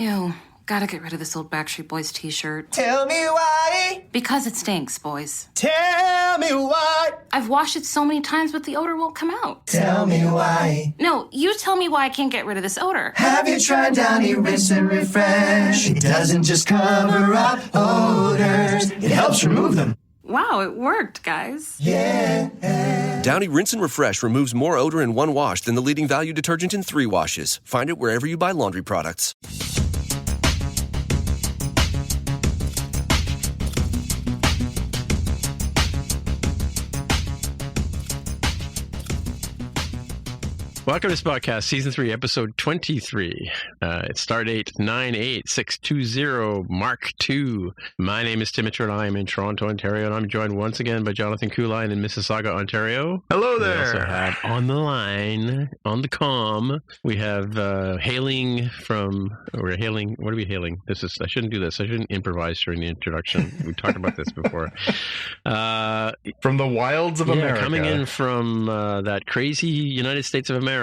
Ew, gotta get rid of this old Backstreet Boys t-shirt. Tell me why. Because it stinks, boys. Tell me why. I've washed it so many times, but the odor won't come out. Tell me why. No, you tell me why I can't get rid of this odor. Have you tried Downy Rinse and Refresh? It doesn't just cover up odors, it helps remove them. Wow, it worked, guys. Yeah. Downy Rinse and Refresh removes more odor in one wash than the leading value detergent in 3 washes. Find it wherever you buy laundry products. Welcome to Spotcast, Season 3, Episode 23. It's Stardate 98620, Mark II. My name is Tim Mitchell, and I am in Toronto, Ontario, and I'm joined once again by Jonathan Kuline in Mississauga, Ontario. Hello We there. also have on the line, on the comm, we have what are we hailing? I shouldn't do this. I shouldn't improvise during the introduction. We talked about this before. From the wilds of America. Coming in from that crazy United States of America,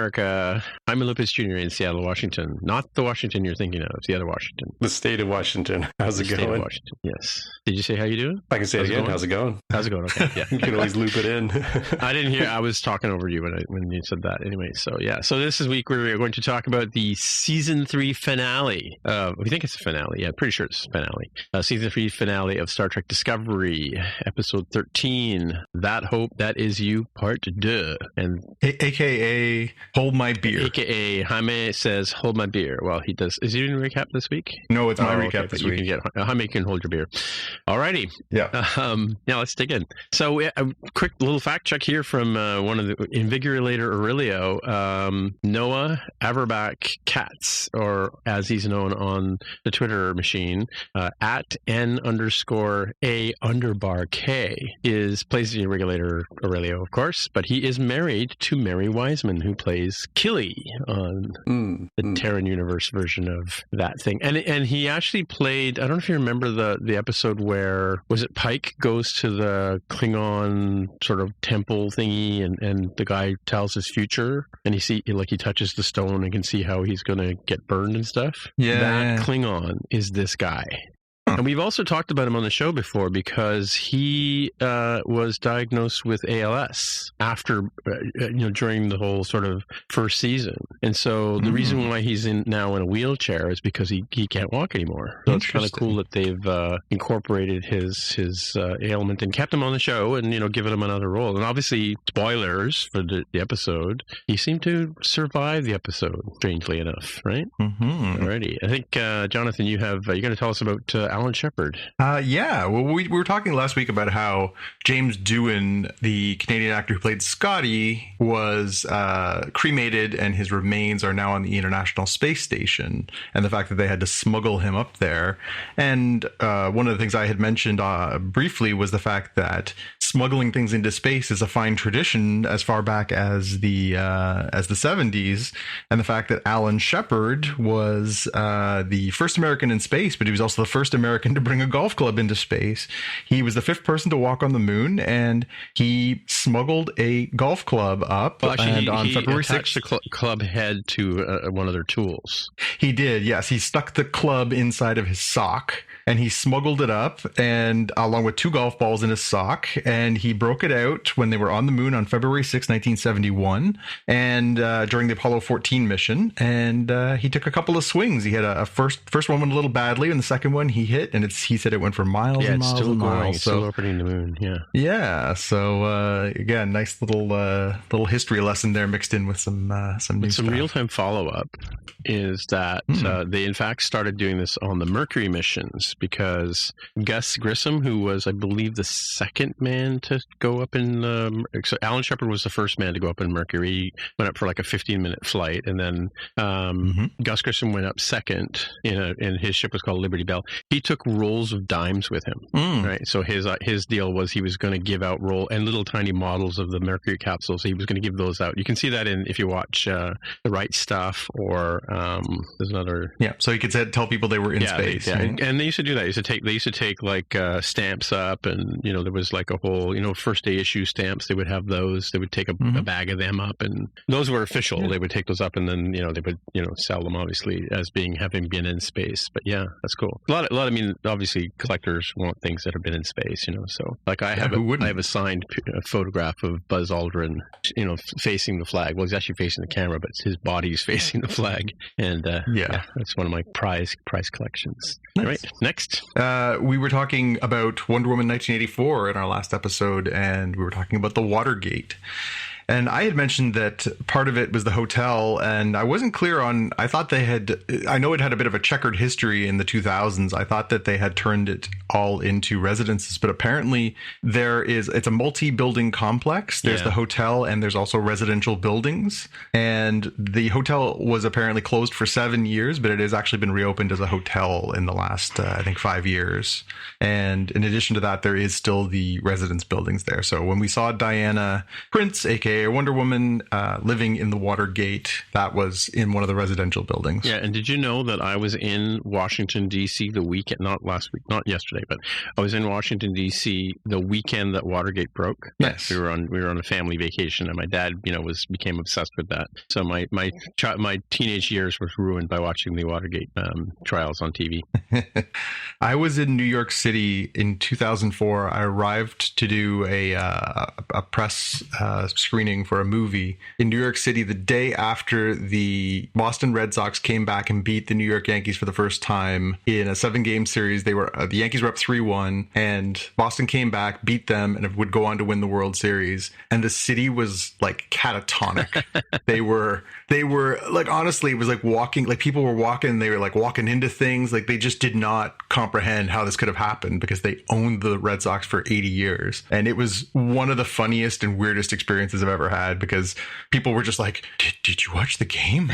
I'm Lupus Jr. in Seattle, Washington. Not the Washington you're thinking of, the other Washington. The state of Washington. How's it State going? of Washington, yes. Did you say how you doing? I can say it again. Going? How's it going? How's it going? Okay, yeah. You can always loop it in. I didn't hear. I was talking over you when you said that. Anyway, so yeah. So this week we're going to talk about the Season 3 finale. We think it's a finale. Yeah, pretty sure it's a finale. Season 3 finale of Star Trek Discovery, Episode 13, That Hope That Is You, Part 2. And AKA Hold My Beer. AKA Jaime says, hold my beer. Well, he does. Is he doing a recap this week? No, it's my recap okay, this you week. can get, Jaime can hold your beer. Alrighty. Yeah. Now let's dig in. So a quick little fact check here from one of the Invigorator Aurelio. Noah Averbach Katz, or as he's known on the Twitter machine, at N_A_K, plays the Invigorator Aurelio, of course, but he is married to Mary Wiseman, who plays Killy on the Terran Universe version of that thing. And he actually played, I don't know if you remember the episode where, was it Pike goes to the Klingon sort of temple thingy and the guy tells his future and he touches the stone and can see how he's going to get burned and stuff? Yeah. That Klingon is this guy. And we've also talked about him on the show before because he was diagnosed with ALS after, during the whole sort of first season. And so the reason why he's now in a wheelchair is because he can't walk anymore. So it's kind of cool that they've incorporated his ailment and kept him on the show and, given him another role. And obviously, spoilers for the episode, he seemed to survive the episode, strangely enough, right? Mm-hmm. Alrighty. I think, Jonathan, you're going to tell us about Alan Shepard. Yeah. Well, we were talking last week about how James Doohan, the Canadian actor who played Scotty, was cremated and his remains are now on the International Space Station, and the fact that they had to smuggle him up there. And one of the things I had mentioned briefly was the fact that smuggling things into space is a fine tradition as far back as the 70s, and the fact that Alan Shepard was the first American in space, but he was also the first American to bring a golf club into space. He was the 5th person to walk on the moon, and he smuggled a golf club up. Well, actually, and on February 6th, attached the club head to one of their tools. He did, yes. He stuck the club inside of his sock, and he smuggled it up, and along with 2 golf balls in his sock, and he broke it out when they were on the moon on February 6, 1971, and during the Apollo 14 mission, and he took a couple of swings. He had a first one went a little badly, and the second one he hit, and he said it went for miles and miles and miles. It's still orbiting the moon, yeah. Yeah, so again, nice little history lesson there mixed in with some new stuff. Real-time follow-up is that they in fact started doing this on the Mercury missions because Gus Grissom, who was, I believe, the second man to go up in so Alan Shepard was the first man to go up in Mercury. He went up for like a 15-minute flight, and then Gus Grissom went up second and his ship was called Liberty Bell. He took rolls of dimes with him, right? So his deal was he was going to give out little tiny models of the Mercury capsules. He was going to give those out. You can see that if you watch The Right Stuff, or there's another. Yeah, so he could tell people they were in space. And they used to do that. They used to take like stamps up, and there was like a whole first day issue stamps. They would have those. They would take a bag of them up, and those were official. They would take those up, and then they would sell them obviously as having been in space. But yeah, that's cool. A lot. I mean, obviously collectors want things that have been in space. So like I have a signed photograph of Buzz Aldrin, facing the flag. Well, he's actually facing the camera, but his body's facing the flag, and that's one of my prize collections. Nice. All right, next. We were talking about Wonder Woman 1984 in our last episode, and we were talking about the Watergate. And I had mentioned that part of it was the hotel, and I wasn't clear on, I know it had a bit of a checkered history in the 2000s. I thought that they had turned it all into residences, but apparently it's a multi-building complex. There's the hotel, and there's also residential buildings. And the hotel was apparently closed for 7 years, but it has actually been reopened as a hotel in the last, I think, 5 years. And in addition to that, there is still the residence buildings there. So when we saw Diana Prince, aka Wonder Woman, living in the Watergate, that was in one of the residential buildings. Yeah, and did you know that I was in Washington, D.C. the weekend, not last week, not yesterday, but I was in Washington, D.C. the weekend that Watergate broke? Yes. We were on a family vacation, and my dad, became obsessed with that. So my teenage years was ruined by watching the Watergate trials on TV. I was in New York City in 2004. I arrived to do a press screening for a movie in New York City the day after the Boston Red Sox came back and beat the New York Yankees for the first time in a 7-game series. They were the Yankees were up 3-1, and Boston came back, beat them, and would go on to win the World Series. And the city was like catatonic. They were like, honestly, it was like walking, like people were walking, they were like walking into things, like they just did not comprehend how this could have happened because they owned the Red Sox for 80 years. And it was one of the funniest and weirdest experiences I've ever had, because people were just like, did you watch the game?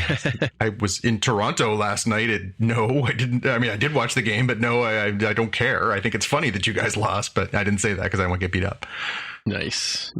I was in Toronto last night, and no, I didn't. I mean, I did watch the game, but no, I don't care. I think it's funny that you guys lost, but I didn't say that because I won't get beat up. Nice.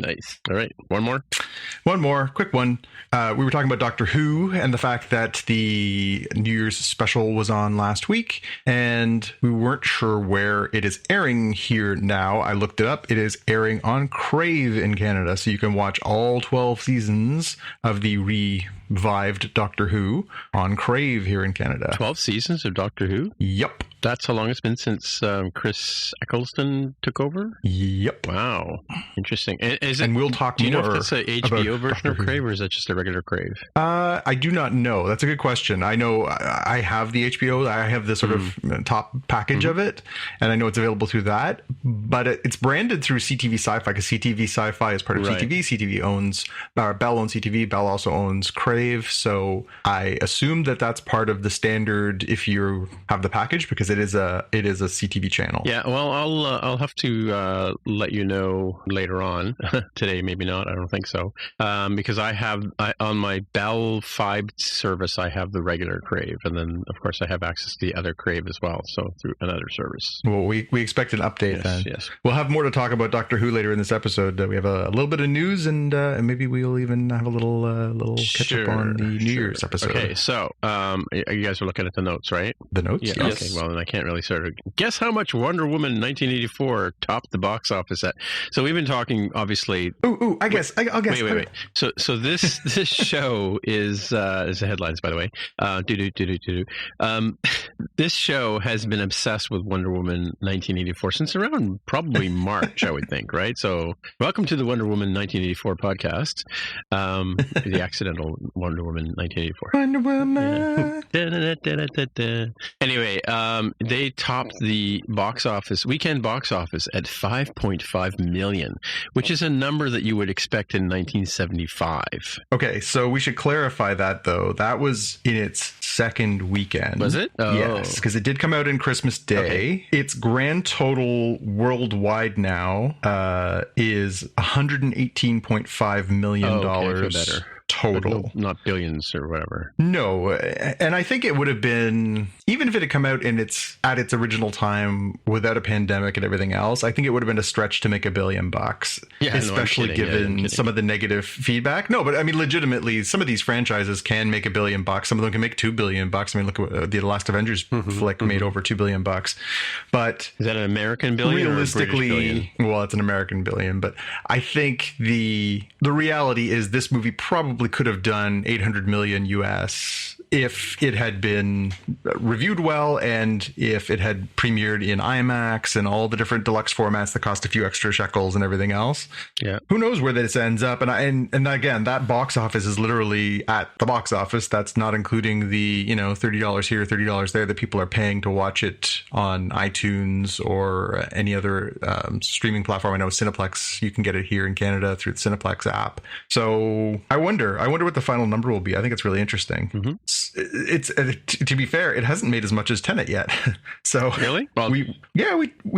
All right. One more quick one. We were talking about Doctor Who and the fact that the New Year's special was on last week, and we weren't sure where it is airing here now. I looked it up. It is airing on Crave in Canada, so you can watch all 12 seasons of the revived Doctor Who on Crave here in Canada. 12 seasons of Doctor Who? Yep. That's how long it's been since Chris Eccleston took over? Yep. Wow. Interesting. And we'll talk more. Do you know if it's an HBO version of Crave, or is it just a regular Crave? I do not know. That's a good question. I know I have the HBO. I have the sort of top package of it, and I know it's available through that. But it's branded through CTV Sci-Fi, because CTV Sci-Fi is part of CTV. CTV owns Bell owns CTV. Bell also owns Crave. So I assume that that's part of the standard if you have the package, because it is a CTV channel. Yeah. Well, I'll have to let you know later on. Today, maybe not. I don't think so. Because on my Bell 5 service, I have the regular Crave, and then of course I have access to the other Crave as well. So through another service. Well, we expect an update then. Yes. We'll have more to talk about Doctor Who later in this episode. We have a little bit of news, and maybe we'll even have a little catch up on the New Year's episode. Okay. So you guys are looking at the notes, right? The notes. Yeah. Yes. Okay. Well, then I can't really sort of guess how much Wonder Woman 1984 topped the box office at. So we've been talking, obviously. Ooh! I'll guess. Wait. So this show is the headlines, by the way. This show has been obsessed with Wonder Woman 1984 since around probably March, I would think, right? So welcome to the Wonder Woman 1984 podcast, the accidental Wonder Woman 1984. Wonder Woman. Yeah. Anyway, they topped the weekend box office at 5.5 million, which is a number that you would expect in 1975. Okay, so we should clarify that, though. That was in its second weekend. Was it? Oh. Yes, because it did come out in Christmas Day. Okay. Its grand total worldwide now is $118.5 million. Okay, better. total. Not billions or whatever. No, and I think it would have been, even if it had come out in at its original time without a pandemic and everything else, I think it would have been a stretch to make $1 billion, especially given some of the negative feedback. No, but I mean, legitimately, some of these franchises can make $1 billion. Some of them can make $2 billion. I mean, look at what the last Avengers flick made over $2 billion. But is that an American billion? Realistically, or a British billion? Well, it's an American billion. But I think the reality is this movie probably could have done 800 million US if it had been reviewed well and if it had premiered in IMAX and all the different deluxe formats that cost a few extra shekels and everything else. Yeah. Who knows where this ends up? And again, that box office is literally at the box office. That's not including the, $30 here, $30 there that people are paying to watch it on iTunes or any other streaming platform. I know Cineplex, you can get it here in Canada through the Cineplex app. So I wonder what the final number will be. I think it's really interesting. Mm-hmm. It's to be fair, it hasn't made as much as Tenet yet. So really, well, we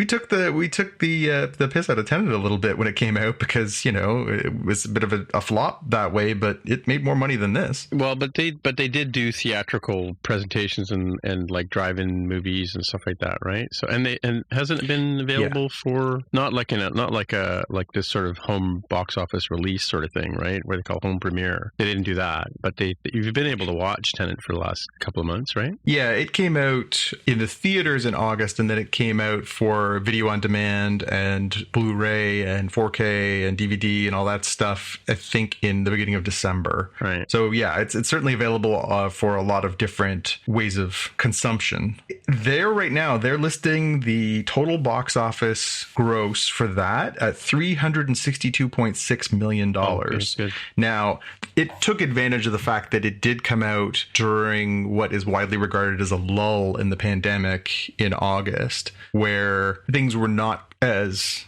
took the piss out of Tenet a little bit when it came out because it was a bit of a flop that way, but it made more money than this. Well, but they did do theatrical presentations and like drive-in movies and stuff like that, right? So and hasn't it been available for not like this sort of home box office release sort of thing, right? Where they call home premiere. They didn't do that, but you've been able to watch Tenet for the last couple of months, right? Yeah, it came out in the theaters in August, and then it came out for video on demand and Blu-ray and 4K and DVD and all that stuff, I think, in the beginning of December. Right. So yeah, it's certainly available for a lot of different ways of consumption. Right now, they're listing the total box office gross for that at $362.6 million. Good. Now, it took advantage of the fact that it did come out during what is widely regarded as a lull in the pandemic in August, where things were not as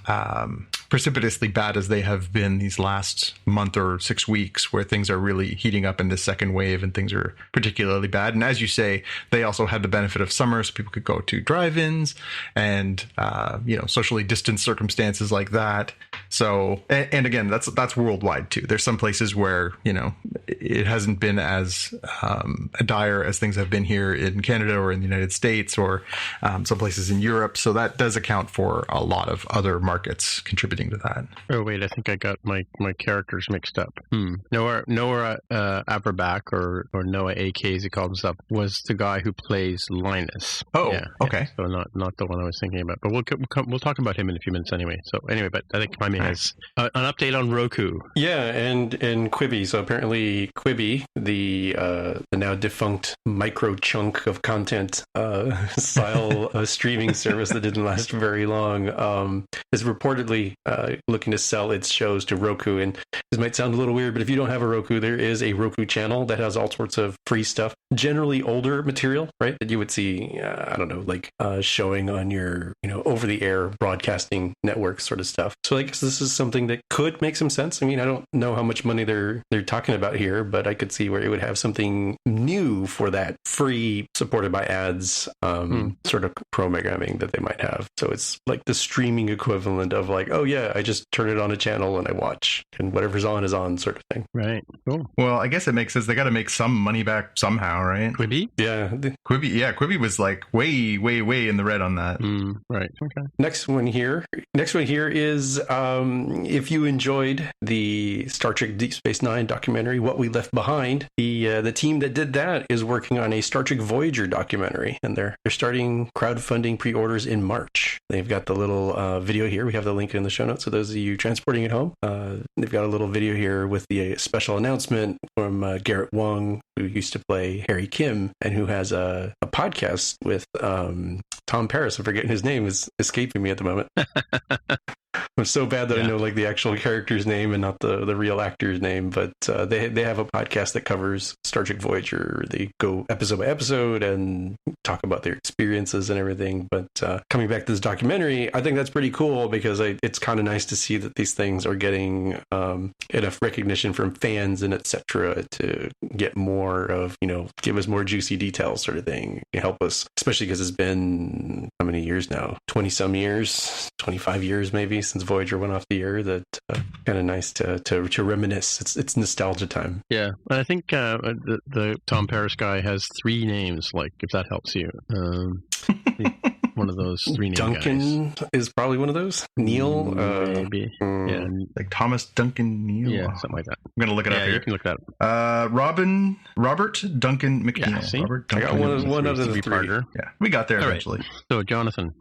precipitously bad as they have been these last month or 6 weeks, where things are really heating up in this second wave and things are particularly bad. And as you say, they also had the benefit of summer, so people could go to drive-ins and socially distanced circumstances like that. So, and again, that's worldwide too. There's some places where it hasn't been as dire as things have been here in Canada or in the United States or some places in Europe. So that does account for a lot of other markets contributing to that. Oh wait, I think I got my characters mixed up. Noah Aberbach or Noah AK as he called himself was the guy who plays Linus. Oh, yeah, okay. Yeah. So not the one I was thinking about, but we'll talk about him in a few minutes anyway. So anyway, but I think Jaime has an update on Roku. Yeah, and Quibi. So apparently Quibi, the now defunct micro chunk of content style streaming service that didn't last very long, is reportedly looking to sell its shows to Roku. And this might sound a little weird, but if you don't have a Roku, there is a Roku channel that has all sorts of free stuff, generally older material, right? That you would see, showing on your, over-the-air broadcasting network sort of stuff. So I guess this is something that could make some sense. I mean, I don't know how much money they're talking about here, but I could see where it would have something new for that free, supported by ads, sort of programming that they might have. So it's like the streaming equivalent of like, oh yeah, I just turn it on a channel and I watch, and whatever's on is on, sort of thing. Right. Cool. Well, I guess it makes sense. They got to make some money back somehow, right? Quibi? Yeah. Quibi was like way, way, way in the red on that. Right. Okay. Next one here is if you enjoyed the Star Trek Deep Space Nine documentary, What We Left Behind, the team that did that is working on a Star Trek Voyager documentary, and they're starting crowdfunding pre-orders in March. They've got the little video here. We have the link in the show notes. So those of you transporting at home, they've got a little video here with the special announcement from Garrett Wang, who used to play Harry Kim and who has a podcast with Tom Paris. I'm forgetting his name, is escaping me at the moment. I'm so bad that I know like the actual character's name and not the real actor's name, but they have a podcast that covers Star Trek Voyager. They go episode by episode and talk about their experiences and everything. But coming back to this documentary, I think that's pretty cool because it's kind of nice to see that these things are getting enough recognition from fans and etc. to get more of, give us more juicy details sort of thing. Help us, especially because it's been how many years now? 20 some years, 25 years maybe already since Voyager went off the air that kind of nice to reminisce. It's nostalgia time. Yeah, and I think the Tom Paris guy has 3 names. Like, if that helps you, one of those 3 names. Duncan is probably one of those. Neil, maybe. Yeah, Like Thomas Duncan Neal. yeah, something like that. I'm gonna look it up Yeah, here. you can look that up. Robert Duncan McNeil. Yeah, see? Robert I got Duncan one out of the Stevie 3. Parker. Yeah, we got there All right. eventually. So, Jonathan.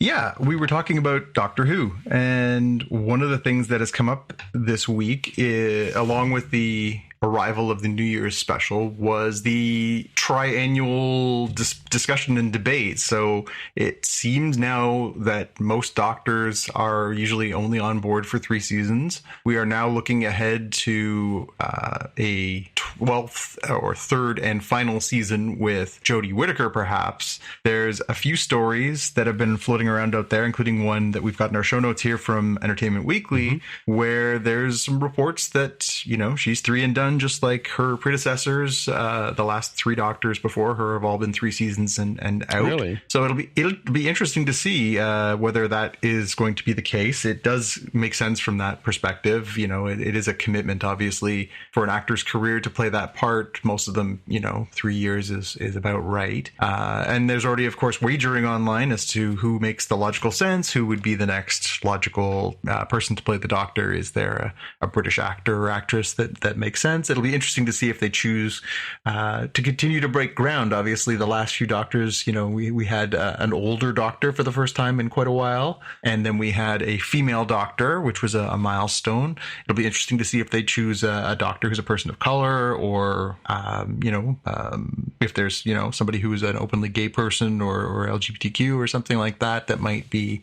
Yeah, we were talking about Doctor Who, and one of the things that has come up this week, along with the arrival of the New Year's special, was the triannual discussion and debate. So it seems now that most doctors are usually only on board for 3 seasons. We are now looking ahead to a 12th or 3rd and final season with Jodie Whittaker, perhaps. There's a few stories that have been floating around out there, including one that we've got in our show notes here from Entertainment Weekly, where there's some reports that, you know, she's 3 and done, just like her predecessors. The last 3 doctors before her have all been 3 seasons and out. Really? So it'll be interesting to see whether that is going to be the case. It does make sense from that perspective. You know, it is a commitment, obviously, for an actor's career to play that part. Most of them, you know, 3 years is about right. And there's already, of course, wagering online as to who makes the logical sense, who would be the next logical person to play the Doctor. Is there a British actor or actress that makes sense? It'll be interesting to see if they choose to continue to break ground. Obviously, the last few Doctors, you know, we had an older Doctor for the first time in quite a while, and then we had a female Doctor, which was a milestone. It'll be interesting to see if they choose a Doctor who's a person of color, or if there's, you know, somebody who's an openly gay person or LGBTQ or something like that might be,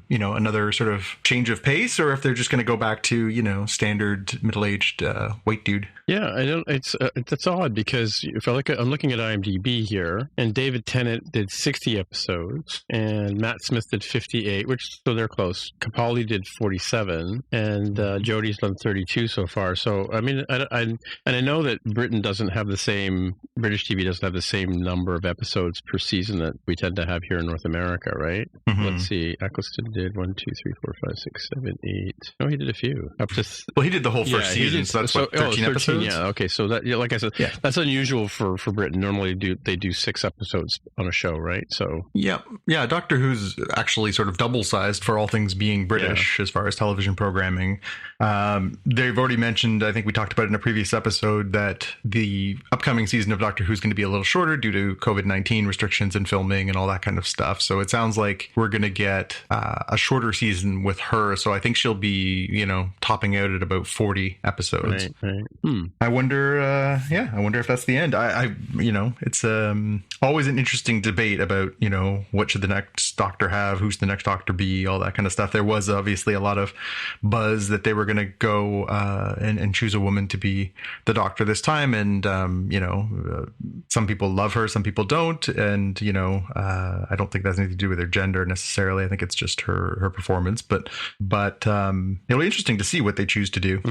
you know, another sort of change of pace, or if they're just going to go back to, you know, standard middle-aged white dude. Yeah, I don't. It's odd because if I'm looking at IMDb here, and David Tennant did 60 episodes, and Matt Smith did 58, so they're close. Capaldi did 47, and Jodie's done 32 so far. So I mean, I know that British TV doesn't have the same number of episodes per season that we tend to have here in North America, right? Let's see, Eccleston did 1, 2, 3, 4, 5, 6, 7, 8. No, he did a few up to. Well, he did the whole first season, so that's 13 episodes. Yeah, okay, so that, like I said, that's unusual for Britain. Normally, they do 6 episodes on a show, right? So yeah, Doctor Who's actually sort of double-sized for all things being British as far as television programming. They've already mentioned, I think we talked about it in a previous episode, that the upcoming season of Doctor Who's going to be a little shorter due to COVID-19 restrictions and filming and all that kind of stuff. So it sounds like we're going to get a shorter season with her. So I think she'll be, you know, topping out at about 40 episodes. Right. I wonder, I wonder if that's the end. You know, it's always an interesting debate about, you know, what should the next Doctor have, who's the next Doctor be, all that kind of stuff. There was obviously a lot of buzz that they were going to go and choose a woman to be the Doctor this time, and you know, some people love her, some people don't, and you know, I don't think that's anything to do with her gender necessarily. I think it's just her performance. But it'll be interesting to see what they choose to do.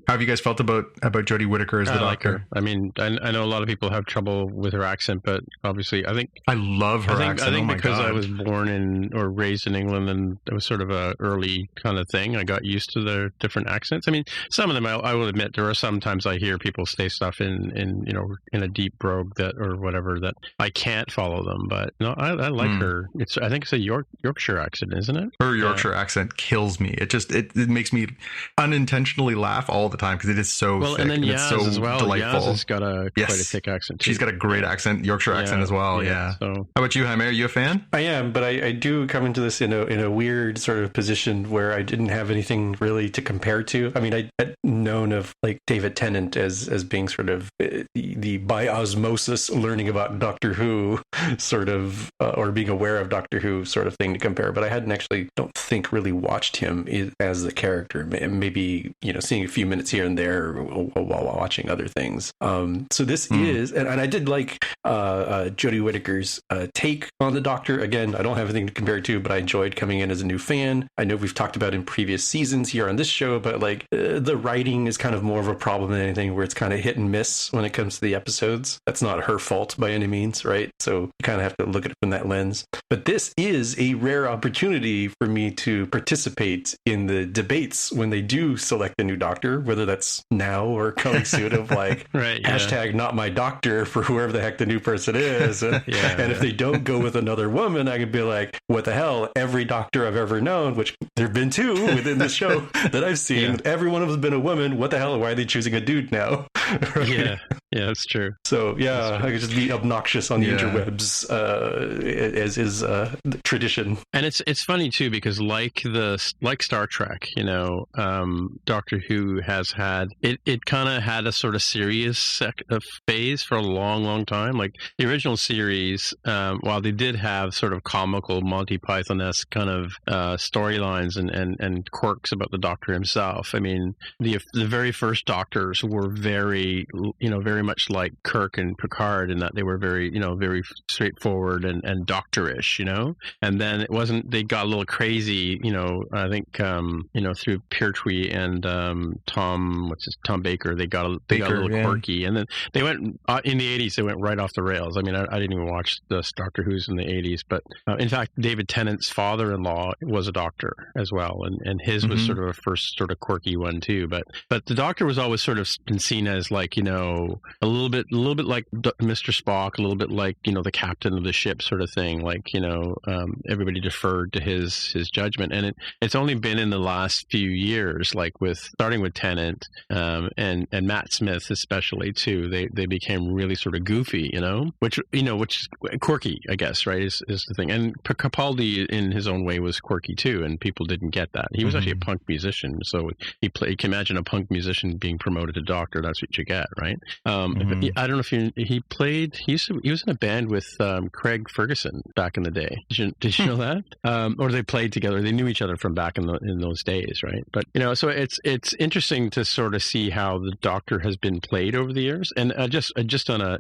How have you guys felt about Jodie Whittaker as the Doctor? Like her. I mean, I know a lot of people have trouble with her accent, but obviously, I love her accent. I think because God. I was born or raised in England, and it was sort of a early kind of thing. I got used to the different accents. I mean, some of them I will admit there are sometimes I hear people say stuff in you know, in a deep brogue that or whatever that I can't follow them. But no, I like her. I think it's a Yorkshire accent, isn't it? Her Yorkshire accent kills me. It makes me unintentionally laugh all the time because it is so thick, and then it's so as well. delightful. Yaz has got quite a thick accent too. She's got a great accent, Yorkshire accent as well. Yeah. So. How about you, Jaime? Are you a fan? I am, but I do come into this in a weird sort of position where I didn't have anything really to compare to. I mean, I had known of like David Tennant as being sort of the by osmosis learning about Doctor Who sort of, or being aware of Doctor Who sort of thing to compare. But I hadn't actually, don't think, really watched him as the character. Maybe, you know, seeing a few minutes here and there while watching other things. So this is, and I did like Jodie Whittaker's take on the Doctor. Again, I don't have anything to compare to, but I enjoyed coming in as a new fan. I know we've talked about in previous seasons here on this show, but like the writing is kind of more of a problem than anything, where it's kind of hit and miss when it comes to the episodes. That's not her fault by any means, right? So you kind of have to look at it from that lens. But this is a rare opportunity for me to participate in the debates when they do select a new doctor, whether that's now or coming soon, of like Right, yeah. hashtag not my doctor for whoever the heck the new person is. And, and if they don't go with another woman, I could be like, what the hell? Every doctor I've ever known, which there have been 2 within the show that I've seen, every one of them has been a woman. What the hell? Why are they choosing a dude now? Right? Yeah, that's true. So yeah, I could just be obnoxious on the interwebs, as is tradition. And it's funny too, because like Star Trek, Doctor Who has had it kind of had a sort of serious phase for a long time. Like the original series, while they did have sort of comical Monty Python-esque kind of storylines and quirks about the Doctor himself. I mean, the very first Doctors were very much like Kirk and Picard in that they were very straightforward and doctorish, and then it wasn't, they got a little crazy, I think, through Pertwee and Tom Baker, they got a little quirky, and then they went, in the 80s, they went right off the rails. I mean, I didn't even watch the Doctor Who's in the 80s, but in fact, David Tennant's father-in-law was a doctor as well, and his was sort of a first sort of quirky one too, but the Doctor was always sort of been seen as like, a little bit like Mr. Spock, a little bit like, the captain of the ship sort of thing, like, everybody deferred to his judgment, and it's only been in the last few years, like starting with Tennant, and Matt Smith especially too, they became really sort of goofy, which is quirky, I guess, right, is the thing. And Capaldi in his own way was quirky too, and people didn't get that. He was actually a punk musician, so you can imagine a punk musician being promoted to doctor. That's what you get, right? I don't know if he was in a band with Craig Ferguson back in the day. Did you know that? Or they played together. They knew each other from back in those days, right? But so it's interesting to sort of see how the Doctor has been played over the years. And just on a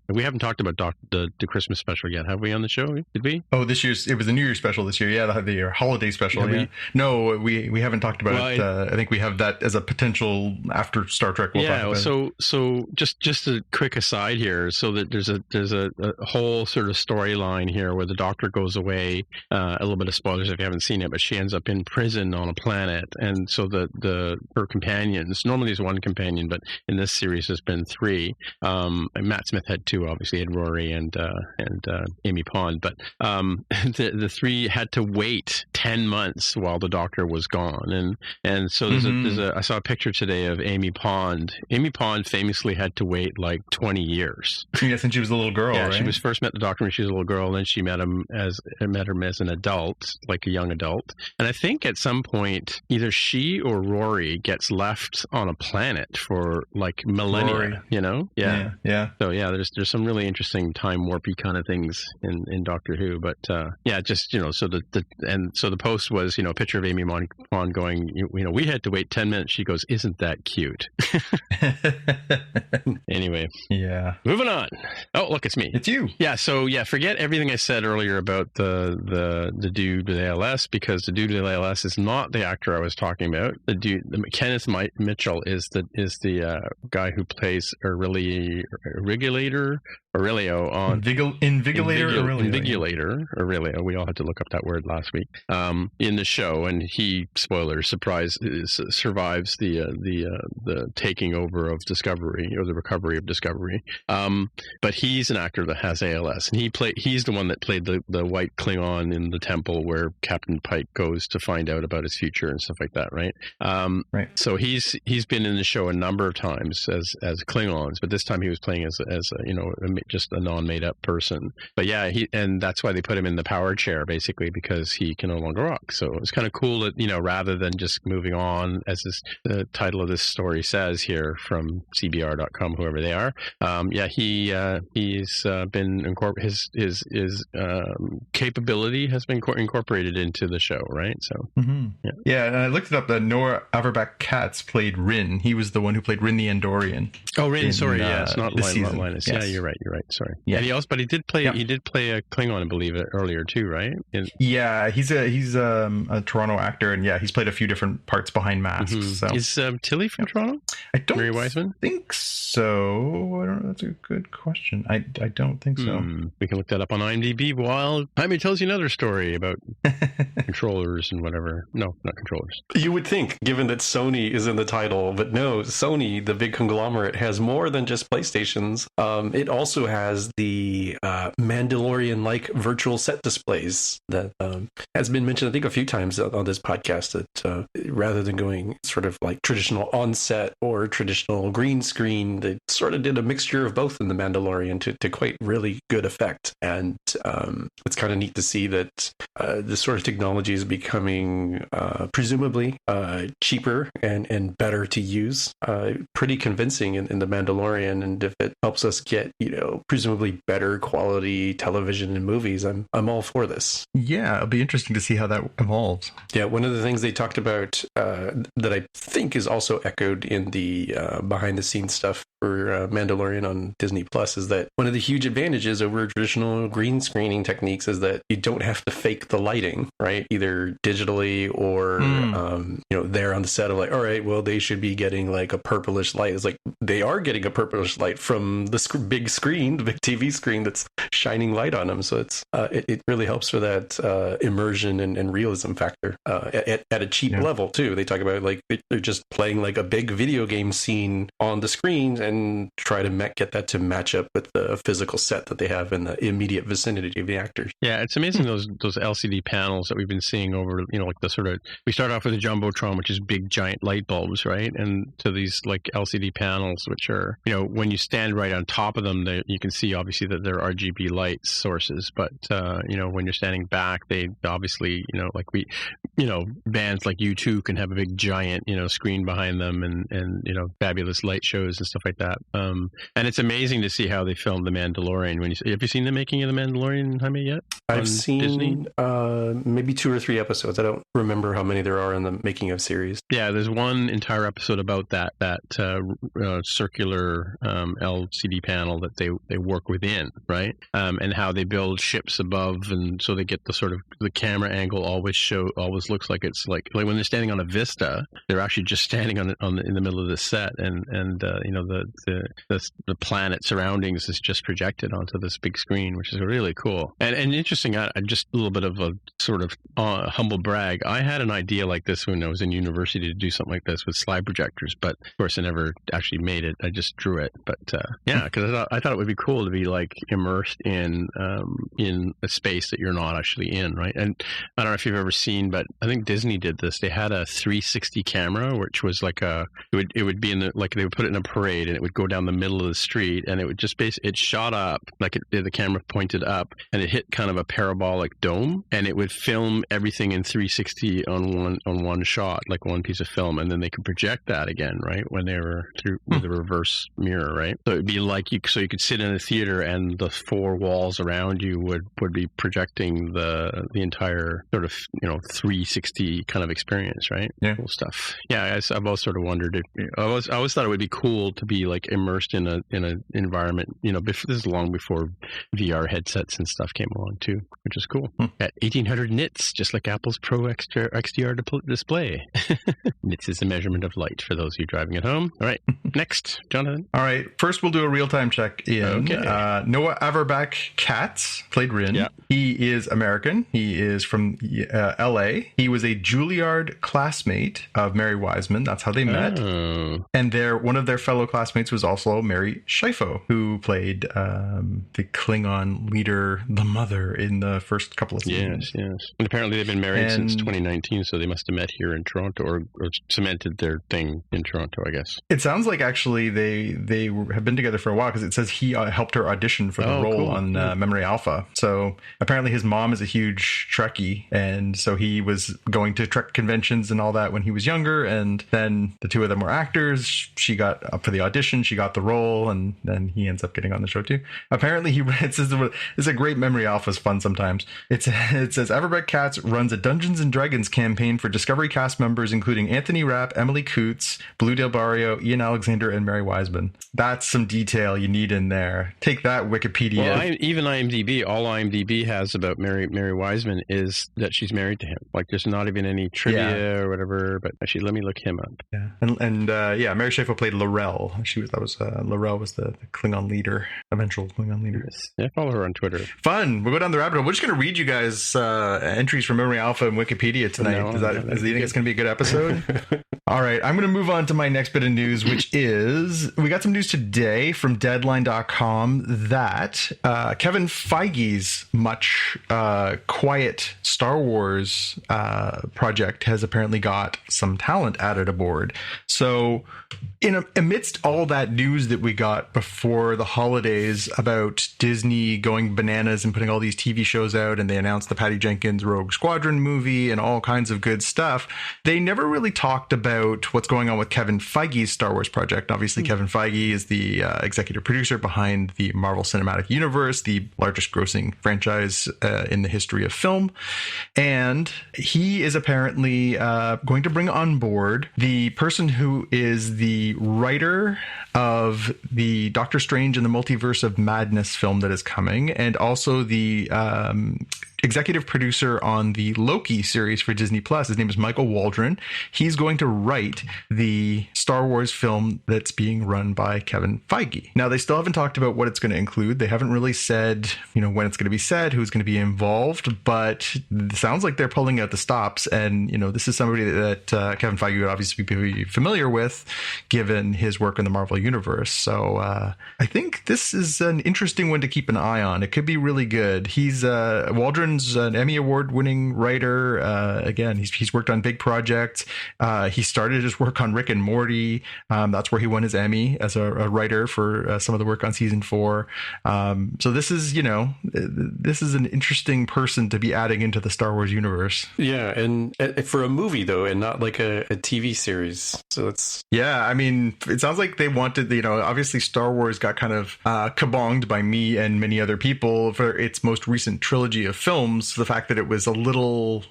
we haven't talked about the Christmas special yet, have we, on the show? Did we? Oh, it was a New Year's special this year. Yeah, the holiday special. Yeah. No, we haven't talked about it. I think we have that as a potential after Star Trek. We'll talk about so just a quick aside here, so that there's a whole sort of storyline here where the Doctor goes away. A little bit of spoilers if you haven't seen it, but she ends up in prison on a planet, and so her companions, normally there's one companion, but in this series there's been 3. And Matt Smith had 2, obviously, he had Rory and Amy Pond, but the 3 had to wait 10 months while the Doctor was gone, and so I saw a picture today of Amy Pond. Amy Pond famously had to wait like 20 years. Yeah, since she was a little girl, yeah, right? She was first met the Doctor when she was a little girl, and then she met him as an adult, like a young adult. And I think at some point, either she or Rory gets left on a planet for like millennia, Rory. Yeah. So yeah, there's some really interesting time warpy kind of things in Doctor Who, but just so the post was a picture of Amy Pond going, we had to wait 10 minutes. She goes, isn't that cute? Anyway, yeah. Moving on. Oh, look, it's me. It's you. Yeah. So forget everything I said earlier about the dude with ALS, because the dude with ALS is not the actor I was talking about. Kenneth Mitchell is the guy who plays Aurelio on Invigilator Aurelio. We all had to look up that word last week in the show, and he, spoilers, survives the taking over of Discovery, or the recovery of Discovery. But he's an actor that has ALS, and he's the one that played the white Klingon in the temple where Captain Pike goes to find out about his future and stuff like that, right? Right. So he's been in the show a number of times as Klingons, but this time he was playing as just a non-made up person. But yeah, and that's why they put him in the power chair, basically, because he can no longer walk. So it's kind of cool that rather than just moving on, as the title of this story says here from CBR.com, whoever they are. He's been his capability has been incorporated into the show, right? So yeah, and I looked it up. Noah Auerbach-Katz played Rin. He was the one who played Rin the Andorian. Oh, Rin, it's not Linus. Yes. Yeah, you're right. Sorry. Yeah. And he did play a Klingon, I believe, earlier too, right? Yeah, he's a Toronto actor, and yeah, he's played a few different parts behind masks. So is Tilly from Toronto? I don't. Mary Wiseman? Mandalorian? I think so. I don't know. That's a good question. I don't think so. We can look that up on IMDb while Jaime tells you another story about controllers and whatever. No, not controllers. You would think, given that Sony is in the title, but no, Sony, the big conglomerate, has more than just PlayStations. It also has the Mandalorian-like virtual set displays that has been mentioned, I think, a few times on this podcast, that rather than going sort of like traditional on-set or traditional green screen, they sort of did a mixture of both in The Mandalorian to quite really good effect. And it's kind of neat to see that this sort of technology is becoming presumably cheaper and better to use. Pretty convincing in The Mandalorian, and if it helps us get, presumably better quality television and movies, I'm all for this. Yeah, it'll be interesting to see how that evolves. Yeah, one of the things they talked about that I think is also echoed in the behind the scenes stuff for Mandalorian on Disney Plus is that one of the huge advantages over traditional green screening techniques is that you don't have to fake the lighting, right? Either digitally or there on the set of like, all right, well, they should be getting like a purplish light. It's like they are getting a purplish light from the big screen, the big TV screen that's shining light on them. So it's it really helps for that immersion and realism factor at a cheap level too. They talk about like they're just playing like a big video game scene on the screen and try to get that to match up with the physical set that they have in the immediate vicinity of the actors. Yeah, it's amazing those LCD panels that we've been seeing over, like the sort of, we start off with a Jumbotron, which is big giant light bulbs, right? And to these like LCD panels, which are, when you stand right on top of them, you can see obviously that they're RGB light sources, but when you're standing back, they obviously, bands like U2 can have a big giant, screen behind them and fabulous light shows and stuff like that. And it's amazing to see how they filmed The Mandalorian. Have you seen the making of The Mandalorian, Jaime, yet? I've seen Disney? Maybe 2 or 3 episodes. I don't remember how many there are in the making of series. Yeah, there's one entire episode about that circular LCD panel that they work within, right? And how they build ships above, and so they get the sort of the camera angle always looks like it's like when they're standing on a vista, they're actually just standing in the middle of the set, and the planet surroundings is just projected onto this big screen, which is really cool and interesting. I just a little bit of a sort of humble brag. I had an idea like this when I was in university to do something like this with slide projectors, but of course I never actually made it. I just drew it. But because I thought it would be cool to be like immersed in a space that you're not actually in, right? And I don't know if you've ever seen, but I think Disney did this. They had a 360 camera, which was like it would be in the, like they would put it in a parade, and it would go down the middle of the street, and it would just it shot up like the camera pointed up, and it hit kind of a parabolic dome, and it would film everything in 360 on one shot, like one piece of film, and then they could project that again, right, when they were through with the reverse mirror, right? So it'd be like you could sit in a theater, and the 4 walls around you would be projecting the entire sort of 360 kind of experience, right? Yeah, cool stuff. Yeah, I've always sort of wondered if I always thought it would be cool to be like immersed in an environment. This is long before VR headsets and stuff came along too, which is cool. At 1800 nits, just like Apple's Pro XDR display. Nits is the measurement of light for those of you driving at home. All right, next, Jonathan. All right, first we'll do a real-time check in. Okay. Noah Averbach-Katz played Rin. Yeah. He is American. He is from L.A. He was a Juilliard classmate of Mary Wiseman. That's how they met. Oh. And one of their fellow classmates was also Mary Schieffo, who played the Klingon leader, the mother, in the first couple of seasons. Yes. And apparently they've been married since 2019, so they must have met here in Toronto or cemented their thing in Toronto, I guess. It sounds like actually they have been together for a while, because it says he helped her audition for the role on Memory Alpha. So apparently his mom is a huge Trekkie, and so he was going to Trek conventions and all that when he was younger, and then the two of them were actors. She got up for the audition, she got the role, and then he ends up getting on the show too. Apparently it's a great Memory Alpha's fun sometimes. It says Averbach-Katz runs a Dungeons and Dragons campaign for Discovery cast members including Anthony Rapp, Emily Coots, Blue Del Barrio, Ian Alexander, and Mary Wiseman. That's some detail you need in there. Take that, Wikipedia. Well, even IMDb, all IMDb has about Mary Wiseman is that she's married to him. Like there's not even any trivia or whatever. But actually, let me look him up. Yeah, and Mary Schieffo played Laurel. L'Rell was the Klingon leader, eventual Klingon leader. Yeah, follow her on Twitter. Fun. We'll go down the rabbit hole. We're just going to read you guys entries from Memory Alpha and Wikipedia tonight. Do you think it's going to be a good episode? All right. I'm going to move on to my next bit of news, which is we got some news today from Deadline.com that Kevin Feige's much quiet Star Wars project has apparently got some talent added aboard. So amidst all that news that we got before the holidays about Disney going bananas and putting all these TV shows out, and they announced the Patty Jenkins Rogue Squadron movie and all kinds of good stuff, they never really talked about what's going on with Kevin Feige's Star Wars project. Obviously, Kevin Feige is the executive producer behind the Marvel Cinematic Universe, the largest grossing franchise in the history of film. And he is apparently going to bring on board the person who is the writer of the Doctor Strange and the Multiverse of Madness film that is coming, and also the executive producer on the Loki series for Disney Plus. His name is Michael Waldron. He's going to write the Star Wars film that's being run by Kevin Feige. Now, they still haven't talked about what it's going to include. They haven't really said, when it's going to be said, who's going to be involved, but it sounds like they're pulling out the stops. And, this is somebody that Kevin Feige would obviously be familiar with, given his work in the Marvel Universe. So I think this is an interesting one to keep an eye on. It could be really good. He's Waldron's an Emmy Award-winning writer. Again, he's worked on big projects. He started his work on Rick and Morty. That's where he won his Emmy as a writer for some of the work on season 4. So this is, this is an interesting person to be adding into the Star Wars universe. Yeah, and for a movie though, and not like a TV series. So it's it sounds like they wanted, obviously Star Wars got kind of kabonged by me and many other people for its most recent trilogy of films. The fact that it was a little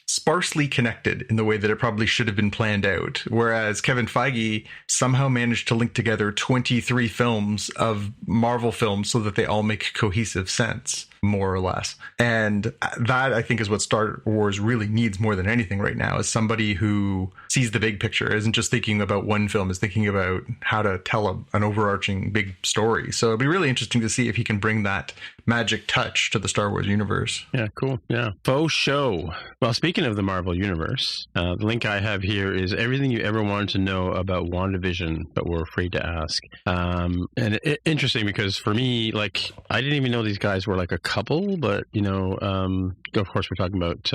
sparsely connected in the way that it probably should have been planned out. Whereas Kevin Feige somehow managed to link together 23 films of Marvel films so that they all make cohesive sense, more or less. And that, I think, is what Star Wars really needs more than anything right now, is somebody who sees the big picture, isn't just thinking about one film, is thinking about how to tell an overarching big story. So it'll be really interesting to see if he can bring that magic touch to the Star Wars universe. Yeah, cool. Yeah. Faux show. Well, speaking of the Marvel Universe, the link I have here is everything you ever wanted to know about WandaVision, but were afraid to ask. And interesting because for me, I didn't even know these guys were like a couple, but, of course we're talking about,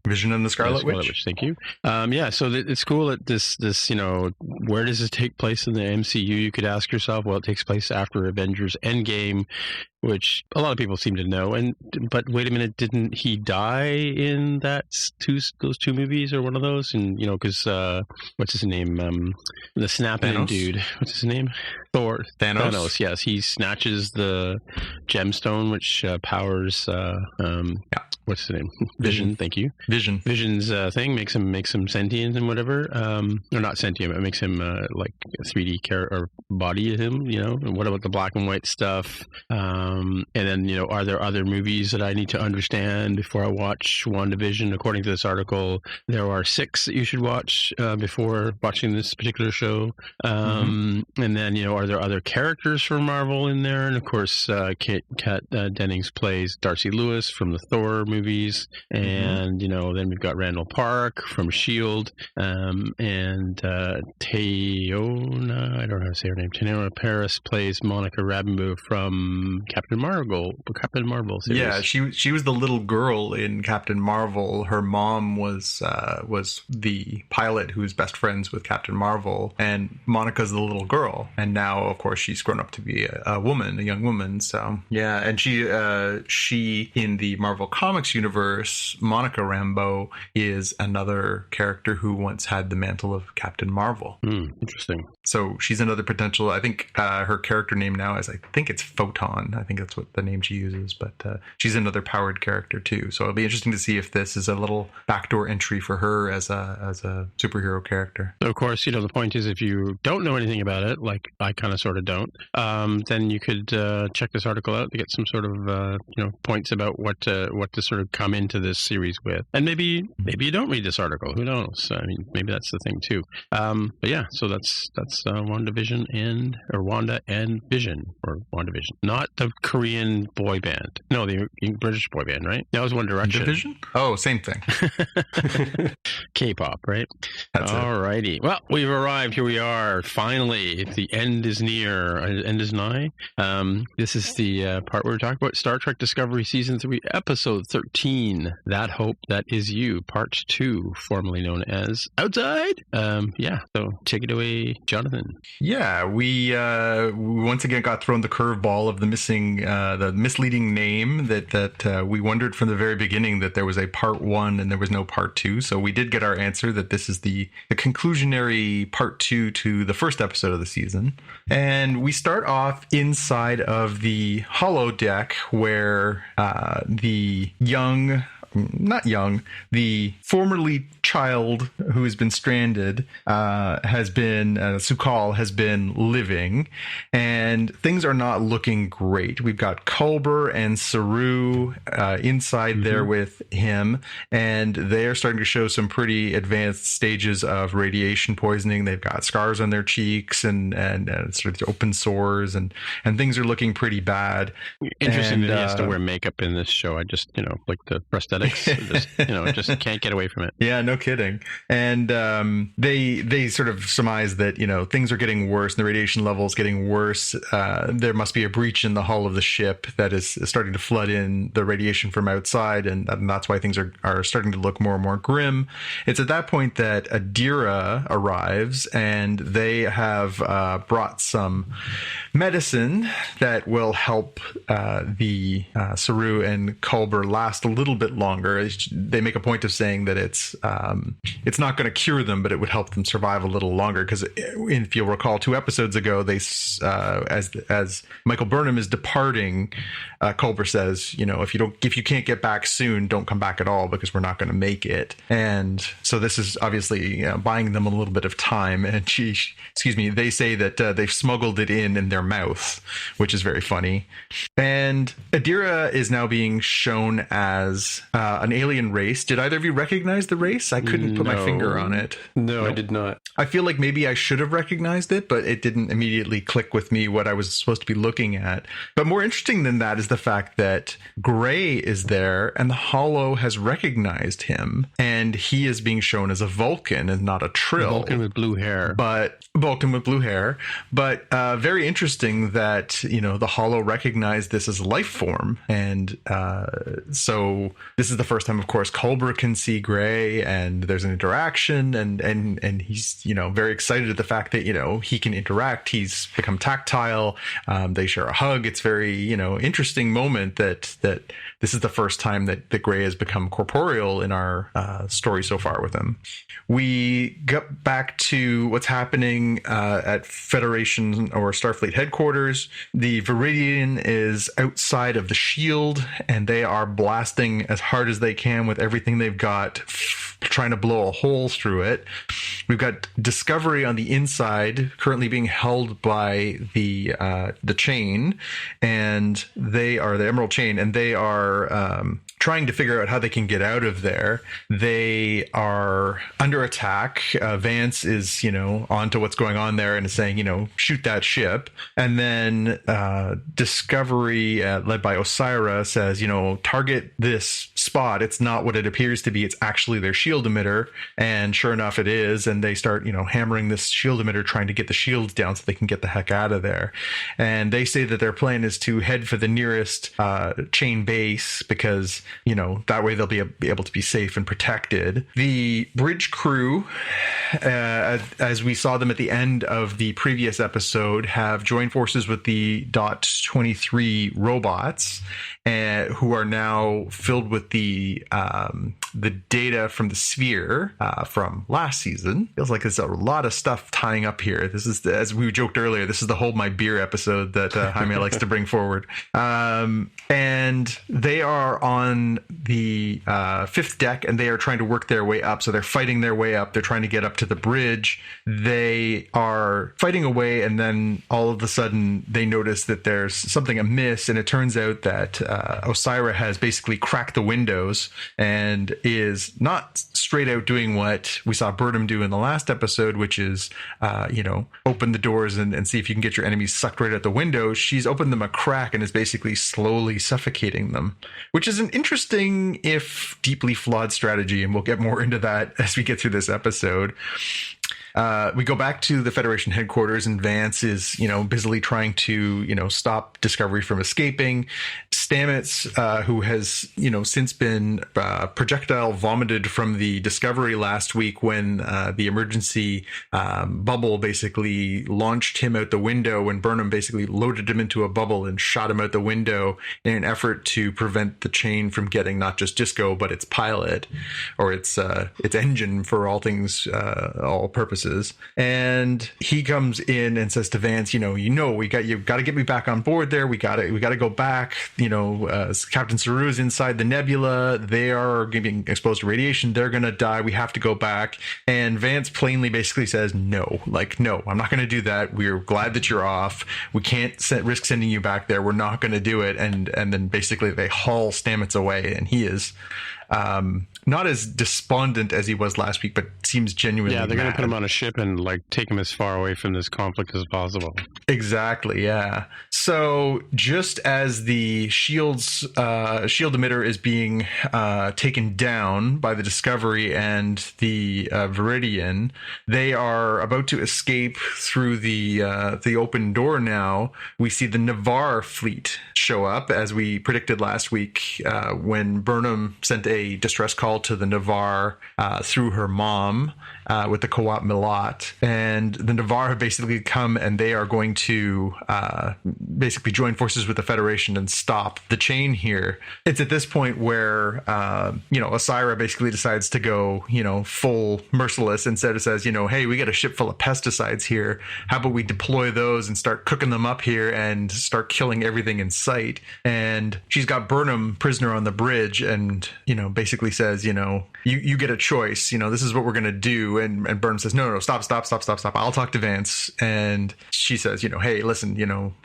Vision and the Scarlet Witch. Thank you. So it's cool that this, where does this take place in the MCU? You could ask yourself, well, it takes place after Avengers Endgame, which a lot of people seem to know. But wait a minute, didn't he die in those two movies or one of those? And because what's his name? The snapping dude. What's his name? Thor. Thanos. Yes, he snatches the gemstone, which powers. What's his name? Vision. Thank you. Vision's thing makes him sentient and whatever. Or not sentient. It makes him like a 3D or body of him. And what about the black and white stuff? And then, are there other movies that I need to understand before I watch WandaVision? According to this article, there are 6 that you should watch before watching this particular show. And then, are there other characters from Marvel in there? And of course, Kat Dennings plays Darcy Lewis from the Thor movies. And, then we've got Randall Park from S.H.I.E.L.D. And Teyonah, I don't know how to say her name. Teyonah Parris plays Monica Rambeau from Captain Marvel series. Yeah, she was the little girl in Captain Marvel. Her mom was the pilot who was best friends with Captain Marvel, and Monica's the little girl. And now, of course, she's grown up to be a young woman. So yeah, and she in the Marvel Comics universe, Monica Rambeau is another character who once had the mantle of Captain Marvel. Interesting. So she's another potential. I think her character name now is, I think it's Photon. think that's what the name she uses. But she's another powered character too. So it'll be interesting to see if this is a little backdoor entry for her as a superhero character. So of course, the point is, if you don't know anything about it, like I kind of sort of don't, then you could check this article out to get some sort of points about what to sort of come into this series with. And maybe you don't read this article. Who knows? I mean, maybe that's the thing too. But yeah, so that's WandaVision Wanda and Vision, or WandaVision, not the Korean boy band. No, the British boy band, right? That was One Direction. Division? Oh, same thing. K-pop, right? That's it. Alrighty. Well, we've arrived. Here we are. Finally, the end is near. End is nigh. This is the part where we're talking about Star Trek Discovery Season 3, Episode 13, That Hope That Is You, Part 2, formerly known as Outside. So take it away, Jonathan. Yeah, we once again got thrown the curveball of the misleading name that we wondered from the very beginning that there was a Part 1 and there was no Part 2. So we did get our answer that this is the conclusionary Part 2 to the first episode of the season. And we start off inside of the holodeck where the formerly child who has been stranded Su'Kal has been living, and things are not looking great. We've got Culber and Saru inside there with him, and they are starting to show some pretty advanced stages of radiation poisoning. They've got scars on their cheeks and sort of open sores, and things are looking pretty bad. Interesting that he has to wear makeup in this show. I just, like the prosthetics, just can't get away from it. Yeah, no kidding. And they sort of surmise that, things are getting worse and the radiation level is getting worse. There must be a breach in the hull of the ship that is starting to flood in the radiation from outside, and that's why things are starting to look more and more grim. It's at that point that Adira arrives, and they have brought some medicine that will help the Saru and Culber last a little bit longer. They make a point of saying that it's not going to cure them, but it would help them survive a little longer. Because if you'll recall, 2 episodes ago, they as Michael Burnham is departing, Culber says, if you can't get back soon, don't come back at all, because we're not going to make it. And so this is obviously buying them a little bit of time. And they say that they've smuggled it in their mouth, which is very funny. And Adira is now being shown as an alien race. Did either of you recognize the race? I couldn't put my finger on it. No, nope. I did not. I feel like maybe I should have recognized it, but it didn't immediately click with me what I was supposed to be looking at. But more interesting than that is the fact that Gray is there, and the Holo has recognized him, and he is being shown as a Vulcan and not a Trill. Vulcan with blue hair. But very interesting that, the Holo recognized this as a life form. And so this is the first time, of course, Culber can see Gray, and there's an interaction, and he's, very excited at the fact that, he can interact. He's become tactile. They share a hug. It's very, interesting moment that this is the first time that Gray has become corporeal in our story so far with him. We get back to what's happening at Federation or Starfleet headquarters. The Viridian is outside of the shield, and they are blasting as hard as they can with everything they've got, trying to blow a hole through it. We've got Discovery on the inside, currently being held by the chain, and they are the Emerald Chain, and they are trying to figure out how they can get out of there. They are under attack. Vance is, onto what's going on there and is saying, shoot that ship. And then Discovery, led by Osira, says, target this spot. It's not what it appears to be. It's actually their shield emitter. And sure enough, it is. And they start, hammering this shield emitter, trying to get the shields down so they can get the heck out of there. And they say that their plan is to head for the nearest chain base, because, that way they'll be able to be safe and protected. The bridge crew, as we saw them at the end of the previous episode, have joined forces with the DOT-23 robots, who are now filled with the data from the sphere from last season. Feels like there's a lot of stuff tying up here. This is, as we joked earlier, this is the Hold My Beer episode that Jaime likes to bring forward. And they are on the fifth deck, and they are trying to work their way up. So they're fighting their way up. They're trying to get up to the bridge. They are fighting away, and then all of a sudden they notice that there's something amiss, and it turns out that Osyra has basically cracked the windows and is not straight out doing what we saw Burnham do in the last episode, which is, open the doors and see if you can get your enemies sucked right out the window. She's opened them a crack and is basically slowly suffocating them, which is an interesting, if deeply flawed strategy. And we'll get more into that as we get through this episode. We go back to the Federation headquarters, and Vance is, busily trying to, stop Discovery from escaping. Stamets, who has, since been projectile vomited from the Discovery last week when the emergency bubble basically launched him out the window, when Burnham basically loaded him into a bubble and shot him out the window in an effort to prevent the chain from getting not just Disco, but its pilot or its engine for all things, all purposes. And he comes in and says to Vance, you've got to get me back on board there. We got to go back. Captain Saru is inside the nebula. They are getting exposed to radiation. They're going to die. We have to go back. And Vance plainly basically says, no, I'm not going to do that. We're glad that you're off. We can't risk sending you back there. We're not going to do it. And then basically they haul Stamets away, and he is not as despondent as he was last week, but seems genuinely they're going to mad. put him on a ship and take him as far away from this conflict as possible. Exactly, yeah. So just as the shield emitter is being taken down by the Discovery and the Viridian, they are about to escape through the open door. Now we see the Navarre fleet show up, as we predicted last week when Burnham sent a distress call to the Navarre through her mom with the Kawat Milat, and the Navarre have basically come, and they are going to basically join forces with the Federation and stop the chain here. It's at this point where Osyra basically decides to go full merciless, instead of says, hey, we got a ship full of pesticides here, how about we deploy those and start cooking them up here and start killing everything in sight. And she's got Burnham prisoner on the bridge, and basically says, you get a choice, this is what we're going to do. And Burnham says, no, stop. I'll talk to Vance. And she says, hey, listen,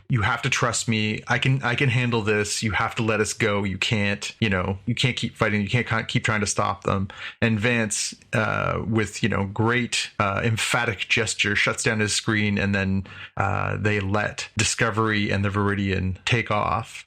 you have to trust me. I can handle this. You have to let us go. You can't keep fighting. You can't keep trying to stop them. And Vance, with, great emphatic gesture, shuts down his screen, and then they let Discovery and the Viridian take off,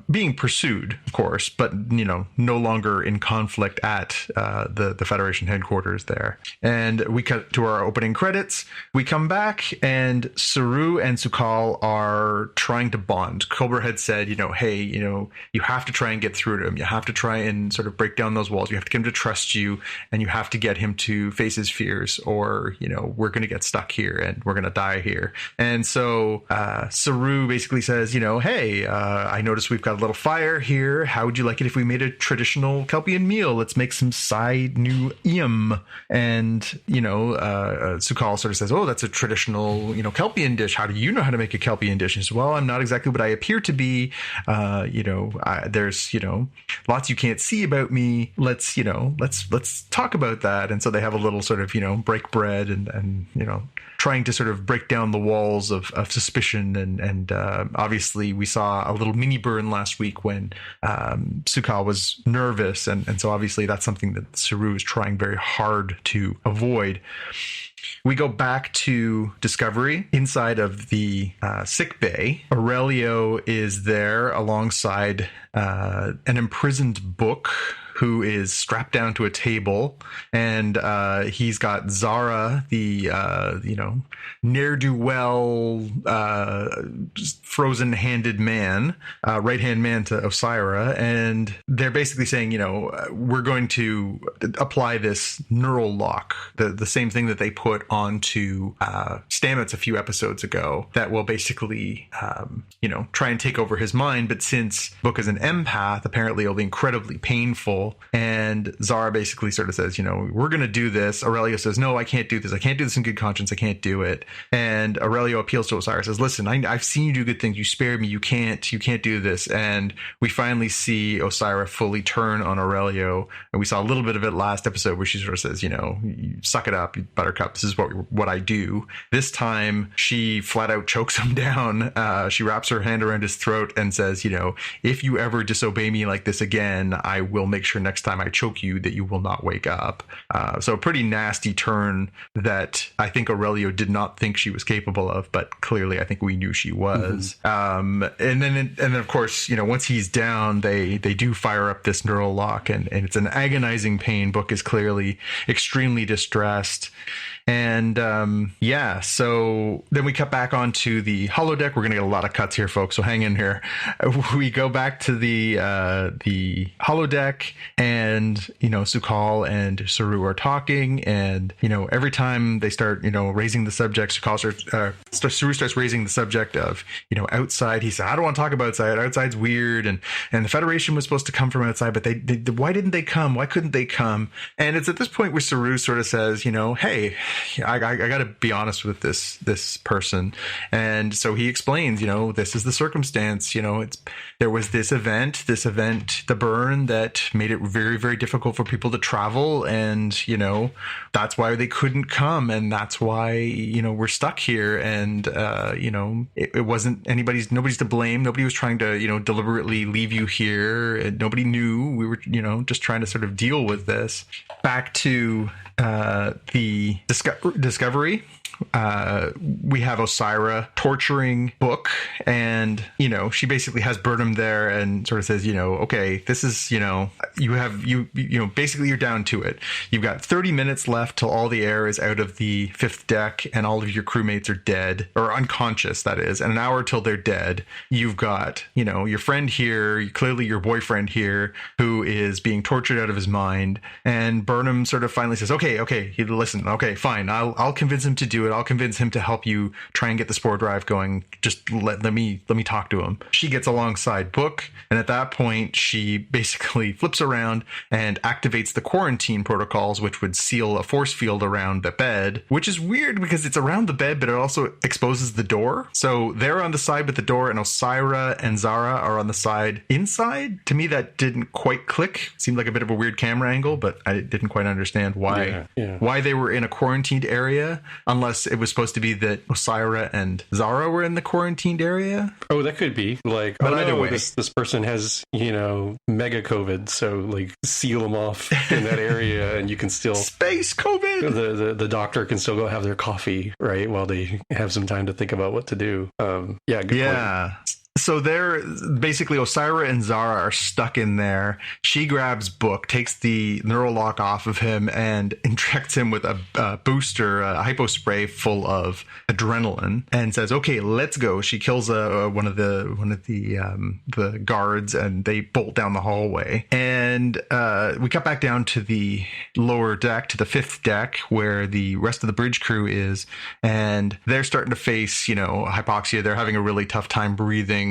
being pursued, of course, but, no longer in conflict at the Federation headquarters there. And we cut to our opening credits. We come back, and Saru and Su'Kal are trying to bond. Cobra had said, hey, you have to try and get through to him. You have to try and sort of break down those walls. You have to get him to trust you, and you have to get him to face his fears, or, we're going to get stuck here and we're going to die here. And so Saru basically says, hey, I noticed we've got a little fire here. How would you like it if we made a traditional Kelpian meal? Let's make some side new iem. And, Su'Kal sort of says, oh, that's a traditional, Kelpian dish. How do you know how to make a Kelpian dish? And he says, well, I'm not exactly what I appear to be. There's, lots you can't see about me. Let's talk about that. And so they have a little sort of, break bread and trying to sort of break down the walls of suspicion. And obviously we saw a little mini burn last week when Su'Kal was nervous. And so obviously that's something that Saru is trying very hard to avoid. We go back to Discovery inside of the sick bay. Aurelio is there alongside an imprisoned Book, who is strapped down to a table, and he's got Zara, the ne'er-do-well frozen-handed man, right-hand man to Osira, and they're basically saying, we're going to apply this neural lock, the same thing that they put onto Stamets a few episodes ago, that will basically, try and take over his mind. But since Book is an empath, apparently it'll be incredibly painful. And Zara basically sort of says, we're going to do this. Aurelio says, no, I can't do this. I can't do this in good conscience. I can't do it. And Aurelio appeals to Osira, says, listen, I've seen you do good things. You spared me. You can't do this. And we finally see Osira fully turn on Aurelio. And we saw a little bit of it last episode where she sort of says, you suck it up, Buttercup. This is what I do. This time she flat out chokes him down. She wraps her hand around his throat and says, if you ever disobey me like this again, I will make sure next time I choke you that you will not wake up. So a pretty nasty turn that I think Aurelio did not think she was capable of, but clearly I think we knew she was. And then of course, once he's down, they do fire up this neural lock, and it's an agonizing pain. Book is clearly extremely distressed. And so then we cut back onto the holodeck. We're going to get a lot of cuts here, folks, so hang in here. We go back to the holodeck, and Su'Kal and Saru are talking, and every time they start raising the subject, Saru starts raising the subject of outside. He said, I don't want to talk about outside. Outside's weird, and the Federation was supposed to come from outside, but they why didn't they come? Why couldn't they come? And it's at this point where Saru sort of says, hey, I got to be honest with this person. And so he explains, this is the circumstance. There was this event, the burn, that made it very, very difficult for people to travel, and that's why they couldn't come, and that's why we're stuck here. And it wasn't nobody's to blame. Nobody was trying to deliberately leave you here. And nobody knew. We were just trying to sort of deal with this. Back to the Discovery. We have Osira torturing Book, and she basically has Burnham there and sort of says, okay, this is basically you're down to it. You've got 30 minutes left till all the air is out of the fifth deck and all of your crewmates are dead, or unconscious, that is, and an hour till they're dead. You've got your friend here, clearly your boyfriend here, who is being tortured out of his mind. And Burnham sort of finally says, okay, listen, okay, fine, I'll convince him to do it. I'll convince him to help you try and get the spore drive going. Just let me talk to him. She gets alongside Book, and at that point she basically flips around and activates the quarantine protocols, which would seal a force field around the bed, which is weird because it's around the bed, but it also exposes the door. So they're on the side with the door, and Osira and Zara are on the side inside. To me, that didn't quite click. Seemed like a bit of a weird camera angle, but I didn't quite understand why they were in a quarantined area, unless it was supposed to be that Osira and Zara were in the quarantined area. Oh, that could be. But either way, this person has, mega COVID, so seal them off in that area, and you can still space COVID. The doctor can still go have their coffee, right, while they have some time to think about what to do. Good point. So they're basically, Osira and Zara are stuck in there. She grabs Book, takes the neural lock off of him, and injects him with a booster, a hypo spray full of adrenaline, and says, "Okay, let's go." She kills one of the guards, and they bolt down the hallway. And we cut back down to the lower deck, to the fifth deck, where the rest of the bridge crew is, and they're starting to face, hypoxia. They're having a really tough time breathing.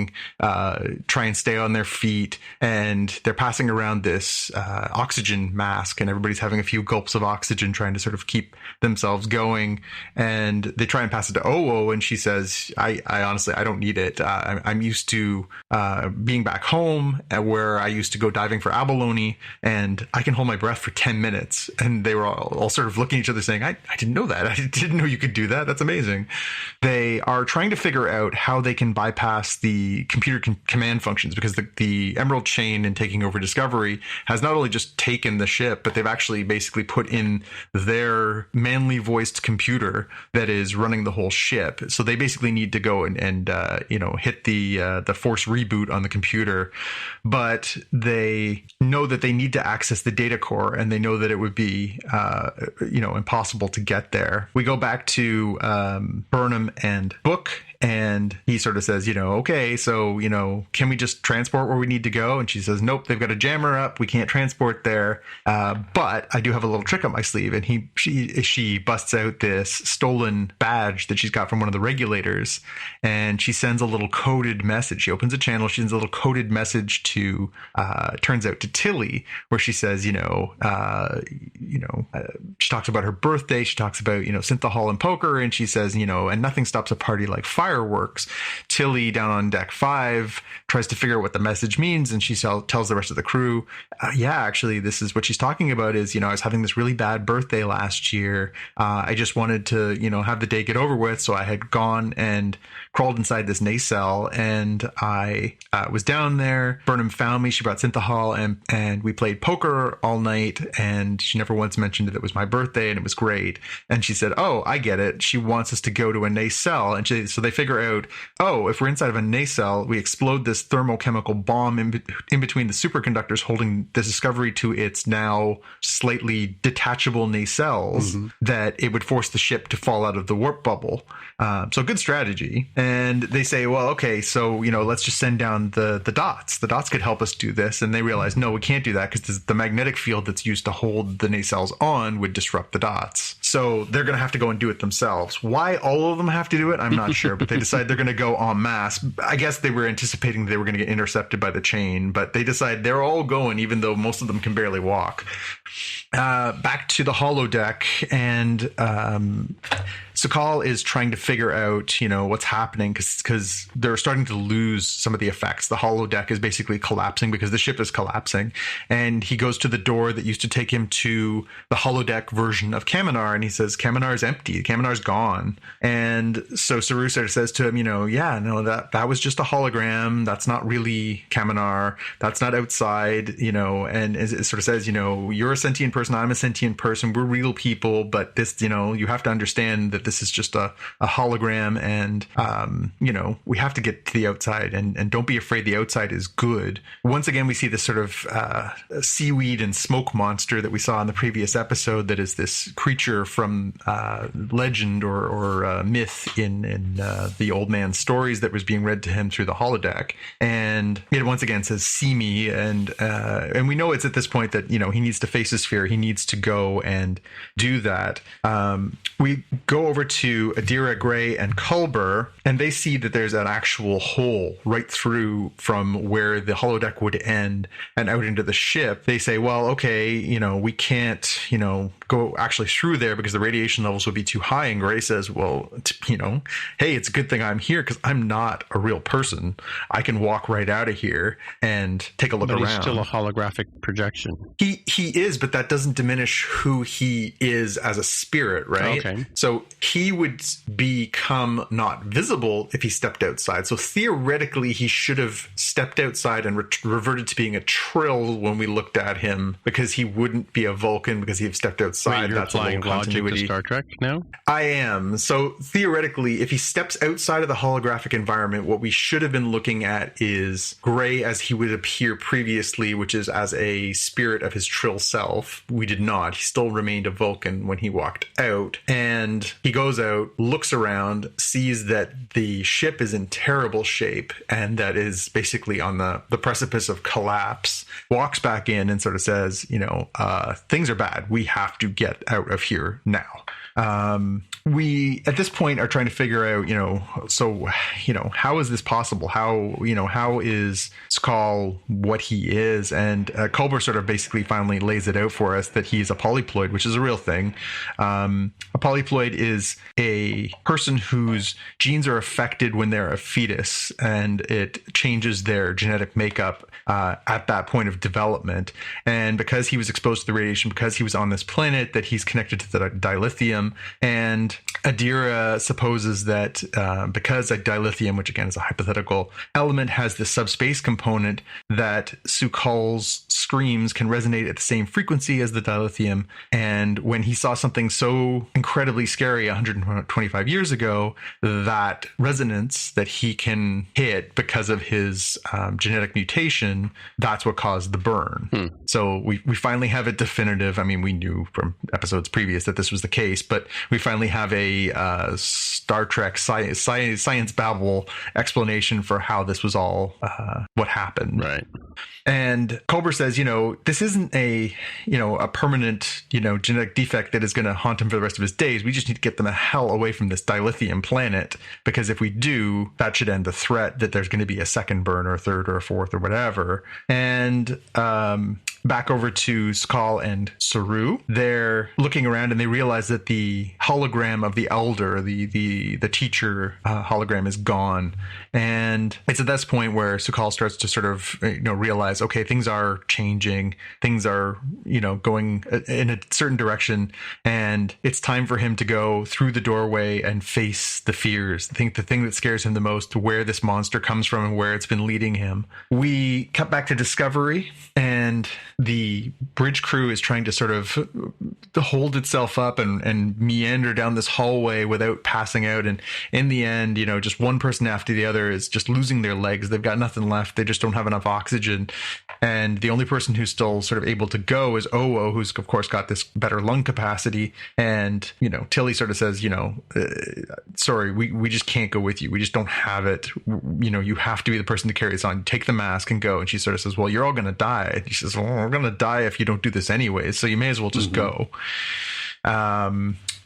Try and stay on their feet, and they're passing around this oxygen mask, and everybody's having a few gulps of oxygen, trying to sort of keep themselves going. And they try and pass it to Oo, and she says, I honestly, I don't need it. I'm used to being back home, where I used to go diving for abalone, and I can hold my breath for 10 minutes. And they were all sort of looking at each other saying, I didn't know that. I didn't know you could do that. That's amazing. They are trying to figure out how they can bypass the the computer command functions, because the Emerald Chain in taking over Discovery has not only just taken the ship, but they've actually basically put in their manly voiced computer that is running the whole ship. So they basically need to go and hit the force reboot on the computer, but they know that they need to access the data core, and they know that it would be impossible to get there. We go back to Burnham and Book, and he sort of says, okay, so, can we just transport where we need to go? And she says, nope, they've got a jammer up. We can't transport there. But I do have a little trick up my sleeve. And she busts out this stolen badge that she's got from one of the regulators. And she sends a little coded message. She opens a channel. She sends a little coded message to, turns out to Tilly, where she says, she talks about her birthday. She talks about, Synthahol and poker. And she says, and nothing stops a party like fireworks. Tilly down on deck 5 tries to figure out what the message means, and she tells the rest of the crew, actually, this is what she's talking about is, I was having this really bad birthday last year. I just wanted to, have the day get over with. So I had gone and crawled inside this nacelle, and I was down there. Burnham found me. She brought Synthahol, and we played poker all night, and she never once mentioned that it was my birthday, and it was great. And she said, oh, I get it. She wants us to go to a nacelle. And so they figure out, if we're inside of a nacelle, we explode this thermochemical bomb in between the superconductors holding the Discovery to its now slightly detachable nacelles, that it would force the ship to fall out of the warp bubble. So good strategy. And they say, well, okay, so, let's just send down the dots. The dots could help us do this. And they realize, no, we can't do that because the magnetic field that's used to hold the nacelles on would disrupt the dots. So they're going to have to go and do it themselves. Why all of them have to do it, I'm not sure, but they decide they're going to go en masse. I guess they were anticipating they were going to get intercepted by the chain, but they decide they're all going, even though most of them can barely walk. Back to the holodeck, and Su'Kal is trying to figure out, what's happening because they're starting to lose some of the effects. The holodeck is basically collapsing because the ship is collapsing, and he goes to the door that used to take him to the holodeck version of Kaminar, and he says, Kaminar's empty. Kaminar's gone. And so Saru sort of says to him, that was just a hologram. That's not really Kaminar. That's not outside, and it sort of says, you're a sentient person. I'm a sentient person. We're real people, but this, you have to understand that this is just a hologram, and we have to get to the outside, and don't be afraid. The outside is good. Once again, we see this sort of seaweed and smoke monster that we saw in the previous episode, that is this creature from legend or myth in the old man's stories that was being read to him through the holodeck. And it once again says, see me. And we know it's at this point that, he needs to face his fear. He needs to go and do that. We go over to Adira Gray and Culber, and they see that there's an actual hole right through from where the holodeck would end and out into the ship. They say, well, okay, we can't, go actually through there because the radiation levels would be too high. And Gray says, well, hey, it's a good thing I'm here because I'm not a real person. I can walk right out of here and take a look around. But he's still a holographic projection. He is, but that doesn't diminish who he is as a spirit, right? Okay. So he would become not visible if he stepped outside. So theoretically, he should have stepped outside and reverted to being a Trill when we looked at him, because he wouldn't be a Vulcan because he stepped outside. Wait, you're that's applying a little continuity. Logic to Star Trek now? I am. So theoretically, if he steps outside of the holographic environment, what we should have been looking at is Gray as he would appear previously, which is as a spirit of his Trill self. We did not. He still remained a Vulcan when he walked out. And he goes out, looks around, sees that the ship is in terrible shape and that is basically on the precipice of collapse, walks back in and sort of says, things are bad. We have to get out of here now. We at this point are trying to figure out, how is this possible? How is Su'Kal what he is? And Culber sort of basically finally lays it out for us that he's a polyploid, which is a real thing. A polyploid is a person whose genes are affected when they're a fetus, and it changes their genetic makeup at that point of development. And because he was exposed to the radiation, because he was on this planet, that he's connected to the dilithium, and And Adira supposes that because a dilithium, which again is a hypothetical element, has this subspace component, that Su'Kal's screams can resonate at the same frequency as the dilithium. And when he saw something so incredibly scary 125 years ago, that resonance that he can hit because of his genetic mutation, that's what caused the burn. So we finally have it definitive. I mean, we knew from episodes previous that this was the case, but we finally have a Star Trek science babble explanation for how this was all what happened. Right. And Culber says, this isn't a permanent, genetic defect that is going to haunt him for the rest of his days. We just need to get them the hell away from this dilithium planet, because if we do, that should end the threat that there's going to be a second burn or a third or a fourth or whatever. And back over to Su'Kal and Saru, they're looking around and they realize that the hologram of the elder, the teacher hologram, is gone. And it's at this point where Su'Kal starts to sort of realize, okay, things are changing, things are going in a certain direction, and it's time for him to go through the doorway and face the fears. I think the thing that scares him the most, where this monster comes from and where it's been leading him. We cut back to Discovery, and the bridge crew is trying to sort of hold itself up and meander down this hallway without passing out. And in the end, just one person after the other is just losing their legs. They've got nothing left. They just don't have enough oxygen. And the only person who's still sort of able to go is Owo, who's of course got this better lung capacity. And, Tilly sort of says, sorry, we just can't go with you. We just don't have it. You have to be the person to carry this on. Take the mask and go. And she sort of says, well, you're all going to die. And he says, well, we're going to die if you don't do this anyways. So you may as well just go.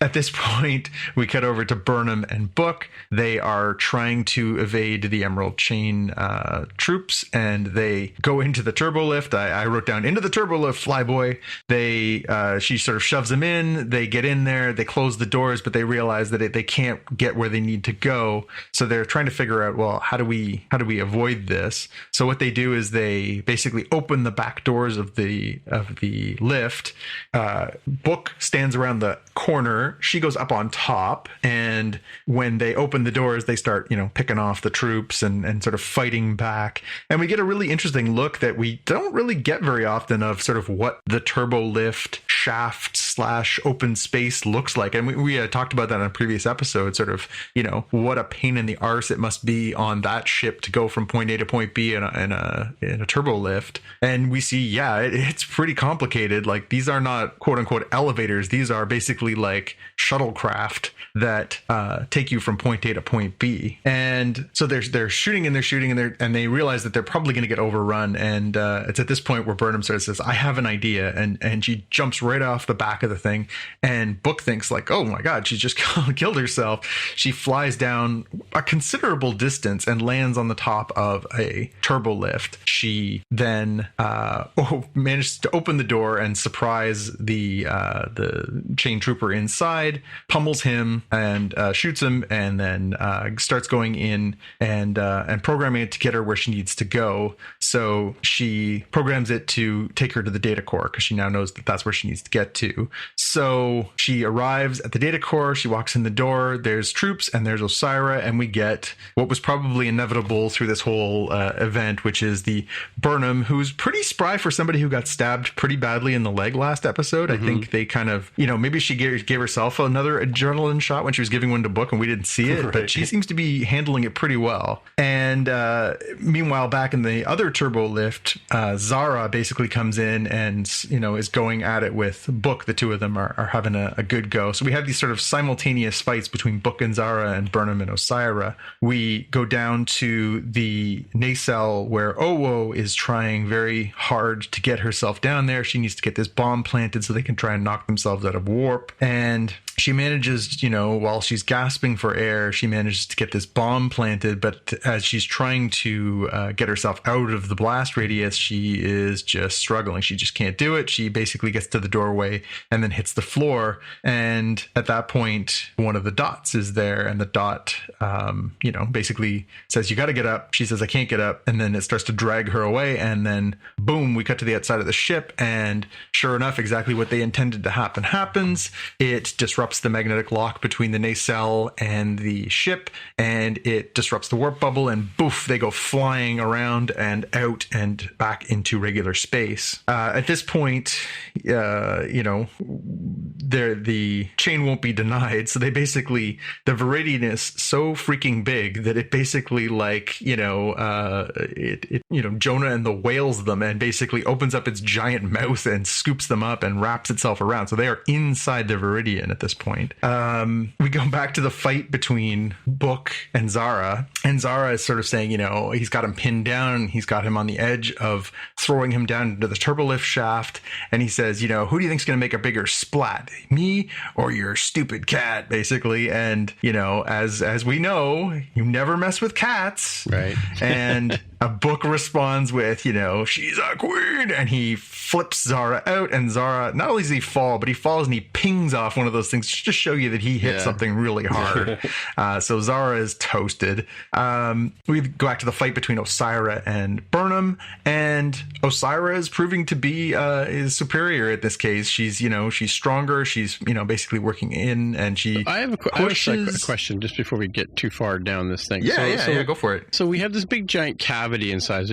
At this point, we cut over to Burnham and Book. They are trying to evade the Emerald Chain troops, and they go into the turbo lift. I wrote down, into the turbo lift, Flyboy. She sort of shoves them in. They get in there. They close the doors, but they realize that they can't get where they need to go. So they're trying to figure out, well, how do we avoid this? So what they do is they basically open the back doors of the lift. Book stands around the corner. She goes up on top, and when they open the doors, they start, picking off the troops and sort of fighting back. And we get a really interesting look that we don't really get very often of sort of what the turbo lift shaft / open space looks like. And we talked about that in a previous episode, sort of, what a pain in the arse it must be on that ship to go from point A to point B in a turbo lift. And we see, it's pretty complicated. Like, these are not quote unquote elevators. These are basically like shuttlecraft that take you from point A to point B. And so they're shooting and they realize that they're probably going to get overrun. And it's at this point where Burnham sort of says, I have an idea. And she jumps right off the back of the thing. And Book thinks like, oh my God, she just killed herself. She flies down a considerable distance and lands on the top of a turbo lift. She then manages to open the door and surprise the chain trooper inside, pummels him and shoots him, and then starts going in and programming it to get her where she needs to go. So she programs it to take her to the data core, because she now knows that that's where she needs to get to. So she arrives at the data core. She walks in the door. There's troops and there's Osira, and we get what was probably inevitable through this whole event, which is the Burnham, who's pretty spry for somebody who got stabbed pretty badly in the leg last episode. I think they kind of, maybe she gave herself another adrenaline shot when she was giving one to Book and we didn't see it, but she seems to be handling it pretty well. And meanwhile, back in the other turbo lift, Zara basically comes in and, is going at it with Book. The two of them are having a good go. So we have these sort of simultaneous fights between Book and Zara and Burnham and Osira. We go down to the nacelle where Owo is trying very hard to get herself down there. She needs to get this bomb planted so they can try and knock themselves out of warp. And she manages, while she's gasping for air, she manages to get this bomb planted. But as she's trying to get herself out of the blast radius, she is just struggling. She just can't do it. She basically gets to the doorway and then hits the floor. And at that point, one of the dots is there. And the dot, basically says, you got to get up. She says, I can't get up. And then it starts to drag her away. And then boom, we cut to the outside of the ship. And sure enough, exactly what they intended to happen happens. It disrupts disrupts the magnetic lock between the nacelle and the ship, and it disrupts the warp bubble, and boof, they go flying around and out and back into regular space. At this point, the chain won't be denied, so they basically, the Viridian is so freaking big that it basically Jonah and the whales them and basically opens up its giant mouth and scoops them up and wraps itself around. So they are inside the Viridian at this point. We go back to the fight between Book and Zara is sort of saying, he's got him pinned down. He's got him on the edge of throwing him down into the turbolift shaft. And he says, who do you think's going to make a bigger splat? Me or your stupid cat, basically. And, as we know, you never mess with cats. Right. And a Book responds with, she's a queen. And he flips Zara out. And Zara, not only does he fall, but he falls and he pings off one of those things just to show you that he hit something really hard. So Zara is toasted. We go back to the fight between Osira and Burnham. And Osira is proving to be is superior at this case. She's, she's stronger. She's, basically working in, and she I have a question just before we get too far down this thing. Yeah, go for it. So we have this big giant cavity inside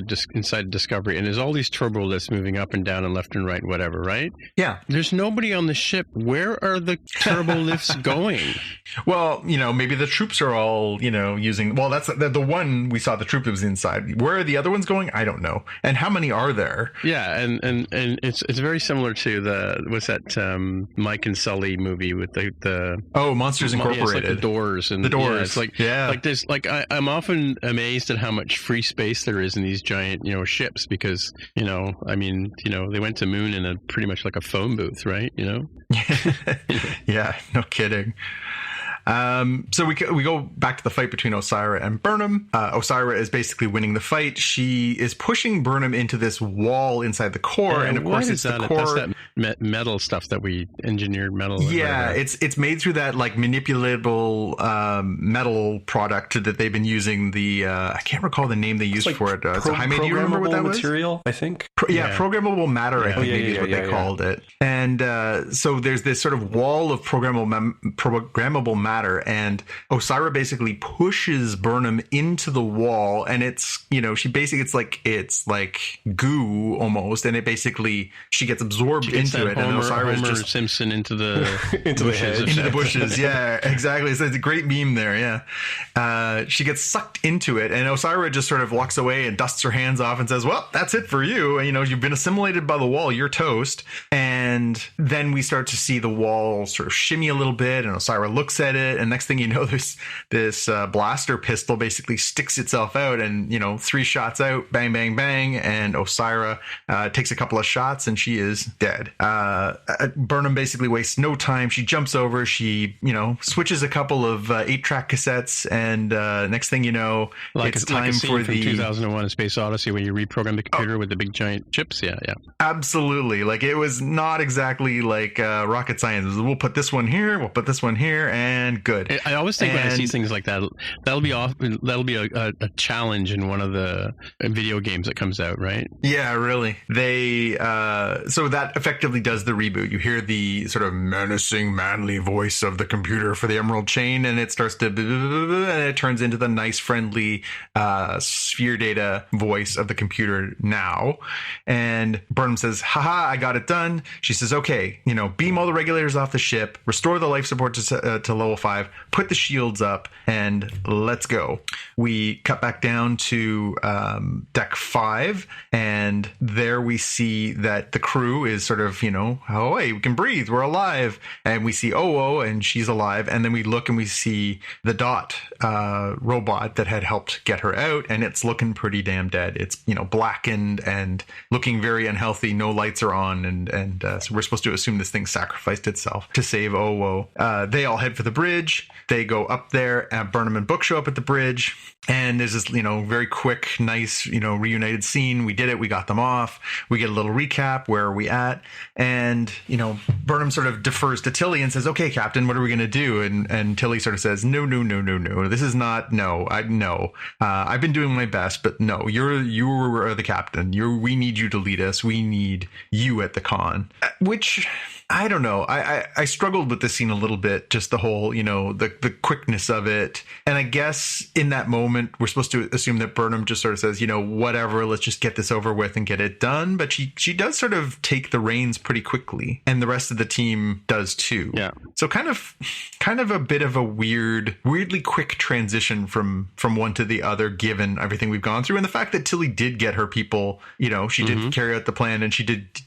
Discovery, and there's all these turbo lifts moving up and down and left and right and whatever, right? Yeah. There's nobody on the ship. Where are the turbo lifts going? Well, maybe the troops are all, using, well, that's the one we saw the troop that was inside. Where are the other ones going? I don't know. And how many are there? Yeah, and it's very similar to what's that Mike and Sully movie with the Monsters Incorporated. It's like the Doors and the Doors. Yeah, it's like there's I'm often amazed at how much free space there is in these giant ships because they went to moon in pretty much like a phone booth, right? Yeah, no kidding. So we go back to the fight between Osira and Burnham. Osira is basically winning the fight. She is pushing Burnham into this wall inside the core, and of course it's the core. That's that metal stuff that we engineered metal. Yeah, it's made through that like manipulatable metal product that they've been using. I can't recall the name they used for it. So Jaime, do you remember what that was? Material, I think. Programmable matter. I think maybe is what they called it. And so there's this sort of wall of programmable matter, and Osira basically pushes Burnham into the wall, and it's it's like goo almost, and it basically she gets absorbed into it, and Osira is just Simpson into the into the bushes. Yeah, exactly. So it's a great meme there. Yeah, she gets sucked into it, and Osira just sort of walks away and dusts her hands off and says, "Well, that's it for you. And, you've been assimilated by the wall. You're toast." And then we start to see the wall sort of shimmy a little bit, and Osira looks at it, and next thing you know, this blaster pistol basically sticks itself out, and 3 shots out, bang, bang, bang, and Osira takes a couple of shots, and she is dead. Burnham basically wastes no time. She jumps over, she switches a couple of 8-track cassettes, and next thing you know, it's time for the 2001: A Space Odyssey when you reprogram the computer with the big giant chips. Yeah, absolutely. Like it was not exactly like rocket science. We'll put this one here, we'll put this one here, and good. I always think when I see things like that, that'll be a challenge in one of the video games that comes out, right? Yeah, really. They so that effectively does the reboot. You hear the sort of menacing, manly voice of the computer for the Emerald Chain, and it starts to and it turns into the nice, friendly sphere data voice of the computer now. And Burnham says, "Haha, I got it done." She says, "Okay, beam all the regulators off the ship, restore the life support to level 5, put the shields up, and let's go." We cut back down to deck 5, and there we see that the crew is sort of, oh, hey, we can breathe, we're alive. And we see Oo, and she's alive. And then we look and we see the Dot robot that had helped get her out, and it's looking pretty damn dead. It's, blackened and looking very unhealthy. No lights are on, and so we're supposed to assume this thing sacrificed itself to save Oo. They all head for the bridge. They go up there, and Burnham and Book show up at the bridge, and there's this, very quick, nice, reunited scene. We did it. We got them off. We get a little recap. Where are we at? And, Burnham sort of defers to Tilly and says, "Okay, Captain, what are we going to do?" And Tilly sort of says, No. This is not, no. I've been doing my best, but no, you are the captain. We need you to lead us. We need you at the con. Which I don't know. I struggled with this scene a little bit, just the whole, the quickness of it. And I guess in that moment, we're supposed to assume that Burnham just sort of says, whatever, let's just get this over with and get it done. But she does sort of take the reins pretty quickly, and the rest of the team does too. Yeah. So kind of a bit of a weirdly quick transition from one to the other, given everything we've gone through. And the fact that Tilly did get her people, she did carry out the plan, and she did,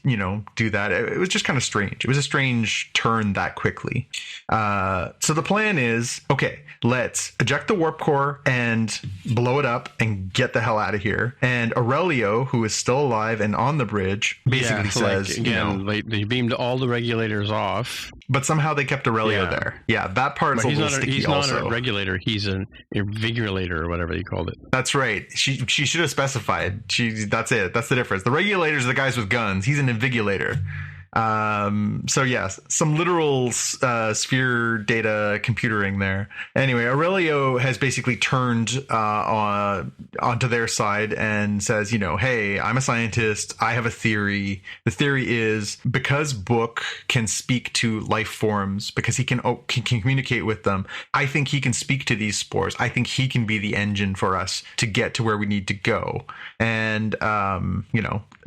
do that. It was just kind of strange. It was a strange turn that quickly. So the plan is, okay, let's eject the warp core and blow it up and get the hell out of here. And Aurelio, who is still alive and on the bridge, basically says, they beamed all the regulators off. But somehow they kept Aurelio there. Yeah, that part's a little sticky. He's also. not a regulator. He's an invigulator or whatever you called it. That's right. She should have specified. That's it. That's the difference. The regulators are the guys with guns. He's an invigulator. So yes, some literal sphere data computering there. Anyway, Aurelio has basically turned onto their side and says, hey, I'm a scientist. I have a theory. The theory is, because Book can speak to life forms, because he can communicate with them, I think he can speak to these spores. I think he can be the engine for us to get to where we need to go. And,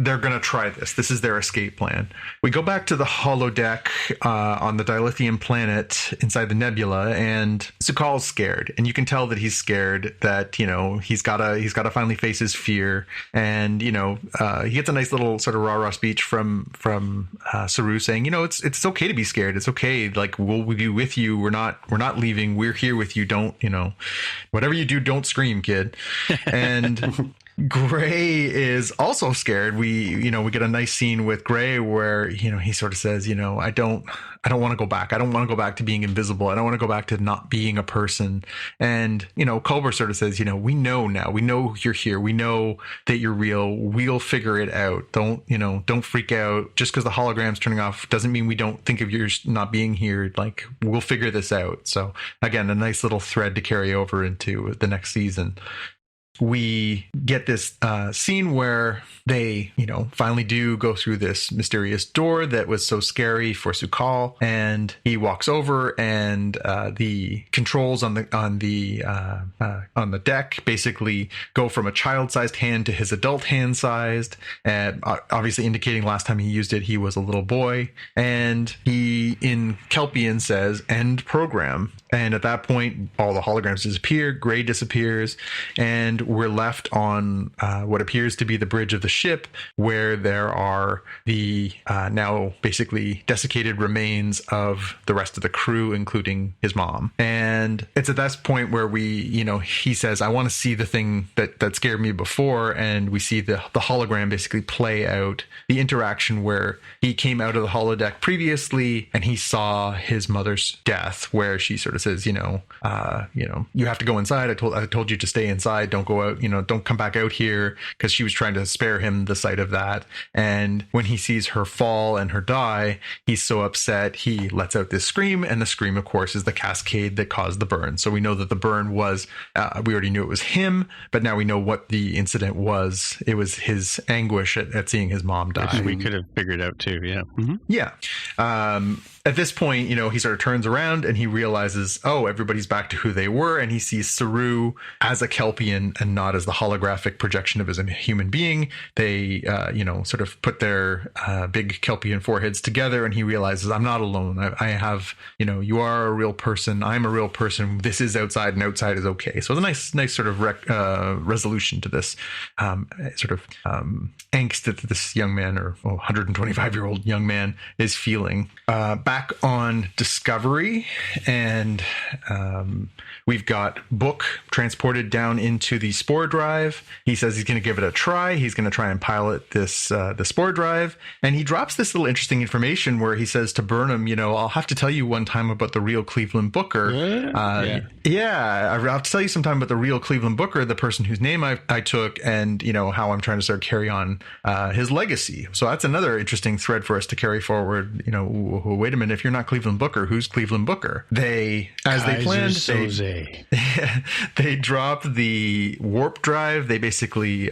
they're going to try this. This is their escape plan. We go back to the holodeck on the Dilithium planet inside the nebula, and Su'Kal's scared, and you can tell that he's scared, that he's got to finally face his fear. And he gets a nice little sort of rah-rah speech from Saru saying, it's okay to be scared. It's okay. Like, we'll be with you. We're not leaving. We're here with you. Don't whatever you do, don't scream, kid. And Gray is also scared. We get a nice scene with Gray where, he sort of says, I don't want to go back. I don't want to go back to being invisible. I don't want to go back to not being a person. And, Culber sort of says, we know now. We know you're here. We know that you're real. We'll figure it out. Don't freak out. Just because the hologram's turning off doesn't mean we don't think of yours not being here. Like, we'll figure this out. So again, a nice little thread to carry over into the next season. We get this scene where they, finally do go through this mysterious door that was so scary for Su'Kal, and he walks over, and the controls on the deck basically go from a child-sized hand to his adult hand-sized, and obviously indicating last time he used it, he was a little boy. And he, in Kelpian, says, "End program." And at that point, all the holograms disappear, Gray disappears, and we're left on what appears to be the bridge of the ship, where there are the now basically desiccated remains of the rest of the crew, including his mom. And it's at this point where he says, I want to see the thing that scared me before. And we see the hologram basically play out the interaction where he came out of the holodeck previously and he saw his mother's death, where she sort of says, you have to go inside. I told you to stay inside. Don't go out, don't come back out here, because she was trying to spare him the sight of that. And when he sees her fall and her die, he's so upset, he lets out this scream, and the scream, of course, is the cascade that caused the burn. So we know that the burn was, we already knew it was him, but now we know what the incident was. It was his anguish at seeing his mom die. Which we could have figured out too, yeah. Mm-hmm. Yeah. At this point, he sort of turns around and he realizes, everybody's back to who they were, and he sees Saru as a Kelpian and not as the holographic projection of as a human being. They, sort of put their big Kelpian foreheads together, and he realizes, I'm not alone. I have, you are a real person. I'm a real person. This is outside, and outside is okay. So it's a nice sort of resolution to this sort of angst that this young man, or 125-year-old young man, is feeling. Back on Discovery, and we've got Book transported down into the spore drive. He says he's going to give it a try. He's going to try and pilot this the spore drive, and he drops this little interesting information where he says to Burnham, I'll have to tell you one time about the real Cleveland Booker. I'll have to tell you sometime about the real Cleveland Booker, the person whose name I took, and how I'm trying to sort of carry on his legacy. So that's another interesting thread for us to carry forward. Wait a minute. Burnham, if you're not Cleveland Booker, who's Cleveland Booker? They planned, they drop the warp drive. They basically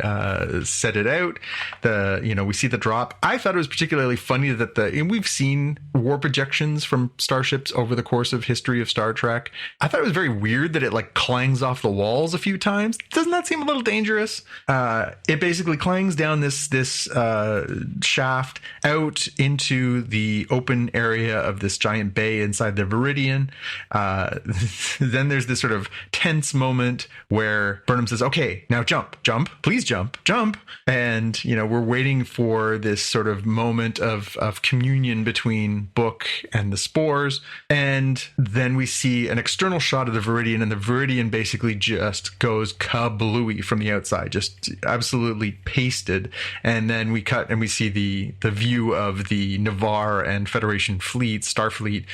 set it out. We see the drop. I thought it was particularly funny that and we've seen warp ejections from starships over the course of history of Star Trek. I thought it was very weird that it like clangs off the walls a few times. Doesn't that seem a little dangerous? It basically clangs down this shaft out into the open area of this giant bay inside the Viridian. Then there's this sort of tense moment where Burnham says, okay, now jump, please jump. And, we're waiting for this sort of moment of communion between Book and the spores. And then we see an external shot of the Viridian, and the Viridian basically just goes kablooey from the outside, just absolutely pasted. And then we cut and we see the view of the Navarre and Federation fleet, Starfleet,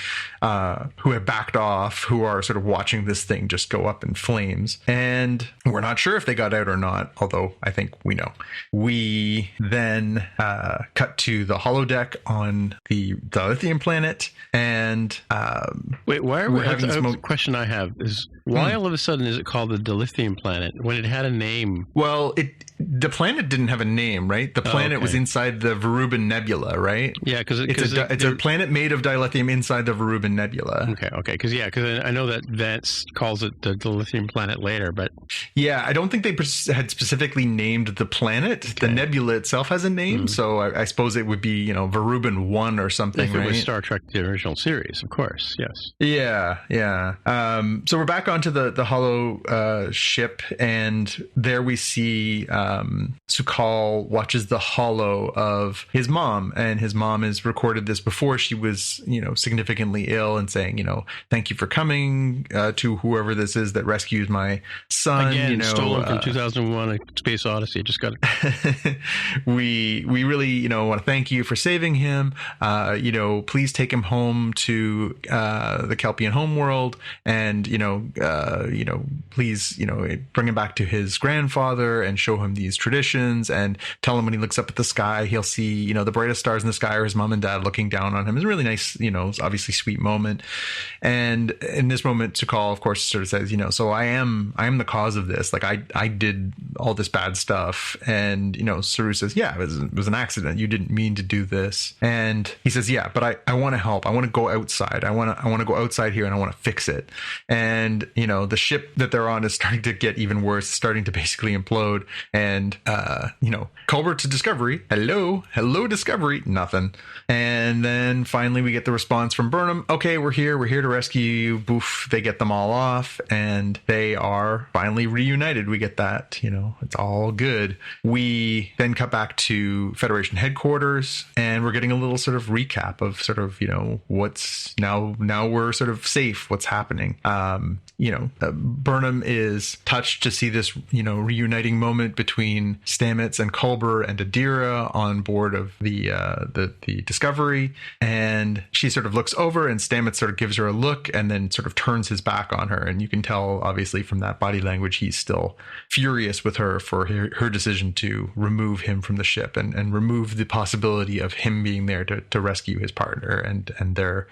who have backed off, who are sort of watching this thing just go up in flames. And we're not sure if they got out or not, although I think we know. We then cut to the holodeck on the Lithium planet, and wait, why are we having this question I have is why all of a sudden is it called the Dilithium planet when it had a name? Well, the planet didn't have a name, right? The planet was inside the Verubin Nebula, right? Yeah, because it's a planet made of dilithium inside the Verubin Nebula. Okay, because I know that Vance calls it the Dilithium planet later, but yeah, I don't think they had specifically named the planet. Okay. The nebula itself has a name, so I suppose it would be Verubin 1 or something. If it was Star Trek the original series, of course, yes. Yeah. So we're back onto the holo ship, and there we see Su'Kal watches the holo of his mom, and his mom has recorded this before she was, significantly ill, and saying, thank you for coming to whoever this is that rescues my son. Again, stolen from 2001: A Space Odyssey. Just got it. we really, want to thank you for saving him. Please take him home to the Kelpian homeworld, and please, bring him back to his grandfather and show him these traditions, and tell him when he looks up at the sky, he'll see, the brightest stars in the sky are his mom and dad looking down on him. It's a really nice, obviously sweet moment. And in this moment, Su'Kal, of course, sort of says, so I am the cause of this. Like I did all this bad stuff. And, Saru says, yeah, it was an accident. You didn't mean to do this. And he says, yeah, but I want to help. I want to go outside. I want to go outside here, and I want to fix it. And, the ship that they're on is starting to get even worse, starting to basically implode. And, Culber to Discovery. Hello, Discovery. Nothing. And then finally we get the response from Burnham. Okay, we're here to rescue you. Boof. They get them all off, and they are finally reunited. We get that, it's all good. We then cut back to Federation headquarters, and we're getting a little sort of recap of sort of, what's now we're sort of safe. What's happening? Burnham is touched to see this, reuniting moment between Stamets and Culber and Adira on board of the Discovery, and she sort of looks over, and Stamets sort of gives her a look, and then sort of turns his back on her, and you can tell obviously from that body language he's still furious with her for her decision to remove him from the ship and remove the possibility of him being there to rescue his partner and their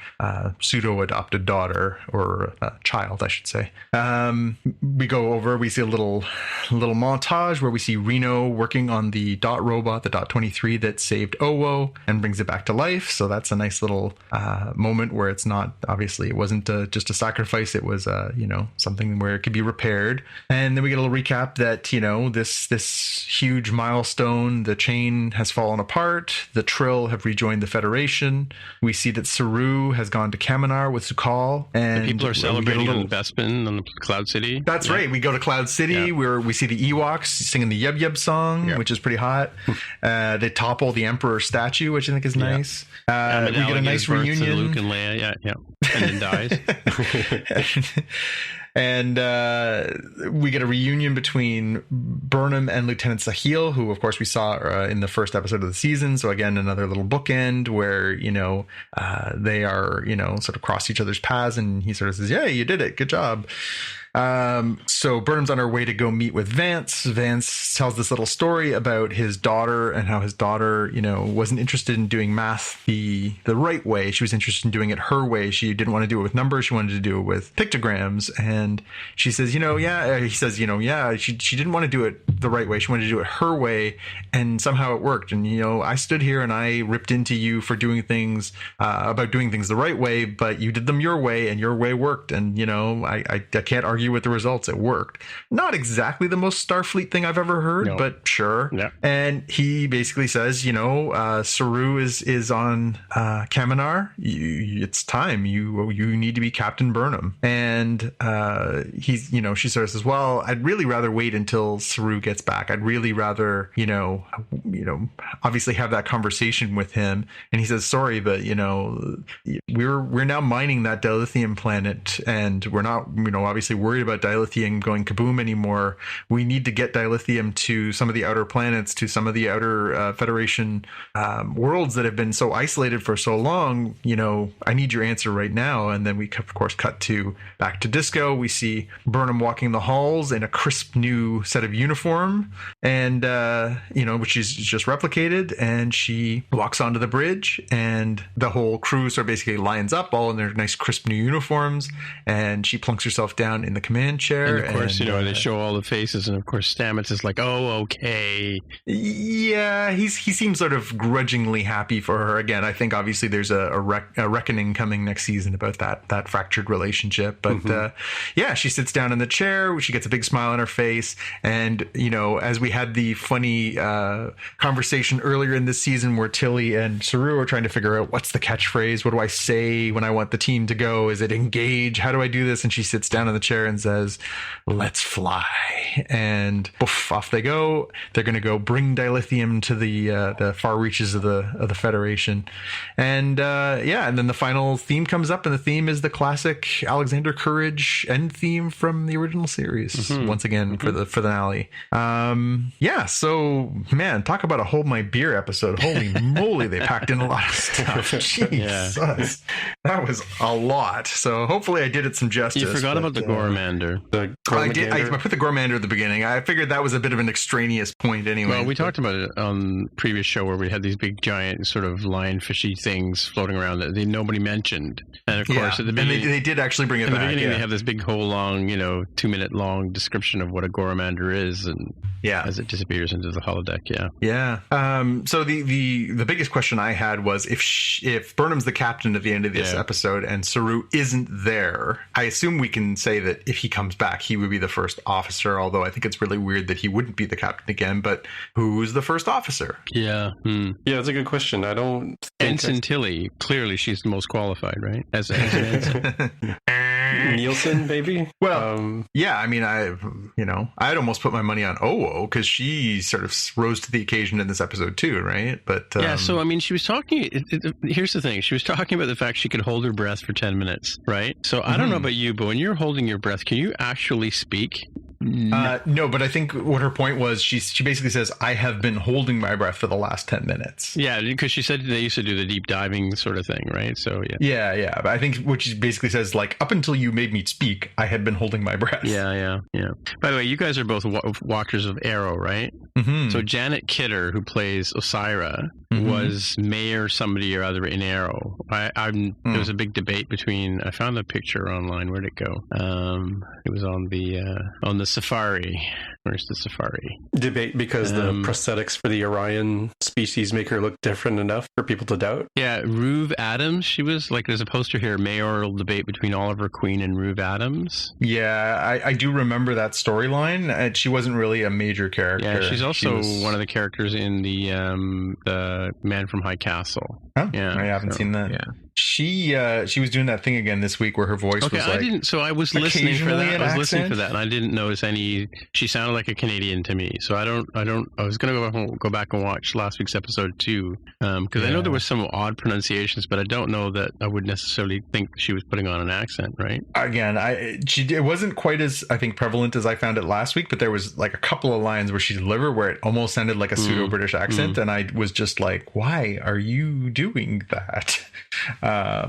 pseudo adopted daughter, or child, I should say. We see a little montage where we see Reno working on the Dot robot, the Dot 23 that saved Owo and brings it back to life. So that's a nice little moment where it's not, obviously it wasn't just a sacrifice. It was something where it could be repaired. And then we get a little recap that this huge milestone, the chain has fallen apart. The Trill have rejoined the Federation. We see that Saru has gone to Kaminar with Su'Kal, and people are celebrating on Bespin on Cloud City. That's right. We go to Cloud City where we see the Ewoks singing the Yub Yub song, which is pretty hot. They topple the Emperor statue, which I think is nice. We get a nice reunion. Luke and Leia, and then dies. And we get a reunion between Burnham and Lieutenant Sahil, who, of course, we saw in the first episode of the season. So, again, another little bookend where, they are, sort of cross each other's paths. And he sort of says, yeah, you did it. Good job. So Burnham's on her way to go meet with Vance. Vance tells this little story about his daughter and how his daughter, wasn't interested in doing math the right way. She was interested in doing it her way. She didn't want to do it with numbers. She wanted to do it with pictograms. And she says, he says, she didn't want to do it the right way. She wanted to do it her way. And somehow it worked. And, I stood here and I ripped into you for doing things, about doing things the right way, but you did them your way and your way worked. And, I can't argue with the results. It worked. Not exactly the most Starfleet thing I've ever heard, but sure. Yeah. And he basically says, Saru is on Kaminar. It's time. You need to be Captain Burnham. And she says, well, I'd really rather wait until Saru gets back. I'd really rather, obviously have that conversation with him. And he says, sorry, but we're now mining that dilithium planet, and we're not, obviously worried about dilithium going kaboom anymore. We need to get dilithium to some of the outer planets, to some of the outer Federation worlds that have been so isolated for so long. I need your answer right now. And then we, of course, cut back to Disco. We see Burnham walking the halls in a crisp new set of uniform, and which is just replicated. And she walks onto the bridge, and the whole crew sort of basically lines up, all in their nice crisp new uniforms, and she plunks herself down in the command chair. And of course, they show all the faces, and of course Stamets is like, oh, okay. Yeah, he seems sort of grudgingly happy for her. Again, I think obviously there's a reckoning coming next season about that fractured relationship. But she sits down in the chair. She gets a big smile on her face. And, as we had the funny conversation earlier in this season where Tilly and Saru are trying to figure out what's the catchphrase. What do I say when I want the team to go? Is it engage? How do I do this? And she sits down in the chair and says, let's fly. And poof, off they go. They're going to go bring dilithium to the far reaches of the Federation. And and then the final theme comes up, and the theme is the classic Alexander Courage end theme from the original series. Once again for the finale. So man, talk about a hold my beer episode. Holy moly, they packed in a lot of stuff. Jesus. That was a lot. So hopefully I did it some justice. You forgot about the Gormander. I did. I put the Gormander at the beginning. I figured that was a bit of an extraneous point anyway. Well, we talked about it on previous show where we had these big giant sort of lionfishy things floating around that nobody mentioned. And of course at the beginning, and they did actually bring it back. In the beginning they have this big whole long, 2-minute long description of what a Gormander is, and as it disappears into the holodeck. So the biggest question I had was if Burnham's the captain at the end of this episode and Saru isn't there, I assume we can say that if he comes back, he would be the first officer, although I think it's really weird that he wouldn't be the captain again. But who's the first officer? Yeah, that's a good question. I don't Ensign Tilly, clearly she's the most qualified, right? As an ensign. Nielsen, maybe? Well, I'd almost put my money on Owo because she sort of rose to the occasion in this episode too, right? But she was talking. Here's the thing: she was talking about the fact she could hold her breath for 10 minutes, right? So I don't know about you, but when you're holding your breath, can you actually speak? No, but I think what her point was, she basically says, I have been holding my breath for the last 10 minutes. Yeah, because she said they used to do the deep diving sort of thing, right? So, Yeah. But I think what she basically says, like, up until you made me speak, I had been holding my breath. Yeah. By the way, you guys are both watchers of Arrow, right? Mm-hmm. So Janet Kidder, who plays Osira, was Mayor somebody or other in Arrow. There was a big debate between, I found the picture online. Where'd it go? It was on the Safari. Where's the Safari? Debate because the prosthetics for the Orion species make her look different enough for people to doubt? Yeah, Ruve Adams. She was like, there's a poster here, mayoral debate between Oliver Queen and Ruve Adams. Yeah, I do remember that storyline. She wasn't really a major character. Yeah, she's also one of the characters in the Man from High Castle. Oh, yeah, I haven't seen that. Yeah. She was doing that thing again this week where her voice was like, I was listening for that. And I didn't notice any. She sounded like a Canadian to me. So I was going to go back and watch last week's episode too, because I know there was some odd pronunciations, but I don't know that I would necessarily think she was putting on an accent, right? Again, it wasn't quite as, I think, prevalent as I found it last week, but there was like a couple of lines where she delivered where it almost sounded like a pseudo British accent, and I was just like, why are you doing that?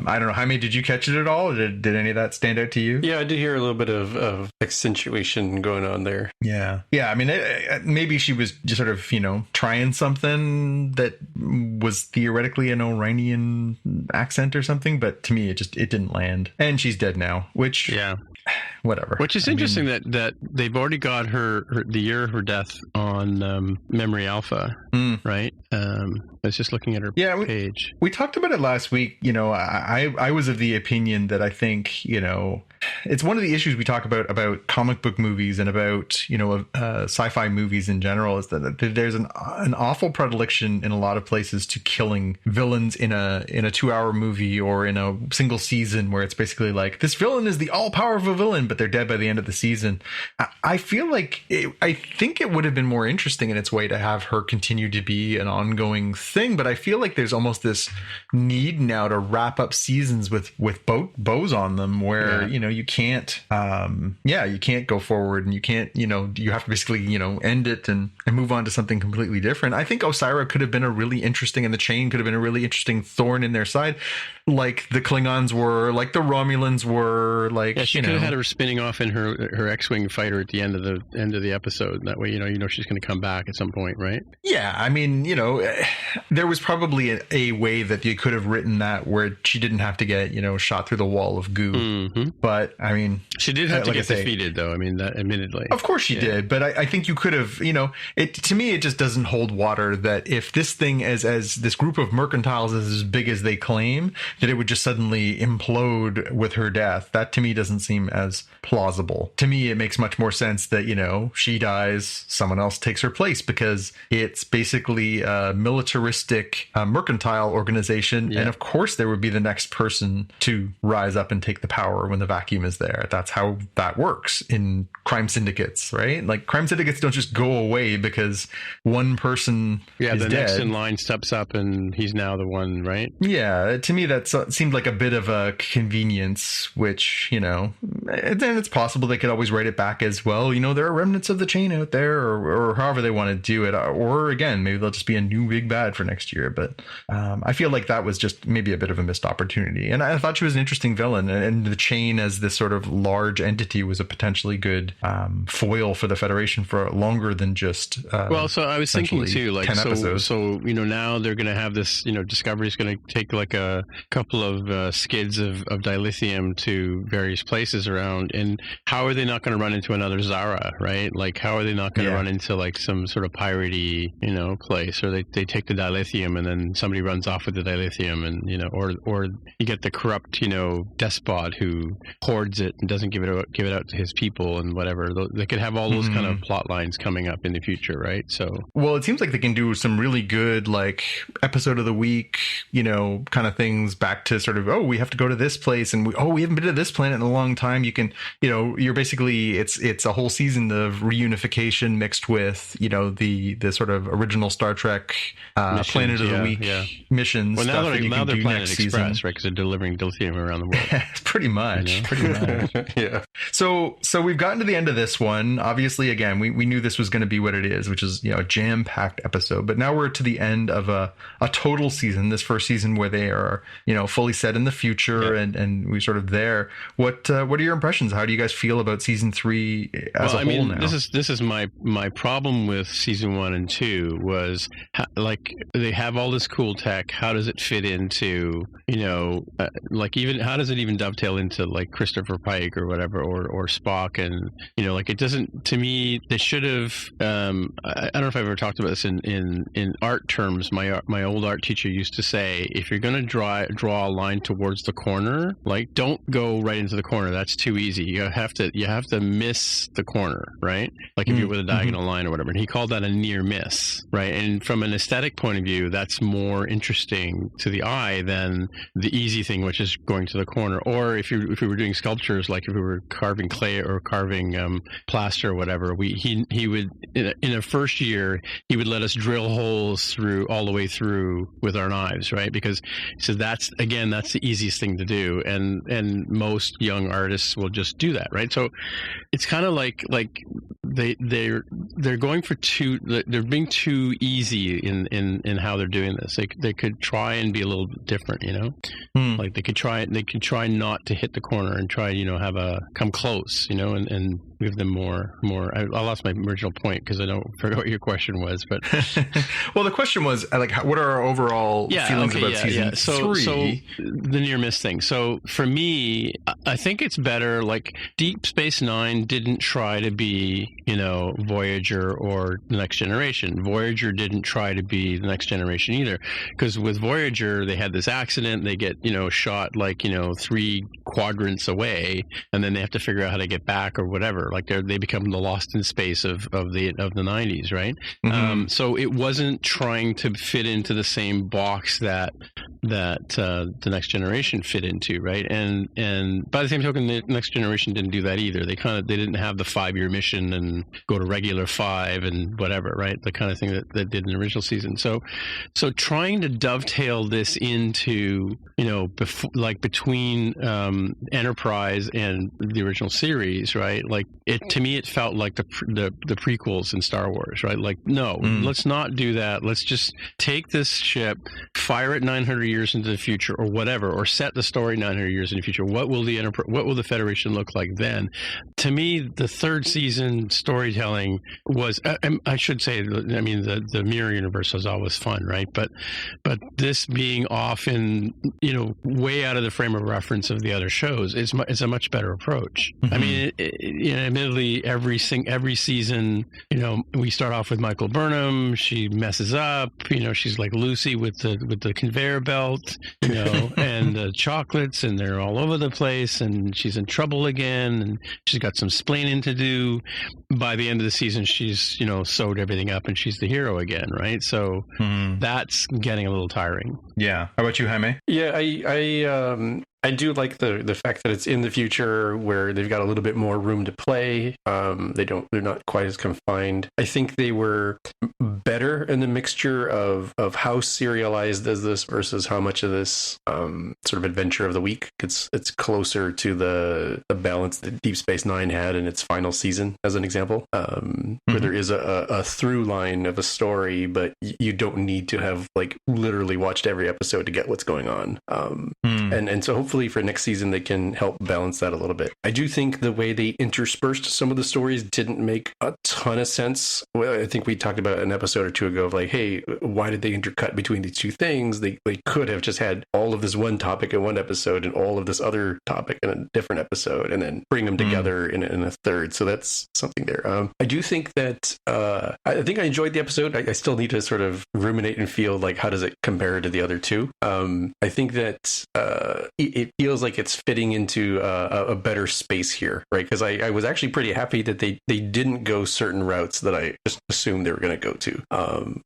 I don't know. Jaime, did you catch it at all? Did any of that stand out to you? Yeah, I did hear a little bit of accentuation going on there. Yeah. I mean, maybe she was just sort of, trying something that was theoretically an Oranian accent or something, but to me, it didn't land. And she's dead now, which, Yeah. whatever. Which is interesting that they've already got her the year of her death on Memory Alpha, right? I was just looking at her page. We talked about it last week. I was of the opinion that I think, it's one of the issues we talk about comic book movies and about, sci-fi movies in general, is that there's an awful predilection in a lot of places to killing villains in a 2-hour movie or in a single season, where it's basically like, this villain is the all-powerful villain, but they're dead by the end of the season. I feel like I think it would have been more interesting in its way to have her continue to be an ongoing thing, but I feel like there's almost this need now to wrap up seasons with bows on them, where you can't you can't go forward, and you can't you have to basically end it and move on to something completely different. I think Osira could have been a really interesting, and the Chain could have been a really interesting thorn in their side, like the Klingons were, like the Romulans were, like she could have had her spinning off in her X-wing fighter at the end of the episode. That way, she's going to come back at some point, right? Yeah, I mean, there was probably a way that you could have written that where she didn't have to get shot through the wall of goo. Mm-hmm. But I mean, she did have to get defeated, though. I mean, that admittedly, of course she did. But I think you could have, to me, it just doesn't hold water that if this thing as this group of mercantiles is as big as they claim, that it would just suddenly implode with her death. That to me doesn't seem as plausible. To me, it makes much more sense that, she dies, someone else takes her place, because it's basically a militaristic mercantile organization. Yeah. And of course, there would be the next person to rise up and take the power when the vacuum is there. That's how that works in crime syndicates, right? Like, crime syndicates don't just go away because one person is the dead. Next in line steps up and he's now the one, right? Yeah, to me, that seemed like a bit of a convenience, which, then it's possible they could always write it back as, well, there are remnants of the Chain out there, or however they want to do it. Or again, maybe they'll just be a new big bad for next year. But I feel like that was just maybe a bit of a missed opportunity. And I thought she was an interesting villain, and the Chain as this sort of large entity was a potentially good foil for the Federation for longer than just so I was thinking too, like, 10 episodes. So now they're going to have this, Discovery's going to take like a couple of skids of dilithium to various places around, and how are they not going to run into another Zara, right? Like, how are they not going to run into like some sort of piratey, place, or they take the dilithium and then somebody runs off with the dilithium, and or you get the corrupt despot who hoards it and doesn't give it out to his people and whatever. They could have all those kind of plot lines coming up in the future, right? So, well, it seems like they can do some really good, like, episode of the week, kind of things, back to sort of, we have to go to this place, and we haven't been to this planet in a long time. You can, you're basically, it's a whole season of reunification mixed with, the sort of original Star Trek missions, Planet of the Week missions. Well, now they're Planet Express, season, right? Because they're delivering dilithium around the world. Pretty much. Yeah. So we've gotten to the end of this one. Obviously, again, we knew this was going to be what it is, which is, a jam-packed episode. But now we're to the end of a total season, this first season where they are, fully set in the future, and we sort of there. What are your impressions? How do you guys feel about season 3 as a whole now? This is my problem with season 1 and 2 was, like, they have all this cool tech. How does it fit into, like, even how does it even dovetail into like Christopher Pike or whatever, or Spock, and like, it doesn't. To me, they should have. I don't know if I've ever talked about this in art terms. My old art teacher used to say, if you're going to draw a line towards the corner, like, don't go right into the corner. That's too easy. You have to miss the corner, right? Like, if you're with a diagonal line or whatever. And he called that a near miss, right? And from an aesthetic point of view, that's more interesting to the eye than the easy thing, which is going to the corner. Or if we were doing carving sculptures, like if we were carving clay or carving plaster or whatever, he would in a first year he would let us drill holes all the way through with our knives, right? Because he said that's the easiest thing to do, and most young artists will just do that, right? So it's kind of like they're going for they're being too easy in how they're doing this. They could try and be a little different, you know. Like they could try not to hit the corner and try, you know, come close, you know, and give them more. I lost my original point because I don't forget what your question was, but well, the question was like, what are our overall feelings about season 3? So the near miss thing. So for me, I think it's better. Like Deep Space Nine didn't try to be, you know, Voyager or the Next Generation. Voyager didn't try to be the Next Generation either, because with Voyager they had this accident. They get, you know, shot like, you know, 3 quadrants away, and then they have to figure out how to get back or whatever. Like they become the Lost in Space of the 90s, right? So it wasn't trying to fit into the same box that the Next Generation fit into, right? And by the same token, the Next Generation didn't do that either. They didn't have the 5-year mission and go to regular 5 and whatever, right? The kind of thing that did in the original season. So trying to dovetail this into, you know, between Enterprise and the original series, right? Like to me it felt like the prequels in Star Wars, right? Like, no, let's not do that. Let's just take this ship, fire it 900 years into the future or whatever, or set the story 900 years in the future. What will the Federation look like then? To me, the third season storytelling was, I should say, I mean, the mirror universe was always fun, right? But this being off in, you know, way out of the frame of reference of the other shows is a much better approach. I mean, you know, admittedly, every season, you know, we start off with Michael Burnham. She messes up. You know, she's like Lucy with the conveyor belt, you know, and the chocolates, and they're all over the place, and she's in trouble again, and she's got some splaining to do. By the end of the season, she's, you know, sewed everything up, and she's the hero again, right? So that's getting a little tiring. Yeah. How about you, Jaime? Yeah, I do like the fact that it's in the future where they've got a little bit more room to play. They're not quite as confined. I think they were better in the mixture of how serialized is this versus how much of this sort of adventure of the week. It's closer to the balance that Deep Space Nine had in its final season, as an example, where there is a through line of a story, but you don't need to have like literally watched every episode to get what's going on. And so hopefully for next season they can help balance that a little bit. I do think the way they interspersed some of the stories didn't make a ton of sense. Well, I think we talked about an episode or two ago of like, hey, why did they intercut between these two things? They could have just had all of this one topic in one episode and all of this other topic in a different episode, and then bring them together in a third. So that's something there. I do think that I think I enjoyed the episode. I still need to sort of ruminate and feel like, how does it compare to the other two? I think that it feels like it's fitting into a better space here, right? Because I was actually pretty happy that they didn't go certain routes that I just assumed they were going to go to.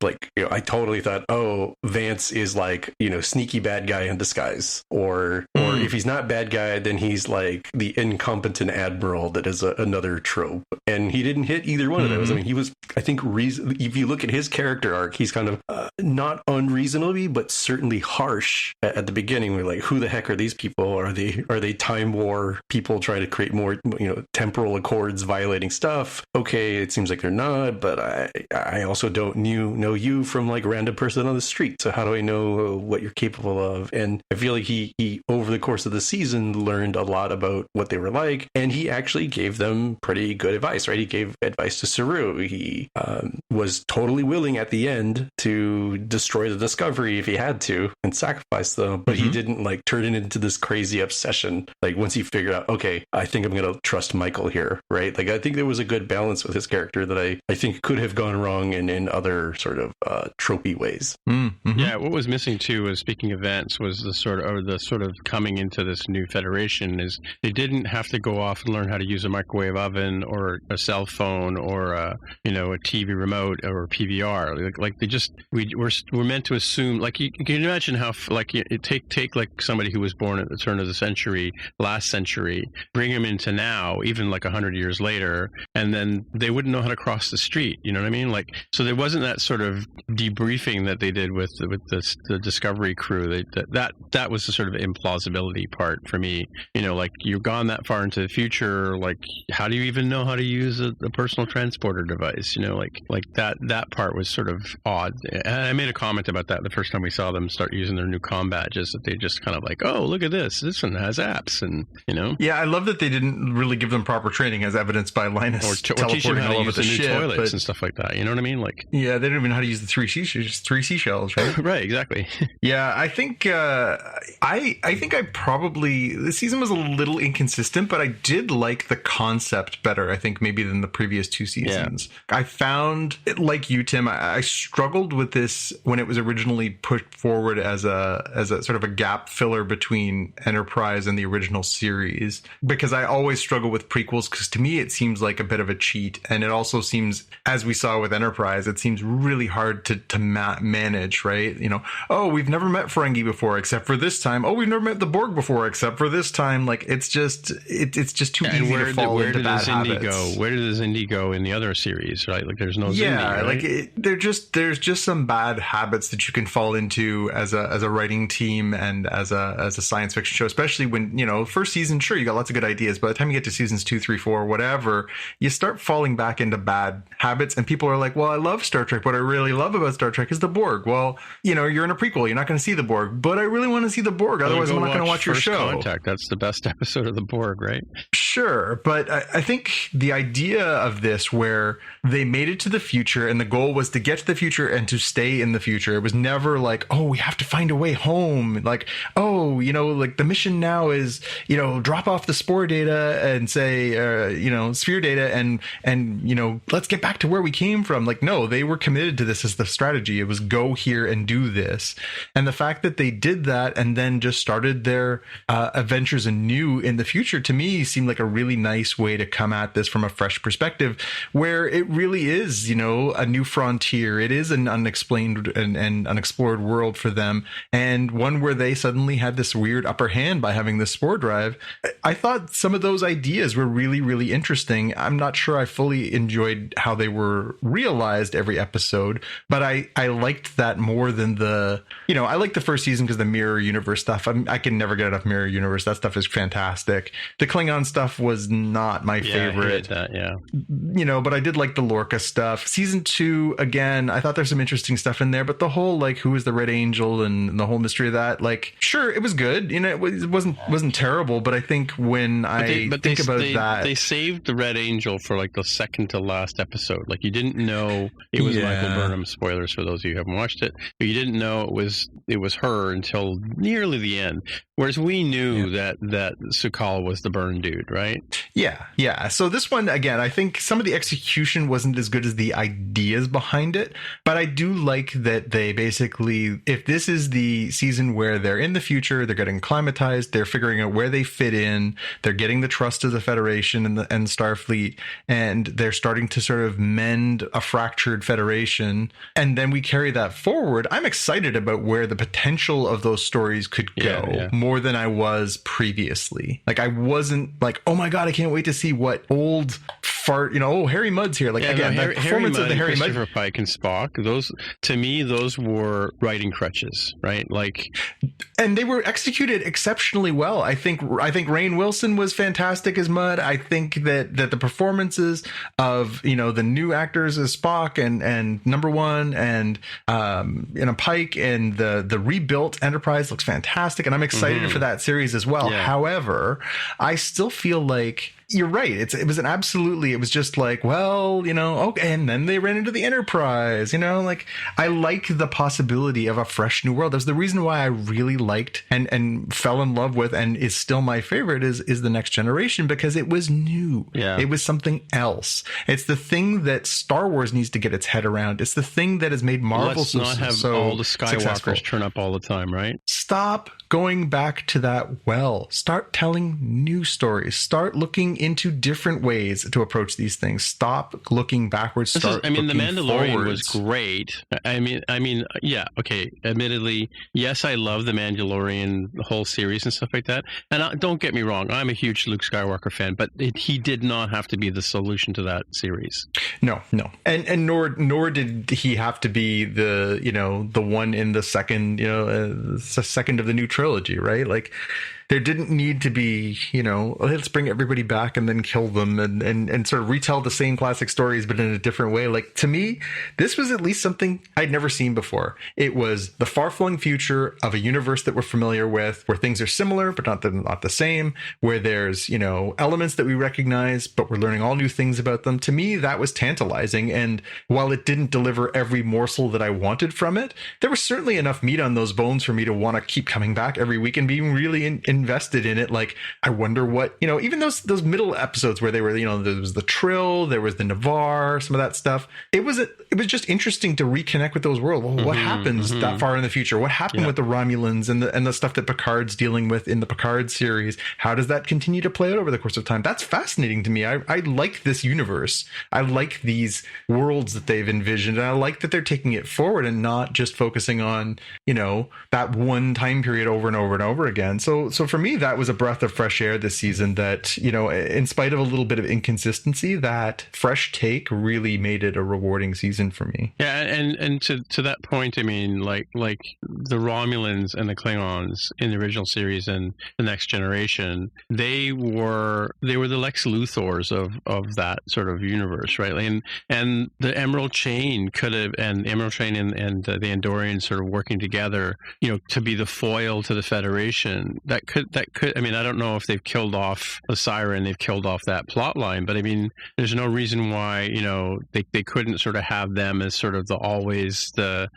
Like, you know, I totally thought, oh, Vance is like, you know, sneaky bad guy in disguise, or if he's not bad guy, then he's like the incompetent admiral that is another trope. And he didn't hit either one of those. I mean, he was, I think, if you look at his character arc, he's kind of not unreasonably, but certainly harsh at the beginning. We're like, who the heck are these people? Are they time war people trying to create more, you know, temporal accords violating stuff? Okay, it seems like they're not, but I also don't know you from like a random person on the street. So how do I know what you're capable of? And I feel like he over the course of the season learned a lot about what they were like, and he actually gave them pretty good advice, right? He gave advice to Saru. He was totally willing at the end to destroy the Discovery if he had to and sacrifice them, but he didn't like turn it into this crazy obsession. Like once he figured out, okay, I think I'm going to trust Michael here, right? Like I think there was a good balance with his character that I think could have gone wrong in other sort of tropey ways. Yeah, what was missing too was, speaking of Vance, was the sort of coming into this new Federation is they didn't have to go off and learn how to use a microwave oven or a cell phone or a TV remote or we're meant to assume, like you can imagine how like you take like some somebody who was born at the turn of the century, last century, bring him into now, even like 100 years later, and then they wouldn't know how to cross the street. You know what I mean? Like, so there wasn't that sort of debriefing that they did with the Discovery crew. That was the sort of implausibility part for me. You know, like, you've gone that far into the future. Like, how do you even know how to use a personal transporter device? You know, like that part was sort of odd. And I made a comment about that the first time we saw them start using their new comm badges, that they just kind of like, oh, look at this one has apps, and you know. Yeah, I love that they didn't really give them proper training, as evidenced by Linus or teach them teleporting how to all over use the the new ship toilets and stuff like that. You know what I mean? Like, yeah, they don't even know how to use the three seashells, right? right, exactly. Yeah, I think I think I probably, this season was a little inconsistent, but I did like the concept better, I think, maybe than the previous two seasons. Yeah. I found, like you, Tim, I struggled with this when it was originally put forward as a sort of a gap filler between Enterprise and the original series, because I always struggle with prequels, because to me it seems like a bit of a cheat, and it also seems, as we saw with Enterprise, it seems really hard to manage, right? You know, oh, we've never met Ferengi before except for this time. Oh, we've never met the Borg before except for this time. Like, it's just too easy to fall into bad habits. Where did Xindi go in the other series, right? Like, there's no Xindi, right? Like there's just some bad habits that you can fall into as a writing team and as a science fiction show, especially when, you know, first season, sure, you got lots of good ideas. By the time you get to seasons 2, 3, 4, whatever, you start falling back into bad habits, and people are like, well, I love Star Trek. What I really love about Star Trek is the Borg. Well, you know, you're in a prequel, you're not going to see the Borg, but I really want to see the Borg. Otherwise, I'm not going to watch your show. Contact. That's the best episode of the Borg, right? Sure, but I think the idea of this, where they made it to the future and the goal was to get to the future and to stay in the future. It was never like, oh, we have to find a way home. Like, oh, you know, like the mission now is, you know, drop off the spore data and say, you know, sphere data and, you know, let's get back to where we came from. Like, no, they were committed to this as the strategy. It was go here and do this. And the fact that they did that and then just started their adventures anew in the future, to me, seemed like a really nice way to come at this from a fresh perspective, where it really is, you know, a new frontier. It is an unexplained and unexplored world for them, and one where they suddenly had this weird upper hand by having this spore drive. I thought some of those ideas were really, really interesting. I'm not sure I fully enjoyed how they were realized every episode, but I liked that more than I liked the first season because the mirror universe stuff. I can never get enough mirror universe. That stuff is fantastic. The Klingon stuff was not my favorite. I hated that, yeah. You know, but I did like the Lorca stuff. Season 2, again, I thought there's some interesting stuff in there, but the whole, like, who is the Red Angel and the whole mystery of that, like, sure, it was good. You know, it wasn't terrible, but I think when they saved the Red Angel for, like, the second to last episode. Like, you didn't know it was Michael Burnham. Spoilers for those of you who haven't watched it, but you didn't know it was her until nearly the end. Whereas we knew that Su'Kal was the burn dude, right? Yeah. So this one, again, I think some of the execution wasn't as good as the ideas behind it, but I do like that they basically, if this is the season where they're in the future, they're getting acclimatized, they're figuring out where they fit in, they're getting the trust of the Federation and Starfleet, and they're starting to sort of mend a fractured Federation, and then we carry that forward. I'm excited about where the potential of those stories could go more than I was previously. Like, I wasn't like, oh my God, I can't wait to see what old fart, you know, oh, Harry Mudd's here. Like, again, the performance of the Harry Mudd, Christopher Pike and Spock, those, to me, those were writing crutches, right? Like, and they were executed exceptionally well. I think Rainn Wilson was fantastic as Mudd. I think that the performances of, you know, the new actors as Spock and Number One and Pike and the rebuilt Enterprise looks fantastic, and I'm excited for that series as well. However, I still feel like you're right. It was just like, well, you know, okay. And then they ran into the Enterprise, you know, like, I like the possibility of a fresh new world. That's the reason why I really liked and fell in love with, and is still my favorite, is the Next Generation, because it was new. Yeah. It was something else. It's the thing that Star Wars needs to get its head around. It's the thing that has made Marvel Let's not have all the Skywalkers successful. Turn up all the time, right? Stop going back to that well. Start telling new stories. Start looking looking into different ways to approach these things. Stop looking backwards. The Mandalorian was great. I mean, yeah, okay. Admittedly, yes, I love the Mandalorian, the whole series and stuff like that. And don't get me wrong, I'm a huge Luke Skywalker fan, but he did not have to be the solution to that series. No, and nor did he have to be the one in the second second of the new trilogy, right? Like, there didn't need to be, let's bring everybody back and then kill them and sort of retell the same classic stories, but in a different way. Like, to me, this was at least something I'd never seen before. It was the far-flung future of a universe that we're familiar with, where things are similar, but not the same, where there's, elements that we recognize, but we're learning all new things about them. To me, that was tantalizing. And while it didn't deliver every morsel that I wanted from it, there was certainly enough meat on those bones for me to want to keep coming back every week and being really invested in it. Like, I wonder what, even those middle episodes where they were, there was the Trill, there was the Navarre, some of that stuff. It was just interesting to reconnect with those worlds. Well, what happens that far in the future? What happened with the Romulans and the stuff that Picard's dealing with in the Picard series? How does that continue to play out over the course of time? That's fascinating to me. I like this universe. I like these worlds that they've envisioned, and I like that they're taking it forward and not just focusing on, that one time period over and over and over again. So for me, that was a breath of fresh air this season that, in spite of a little bit of inconsistency, that fresh take really made it a rewarding season for me. Yeah, and to that point, I mean, like the Romulans and the Klingons in the original series and the Next Generation, they were the Lex Luthors of that sort of universe, right? And the Emerald Chain and the Andorians sort of working together, to be the foil to the Federation. That could. I mean, I don't know if they've killed off Osira and they've killed off that plot line, but I mean, there's no reason why they couldn't sort of have them as sort of the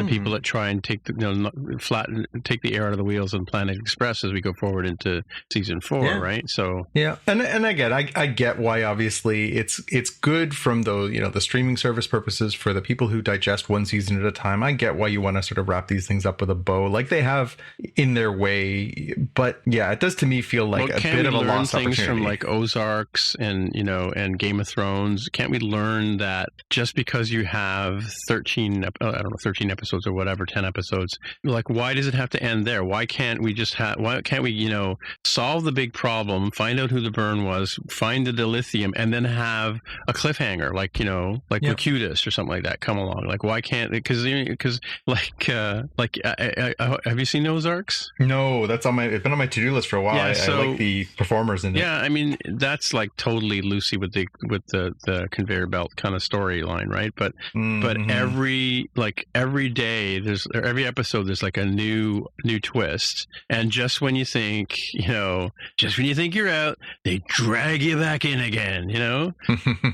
people that try and take take the air out of the wheels on Planet Express as we go forward into season 4, right? So yeah, and again, I get why. Obviously, it's good from the streaming service purposes for the people who digest one season at a time. I get why you want to sort of wrap these things up with a bow, like they have in their way. But yeah, it does to me feel like a bit of a lost opportunity. Things from like Ozarks and Game of Thrones. Can't we learn that just because you have 13 episodes or whatever, 10 episodes, like, why does it have to end there? Why can't we solve the big problem, find out who the burn was, find the dilithium, and then have a cliffhanger, like Locutus or something like that come along? Like, why can't? Because have you seen Ozarks? No, it's been on my to-do list for a while. Yeah, I like the performers in it. Yeah, I mean, that's like totally Lucy with the conveyor belt kind of storyline, right? But every day every episode there's like a new twist, and just when you think you're out, they drag you back in again.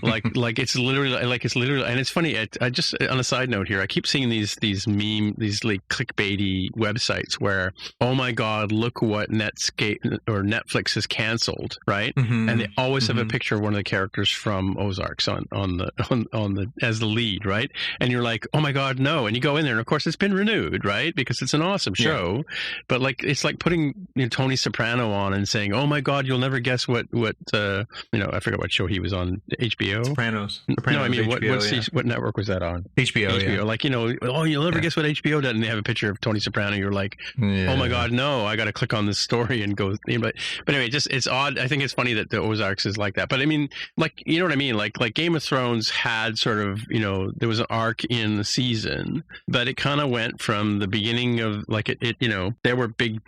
like it's literally, and it's funny. I just, on a side note here, I keep seeing these like clickbaity websites where, oh my God, look what Netscape or Netflix has canceled, right? And they always have a picture of one of the characters from Ozarks on the as the lead, right? And you're like, oh my God, no! And you go in there, and of course it's been renewed, right? Because it's an awesome show. Yeah. But like, it's like putting Tony Soprano on and saying, oh my God, you'll never guess what I forget what show he was on. HBO. Sopranos. No, I mean, HBO, what network was that on? HBO. Yeah. Like, you'll never guess what HBO did, and they have a picture of Tony Soprano. You're like, oh my God, no! I got to click on this story and go. But anyway, it's odd. I think it's funny that the Ozarks is like that. But I mean, like, you know what I mean? Like Game of Thrones had sort of, there was an arc in the season, but it kind of went from the beginning of like it there were big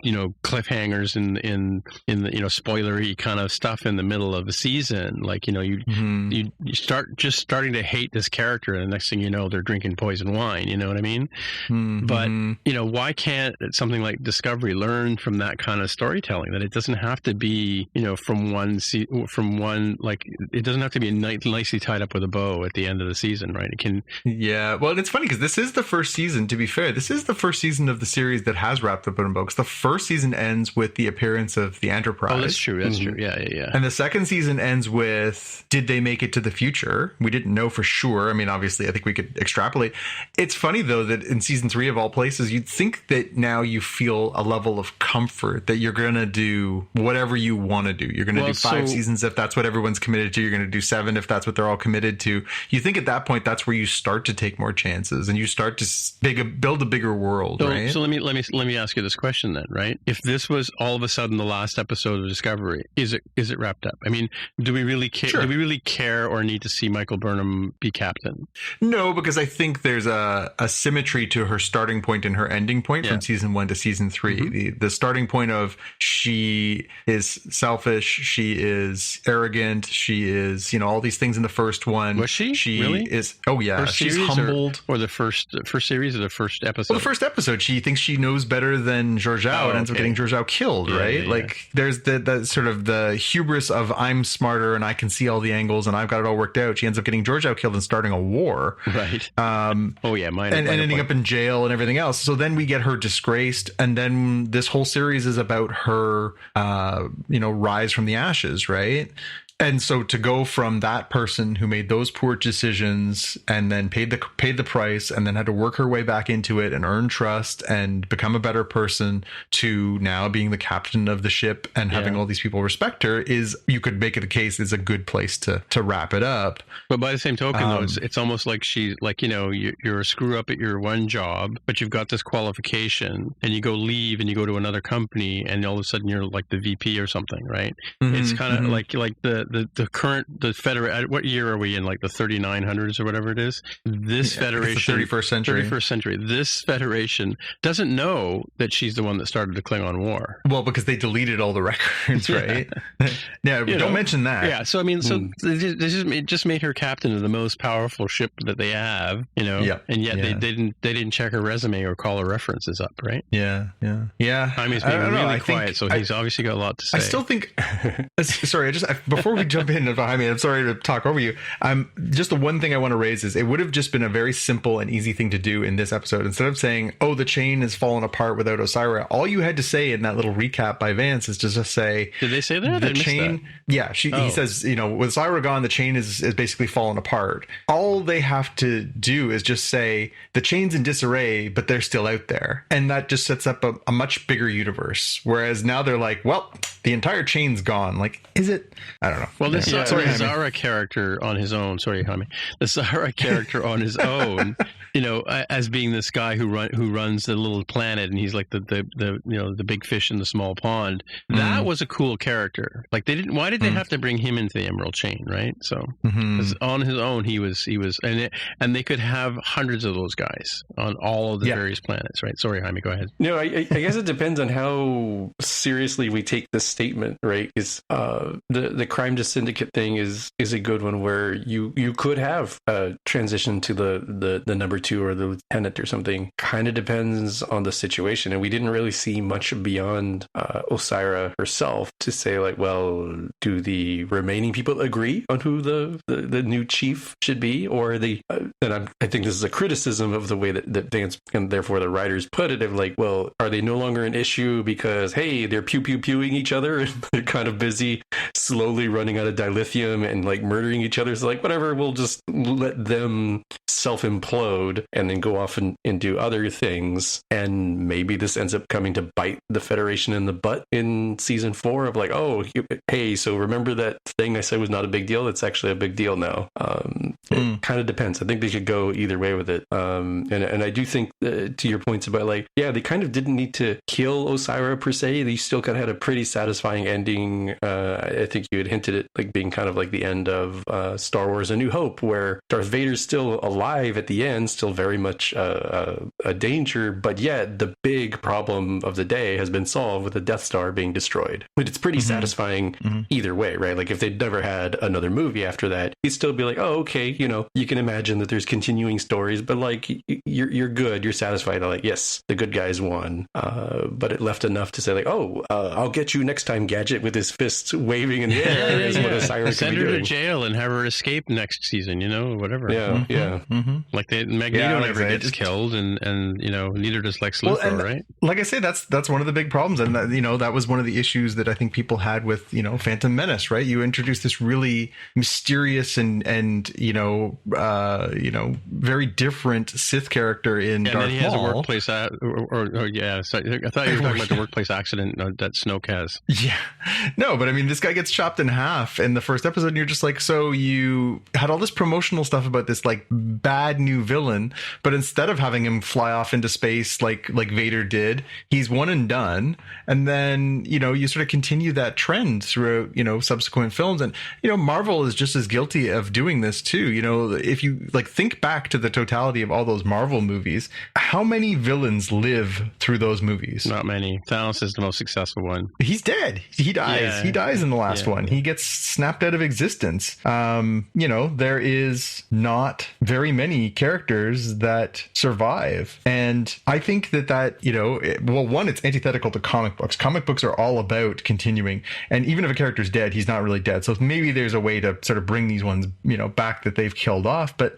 cliffhangers in the spoilery kind of stuff in the middle of the season. Like you starting to hate this character, and the next thing you know, they're drinking poison wine. You know what I mean? But why can't something like Discovery learn from that kind of storytelling, that it doesn't have to be like, it doesn't have to be nicely tied up with a bow at the end of the season, right? It can. Yeah, well, it's funny because this is the first season. To be fair, this is the first season of the series that has wrapped up in a bow. Because the first season ends with the appearance of the Enterprise. Oh, that's true. That's true. Yeah. And the second season ends with, did they make it to the future? We didn't know for sure. I mean, obviously, I think we could extrapolate. It's funny though that in season 3 of all places, you'd think that now you feel a level of comfort that you're going to do whatever you want to do. You're going to do 5 So- seasons if that's what everyone's committed to. You're going to do 7 if that's what they're all committed to. You think at that point that's where you start to take more chances and you start to build a bigger world, right? So let me ask you this question then, right? If this was all of a sudden the last episode of Discovery, is it wrapped up? I mean, do we really care? Sure. Do we really care or need to see Michael Burnham be captain? No, because I think there's a symmetry to her starting point and her ending point Yeah. from season 1 to season 3. Mm-hmm. The starting point of she is selfish, she is arrogant, she is, all these things in the first one. Was she? She Really? is. Oh yeah, First she's series humbled. or the first series or the first episode? Well, the first episode, she thinks she knows better than Georgiou Oh, and ends up okay. getting Georgiou killed, Yeah, right? yeah, Like, there's the sort of the hubris of I'm smarter and I can see all the angles and I've got it all worked out. She ends up getting Georgiou killed and starting a war. Right. Oh yeah, mine. and ending up in jail and everything else. So then we get her disgraced, and then this whole series is about her, rise from the ashes, right? And so to go from that person who made those poor decisions and then paid the price and then had to work her way back into it and earn trust and become a better person to now being the captain of the ship and having all these people respect her is, you could make it a case, is a good place to wrap it up. But by the same token, though, it's almost like she's like, you're a screw up at your one job, but you've got this qualification, and you go leave and you go to another company, and all of a sudden you're like the VP or something, right? It's kind of like the Federation. What year are we in? Like the 3900s or whatever it is. This Federation, the 31st century. 31st century. This Federation doesn't know that she's the one that started the Klingon War. Well, because they deleted all the records, right? Yeah, don't mention that. Yeah, so I mean, it just made her captain of the most powerful ship that they have, Yeah. and yet Yeah. they didn't check her resume or call her references up, right? Yeah. Jaimie's being I don't know. really I quiet, think- so he's obviously got a lot to say. I still think. Sorry, before we jump in behind me, I'm sorry to talk over you. Just the one thing I want to raise is it would have just been a very simple and easy thing to do in this episode. Instead of saying, "Oh, the chain has fallen apart without Osyraa," all you had to say in that little recap by Vance is to just say, Did they say that? I The missed chain. that. Yeah, he says, with Osyraa gone, the chain is basically fallen apart. All they have to do is just say the chain's in disarray, but they're still out there, and that just sets up a much bigger universe. Whereas now they're like, well, the entire chain's gone. Like, is it? I don't know. Well, this Sorry, Jaime. Zara character on his own. Sorry, Jaime. The Zara character on his own, as being this guy who runs the little planet, and he's like the big fish in the small pond. That was a cool character. Like why did they have to bring him into the Emerald Chain, right? So 'cause on his own, he was, and they could have hundreds of those guys on all of the various planets, right? Sorry, Jaime, go ahead. No, I guess it depends on how seriously we take this statement, right? Is the crime to syndicate thing is a good one where you could have a transition to the number 2 or the lieutenant or something. Kind of depends on the situation, and we didn't really see much beyond Osyraa herself to say like, well, do the remaining people agree on who the new chief should be, or are they? And I think this is a criticism of the way that Vance and therefore the writers put it, of like, well, are they no longer an issue because, hey, they're pewing each other and they're kind of busy slowly running out of dilithium and like murdering each other. So like, whatever, we'll just let them self-implode and then go off and do other things. And maybe this ends up coming to bite the Federation in the butt in season 4 of like, oh, hey, so remember that thing I said was not a big deal? It's actually a big deal now. It kind of depends. I think they could go either way with it. And I do think to your points about like, yeah, they kind of didn't need to kill Osyraa per se. They still kind of had a pretty satisfying ending. I think you had hinted at like being kind of like the end of Star Wars A New Hope, where Darth Vader's still alive at the end, still very much a danger, but yet the big problem of the day has been solved with the Death Star being destroyed. But it's pretty satisfying either way, right? Like if they'd never had another movie after that, you'd still be like, oh, okay, you can imagine that there's continuing stories, but like you're good, you're satisfied. Like, yes, the good guys won, but it left enough to say like, oh, I'll get you next time, Gadget, with his fists waving in the air is what Osyraa could Send be her doing. to jail and have her escape next season, whatever. Yeah. Like Megan Magneto like I never said, gets it's- killed, and neither does Lex Luthor, and right? like I say, that's one of the big problems, and that was one of the issues that I think people had with Phantom Menace, right? You introduced this really mysterious and very different Sith character in And Darth then he has a Maul. workplace, so I thought you were talking about the workplace accident that Snoke has. Yeah. No, but I mean, this guy gets chopped in half in the first episode, and you're just like, so you had all this promotional stuff about this like bad new villain, but instead of having him fly off into space like Vader did, he's one and done. And then, you sort of continue that trend throughout, subsequent films. And, Marvel is just as guilty of doing this too. If you like think back to the totality of all those Marvel movies, how many villains live through those movies? Not many. Thanos is the most successful one. He's dead. He dies. Yeah. He dies in the last one. He gets snapped out of existence. There is not very many characters that survive. And I think that one, it's antithetical to comic books. Comic books are all about continuing. And even if a character's dead, he's not really dead. So maybe there's a way to sort of bring these ones, back that they've killed off. But,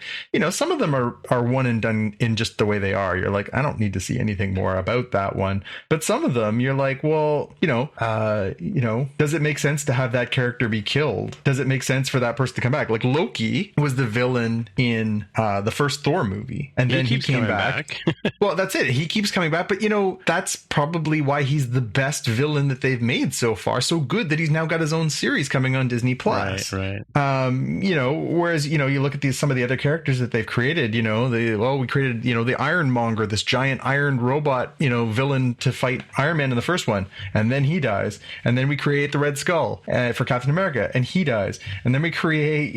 some of them are one and done in just the way they are. You're like, I don't need to see anything more about that one. But some of them, you're like, well, does it make sense to have that character be killed? Does it make sense for that person to come back? Like Loki was the villain in the first Thor movie, and then he keeps came coming back. Well, that's it. He keeps coming back, but that's probably why he's the best villain that they've made so far. So good that he's now got his own series coming on Disney Plus. Right. Whereas you look at some of the other characters that they've created. We created the Ironmonger, this giant iron robot villain to fight Iron Man in the first one, and then he dies. And then we create the Red Skull for Captain America, and he dies. And then we create,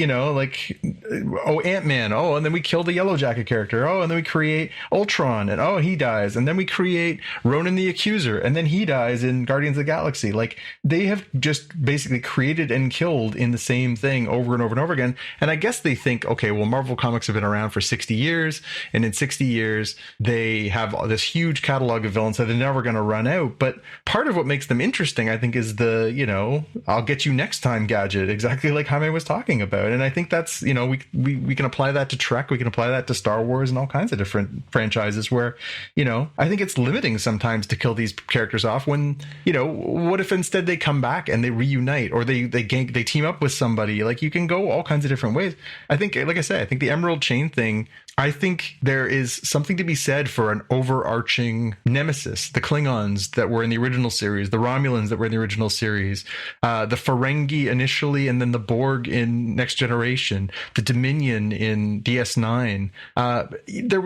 Ant-Man. Oh, and then we kill the Yellow Jacket character. Oh, and then we create Ultron, and he dies. And then we create Ronan the Accuser, and then he dies in Guardians of the Galaxy. Like, they have just basically created and killed in the same thing over and over and over again. And I guess they think, okay, well, Marvel Comics have been around for 60 years, and in 60 years, they have this huge catalog of villains that they're never going to run out. But part of what makes them interesting, I think, is the, I'll get you next time gadget, exactly like Jaime was talking about. And I think that's, we can apply that to Trek, we can apply that to Star Wars and all kinds of different franchises where, I think it's limiting sometimes to kill these characters off when, what if instead they come back and they reunite, or they team up with somebody? Like, you can go all kinds of different ways. I think, like I said, I think the Emerald Chain thing, I think there is something to be said for an overarching nemesis. The Klingons that were in the original series, the Romulans that were in the original series, the Ferengi initially, and then the Borg in Next Generation, the Dominion in DS9.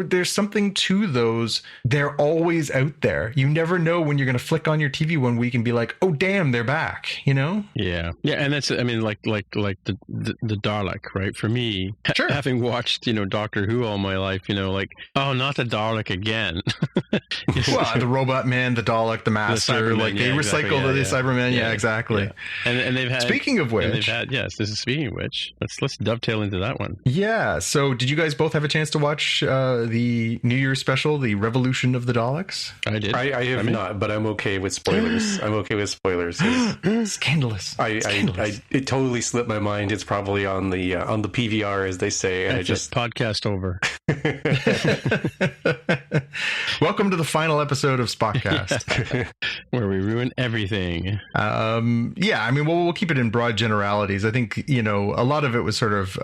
There's something to those. They're always out there. You never know when you're going to flick on your TV one week and be like, oh, damn, they're back, Yeah. And that's, I mean, like the Dalek, right? For me, Sure. having watched, Doctor Who all my life, oh, not the Dalek again. Well, the Robot Man, the Dalek, the Master, Cybermen, like they exactly, recycle the Cybermen. Yeah, exactly. Yeah. And they've had. Speaking of which, speaking of which, let's dovetail into that one. Yeah. So, did you guys both have a chance to watch the New Year's special, The Revolution of the Daleks? I did. I have not, but I'm okay with spoilers. Scandalous. It totally slipped my mind. It's probably on the PVR, as they say, and That's it. Podcast over. Welcome to the final episode of Spotcast, where we ruin everything. Yeah, I mean, we'll keep it in broad generalities. I think a lot of it was sort of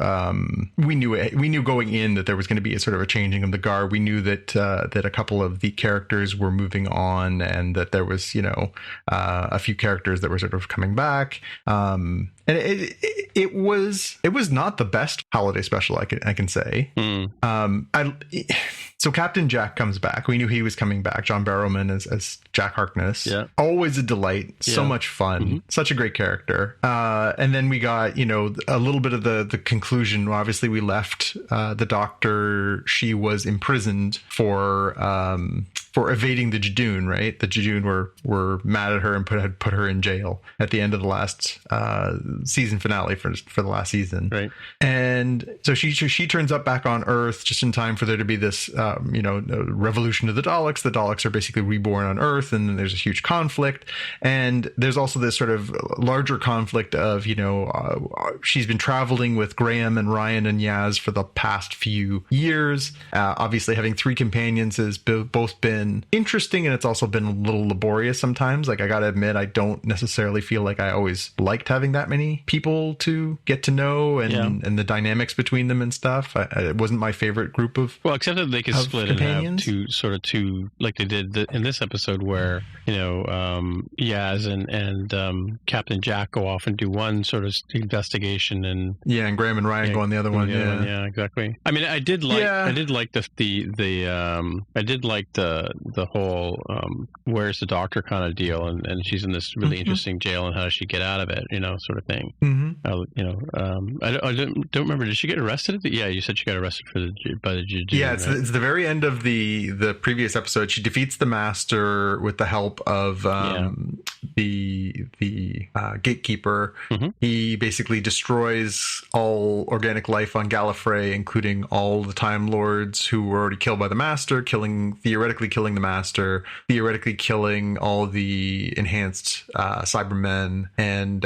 we knew going in that there was going to be a sort of a changing of the guard. We knew that a couple of the characters were moving on, and that there was a few characters that were sort of coming back. And it was not the best holiday special I can say. So Captain Jack comes back. We knew he was coming back. John Barrowman as Jack Harkness. Yeah. Always a delight. Yeah. So much fun. Mm-hmm. Such a great character. And then we got, a little bit of the conclusion. Obviously, we left the Doctor. She was imprisoned for for evading the Jadoon, right? The Jadoon were mad at her and had put her in jail at the end of the last season finale for the last season. Right. And so she turns up back on Earth just in time for there to be this, revolution of the Daleks. The Daleks are basically reborn on Earth, and then there's a huge conflict. And there's also this sort of larger conflict of, she's been traveling with Graham and Ryan and Yaz for the past few years. Obviously, having 3 companions has both been interesting, and it's also been a little laborious sometimes. Like, I gotta admit, I don't necessarily feel like I always liked having that many people to get to know and the dynamics between them and stuff. It wasn't my favorite group of except that they could split companions. and have two, like they did in this episode, where Yaz and Captain Jack go off and do one sort of investigation, and and Graham and Ryan go on the other one. Yeah, exactly. I mean, I did like the whole where's the doctor kind of deal, and she's in this really interesting jail, and how does she get out of it, sort of thing. I don't remember. Did she get arrested? Yeah, you said she got arrested by the Jadoon. Yeah, it's the very end of the previous episode. She defeats the Master with the help of the gatekeeper. He basically destroys all organic life on Gallifrey, including all the Time Lords who were already killed by the Master, theoretically killing the Master, theoretically killing all the enhanced Cybermen, and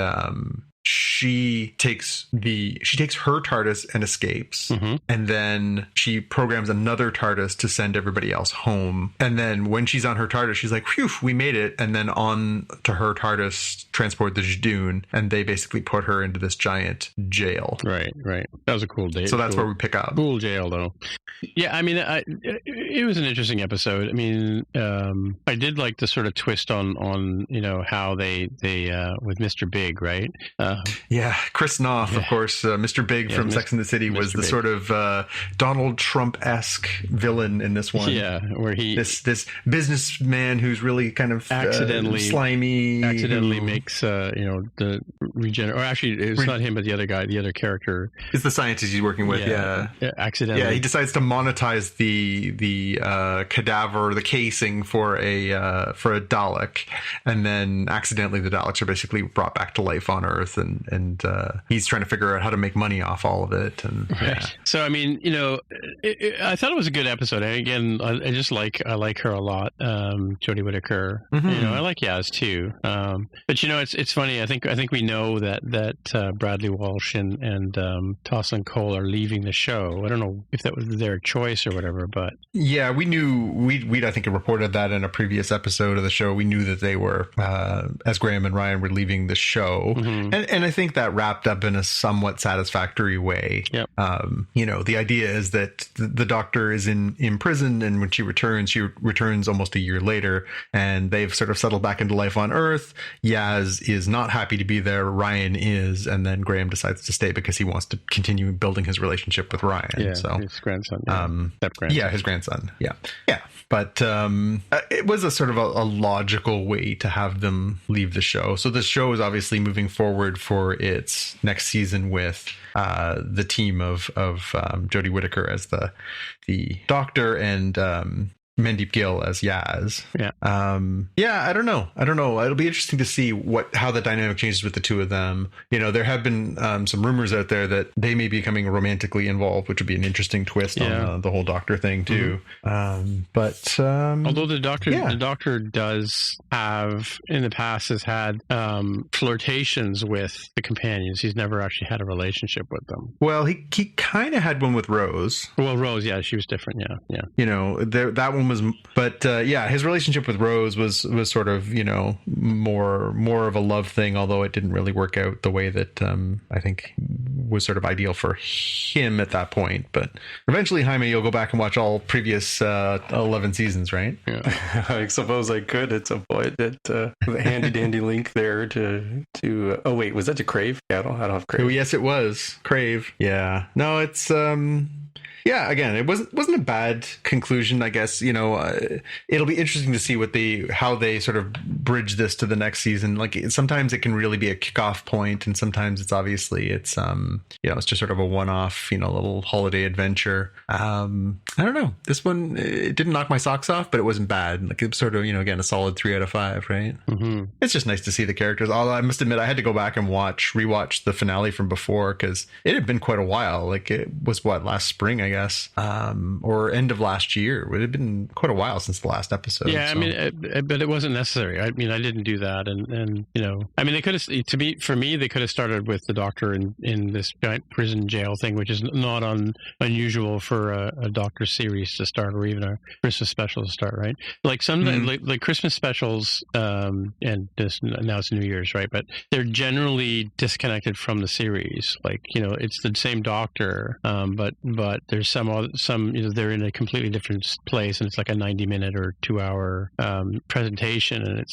she takes her TARDIS and escapes, and then she programs another TARDIS to send everybody else home. And then when she's on her TARDIS, she's like, "Phew, we made it!" And then on to her TARDIS transport the Jadoon, and they basically put her into this giant jail. Right. That was a cool day. So that's where we pick up. Cool jail, though. Yeah, I mean, it was an interesting episode. I mean, I did like the sort of twist on how they with Mr. Big, right? Chris Knopf, of course, Mr. Big from Sex and the City, was the sort of Donald Trump-esque villain in this one. Yeah, where he this businessman who's really kind of slimy, makes the regenerate. Or actually, it's not him, but the other guy, the other character. It's the scientist he's working with. Accidentally. Yeah, he decides to monetize the cadaver, the casing for a Dalek, and then accidentally the Daleks are basically brought back to life on Earth, and he's trying to figure out how to make money off all of it. And so I mean, I thought it was a good episode. And again, I like her a lot, Jodie Whittaker. I like Yaz too. But it's funny. I think we know that Bradley Walsh and Toslin Cole are leaving the show. I don't know if that was their choice or whatever, but yeah, we knew we I think reported that in a previous episode of the show. We knew that they were as Graham and Ryan were leaving the show, and I think that wrapped up in a somewhat satisfactory way. Yep. The idea is that the Doctor is in prison, and when she returns almost a year later, and they've sort of settled back into life on Earth. Yaz is not happy to be there. Ryan is, and then Graham decides to stay because he wants to continue building his relationship with Ryan. Yeah, so his grandson. His grandson. Yeah. But it was a sort of a logical way to have them leave the show. So the show is obviously moving forward for its next season with the team of Jodie Whittaker as the Doctor and Mandeep Gill as Yaz. I don't know. It'll be interesting to see how the dynamic changes with the two of them. There have been some rumors out there that they may be becoming romantically involved, which would be an interesting twist on the whole Doctor thing too. But although the Doctor does have in the past has had flirtations with the companions, he's never actually had a relationship with them. Well, he kind of had one with Rose. Well, Rose, yeah, she was different. Yeah. That one was, but his relationship with Rose was sort of more of a love thing, although it didn't really work out the way that I think was sort of ideal for him at that point. But eventually, Jaime, you'll go back and watch all previous 11 seasons, right? Yeah, I suppose I could at some point. The handy dandy link there to oh wait, was that to Crave? Yeah, I don't have Crave. Oh, yes, it was Crave. Yeah, no, it's Yeah, again, it wasn't a bad conclusion, I guess. It'll be interesting to see how they sort of bridge this to the next season. Like sometimes it can really be a kickoff point, and sometimes it's it's just sort of a one-off, little holiday adventure. I don't know. This one, it didn't knock my socks off, but it wasn't bad. Like it's sort of, again, a solid 3 out of 5, right? Mm-hmm. It's just nice to see the characters. Although I must admit, I had to go back and rewatch the finale from before because it had been quite a while. Like it was last spring, I guess, or end of last year. It had been quite a while since the last episode. Yeah, so. But it wasn't necessary. I didn't do that, and they could have. For me, they could have started with the Doctor in this giant prison jail thing, which is not unusual for a Doctor series to start, or even a Christmas special to start, right? Like like Christmas specials, and now it's New Year's, right? But they're generally disconnected from the series. Like it's the same Doctor, but there's some they're in a completely different place, and it's like a 90-minute or 2-hour presentation, and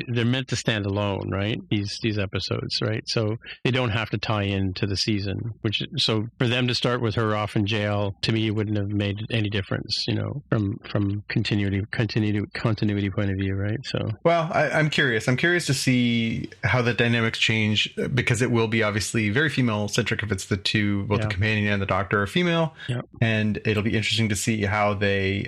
they're meant to stand alone, right? These episodes, right? So they don't have to tie into the season. So for them to start with her off in jail, to me, wouldn't have made any difference, from continuity point of view, right? So well, I'm curious. I'm curious to see how the dynamics change, because it will be obviously very female centric if it's the two, both the companion and the Doctor are female, and it'll be interesting to see how they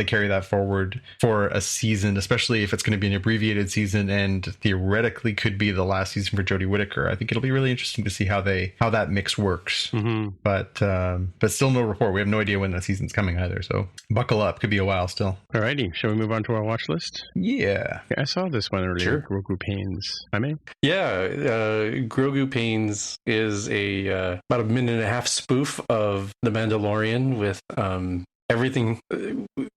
carry that forward for a season, especially if it's going to be an abbreviated season and theoretically could be the last season for Jodie Whittaker. I think it'll be really interesting to see how that mix works. Mm-hmm. But still no report. We have no idea when that season's coming either. So buckle up. Could be a while still. Alrighty. Shall we move on to our watch list? Yeah. I saw this one earlier. Sure. Grogu Pains. I mean. Yeah. Grogu Pains is about a minute and a half spoof of The Mandalorian with everything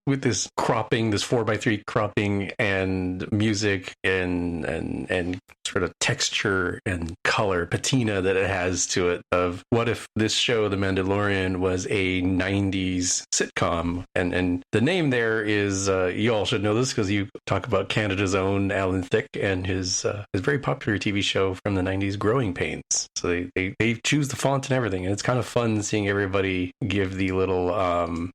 with this cropping, this 4:3 cropping, and music and sort of texture and color, patina that it has to it, of what if this show, The Mandalorian, was a 90s sitcom. And the name there is, you all should know this because you talk about Canada's own Alan Thicke and his very popular TV show from the 90s, Growing Pains. So they choose the font and everything, and it's kind of fun seeing everybody give the little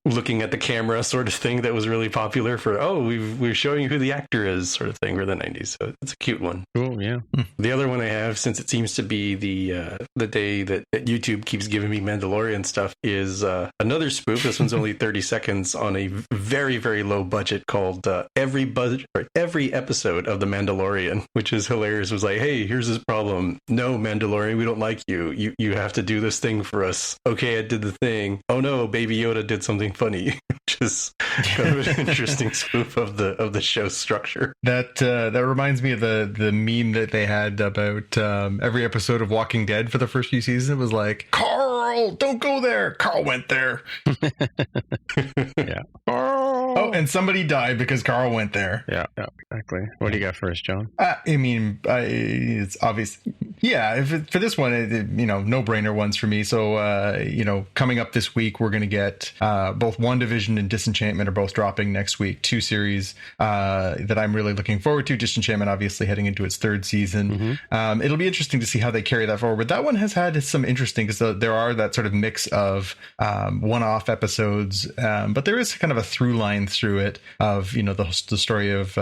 looking at the camera sort of thing that was really popular for, we're showing you who the actor is sort of thing for the 90s. So it's a cute one. Cool, yeah. The other one I have, since it seems to be the day that YouTube keeps giving me Mandalorian stuff, is another spoof. This one's only 30 seconds on a very, very low budget called every episode of The Mandalorian, which is hilarious. It was like, hey, here's this problem. No, Mandalorian, we don't like you. You have to do this thing for us. Okay, I did the thing. Oh no, Baby Yoda did something funny, which is kind of an interesting spoof of the show structure. That reminds me of the meme that they had about every episode of Walking Dead for the first few seasons. It was like, Carl, don't go there. Carl went there. Yeah. Oh, and somebody died because Carl went there. Yeah, exactly. What do you got first, John? It's obvious. Yeah, for this one, no-brainer ones for me. So, coming up this week, we're going to get both WandaVision and Disenchantment are both dropping next week. 2 series that I'm really looking forward to. Disenchantment, obviously, heading into its 3rd season. Mm-hmm. It'll be interesting to see how they carry that forward. That one has had some interesting, because there are that sort of mix of one-off episodes, but there is kind of a through line through it of the story of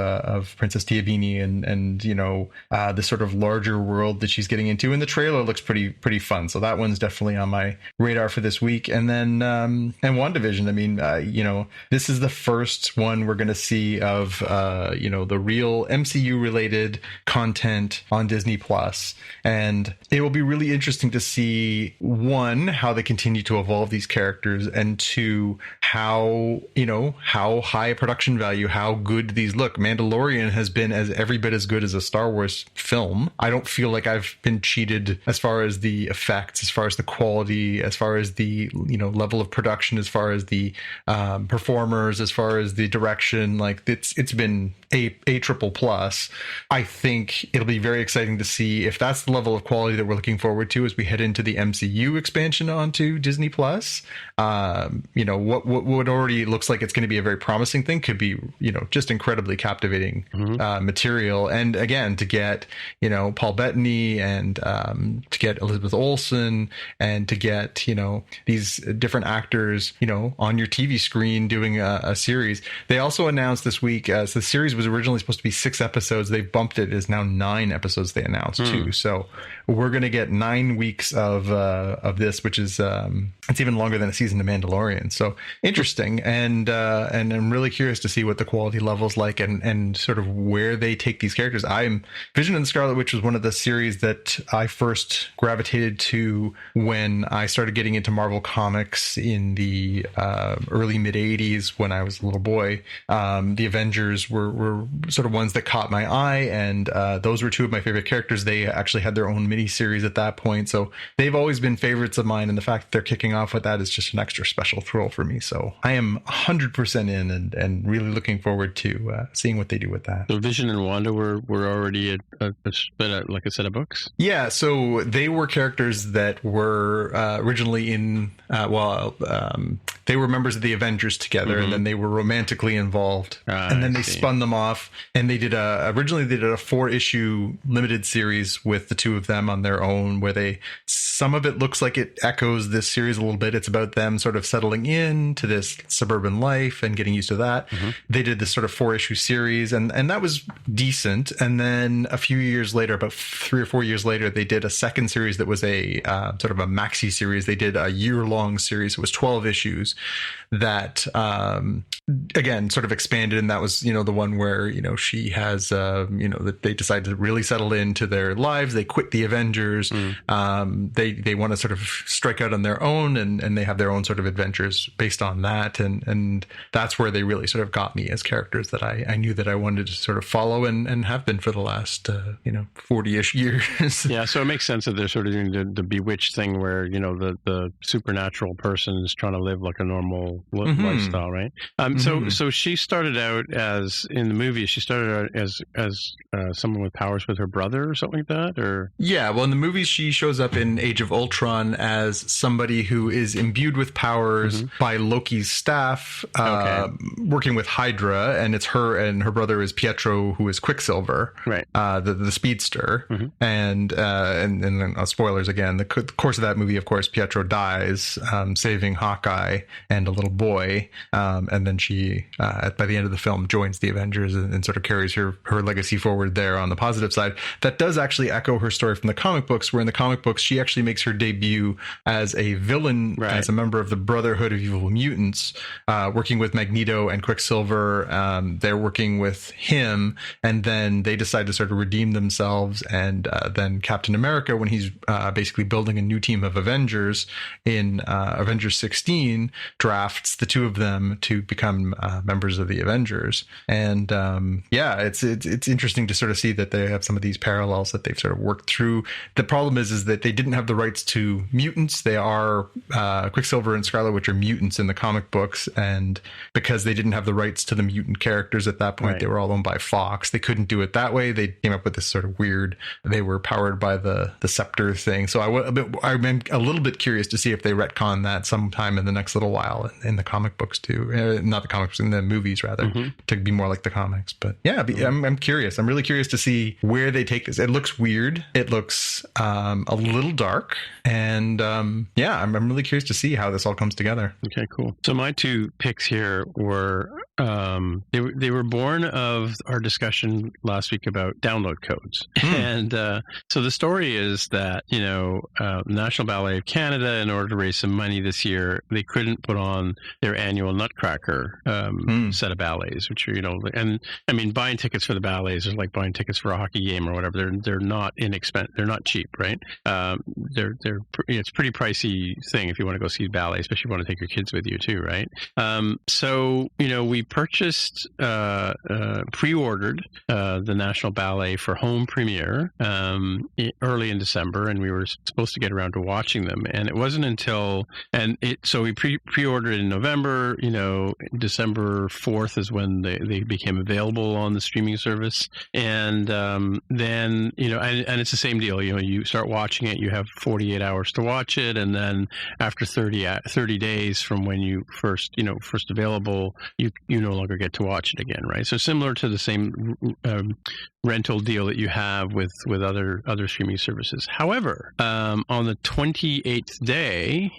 Princess Tiabini and the sort of larger world that she's getting into, and the trailer looks pretty fun. So that one's definitely on my radar for this week. And then and WandaVision, this is the first one we're going to see of the real MCU related content on Disney Plus, and it will be really interesting to see, one, how they continue to evolve these characters, and two, how high production value, how good these look. Mandalorian has been every bit as good as a Star Wars film. I don't feel like I've been cheated as far as the effects, as far as the quality, as far as the level of production, as far as the performers, as far as the direction. Like it's been a triple plus. I think it'll be very exciting to see if that's the level of quality that we're looking forward to as we head into the MCU expansion onto Disney Plus. What already looks like it's going to be a very promising thing could be, just incredibly captivating material. And again, to get, Paul Bettany and to get Elizabeth Olsen and to get, these different actors, on your TV screen doing a series. They also announced this week, so the series was originally supposed to be 6 episodes. They've bumped it. It's now 9 episodes they announced too. So we're going to get 9 weeks of this, which is, it's even longer than a season of Mandalorian. So interesting. And I'm really curious to see what the quality level's like and sort of where they take these characters. Vision and the Scarlet Witch was one of the series that I first gravitated to when I started getting into Marvel Comics in the early mid 80s when I was a little boy. The Avengers were sort of ones that caught my eye, and those were 2 of my favorite characters. They actually had their own miniseries at that point, so they've always been favorites of mine, and the fact that they're kicking off with that is just an extra special thrill for me. So I am 100% in and really looking forward to seeing what they do with that. So Vision and Wanda were already like a set of books? Yeah, so they were characters that were originally in, they were members of the Avengers together, and then they were romantically involved, and then they spun them off, and they did originally they did a 4-issue limited series with the 2 of them on their own, where some of it looks like it echoes this series a little bit. It's about them sort of settling in to this suburban life and getting used to that. They did this sort of 4-issue series, and that was decent. And then a few years later, about 3 or 4 years later, they did a second series that was a sort of a maxi series. They did a year-long series. It was 12 issues that, again, sort of expanded. And that was, the one where, she has, that they decided to really settle into their lives. They quit the Avengers. They want to sort of strike out on their own, and they have their own sort of adventures based on that. And that's where they really sort of got me as characters that I knew that I wanted to sort of follow and have been for the last, 40-ish years. Yeah, so it makes sense that they're sort of doing the Bewitched thing where, the supernatural person is trying to live like a normal lifestyle, right? So she started out as, in the movie, she started out as someone with powers with her brother or something like that? Or yeah, well, in the movies, she shows up in Age of Ultron as somebody who is imbued with powers by Loki's staff, working with Hydra, and it's her and her brother is Pietro, who is Quicksilver, right? The speedster, and spoilers again. The course of that movie, of course, Pietro dies, saving Hawkeye and a little boy, and then she, by the end of the film, joins the Avengers and sort of carries her legacy forward there on the positive side. That does actually echo her story from the comic books, where in the comic books she actually makes her debut as a villain, as a member of the Brotherhood of Evil Mutants, working with Magneto and Quicksilver. They're working with him, and then they decide to sort of redeem themselves, and then Captain America, when he's basically building a new team of Avengers in Avengers 16, drafts the 2 of them to become members of the Avengers. And it's interesting to sort of see that they have some of these parallels that they've sort of worked through. The problem is that they didn't have the rights to mutants. They are Quicksilver and Scarlet Witch are mutants in the comic books, and because they didn't have the rights to the mutant characters at that point, they were all owned by Fox. They couldn't do it that way. They came up with this sort of weird, they were powered by the scepter thing. So I'm a little bit curious to see if they retcon that sometime in the next little while in the comic books too. Not the comics, in the movies rather, to be more like the comics. But yeah, I'm curious. I'm really curious to see where they take this. It looks weird. It looks a little dark. And I'm really curious to see how this all comes together. Okay, cool. So my 2 picks here were they were born of our discussion last week about download codes. And so the story is that, National Ballet of Canada, in order to raise some money this year, they couldn't put on their annual Nutcracker set of ballets, which are, and I mean, buying tickets for the ballets is like buying tickets for a hockey game or whatever. They're not inexpensive. They're not cheap, right? It's a pretty pricey thing if you want to go see ballet, especially if you want to take your kids with you too, right? So, we purchased, pre-ordered the National Ballet for home premiere early in December, and we were supposed to get around to watching them. And it wasn't until, so we pre-ordered in November. December 4th is when they became available on the streaming service. And then, and it's the same deal. You start watching it, you have 48 hours to watch it, and then after 30 days from when you first available, you you no longer get to watch it again, right? So similar to the same rental deal that you have with other streaming services. However, on the 28th day,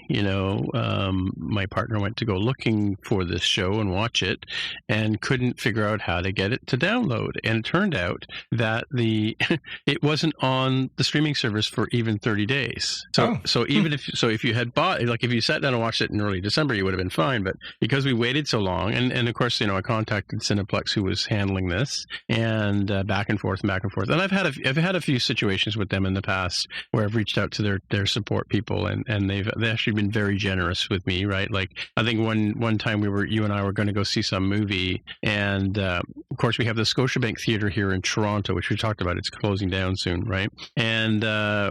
my partner went to go looking for this show and watch it, and couldn't figure out how to get it to download. And it turned out that it wasn't on the streaming service for even 30 days. So even if you had bought, like if you sat down and watched it in early December, you would have been fine. But because we waited so long, and of course, I contacted Cineplex, who was handling this, and back and forth. And I've had a few situations with them in the past where I've reached out to their support people, and they've actually been very generous with me, right? Like I think one time you and I were going to go see some movie, and of course we have the Scotiabank Theatre here in Toronto, which we talked about. It's closing down soon, right? And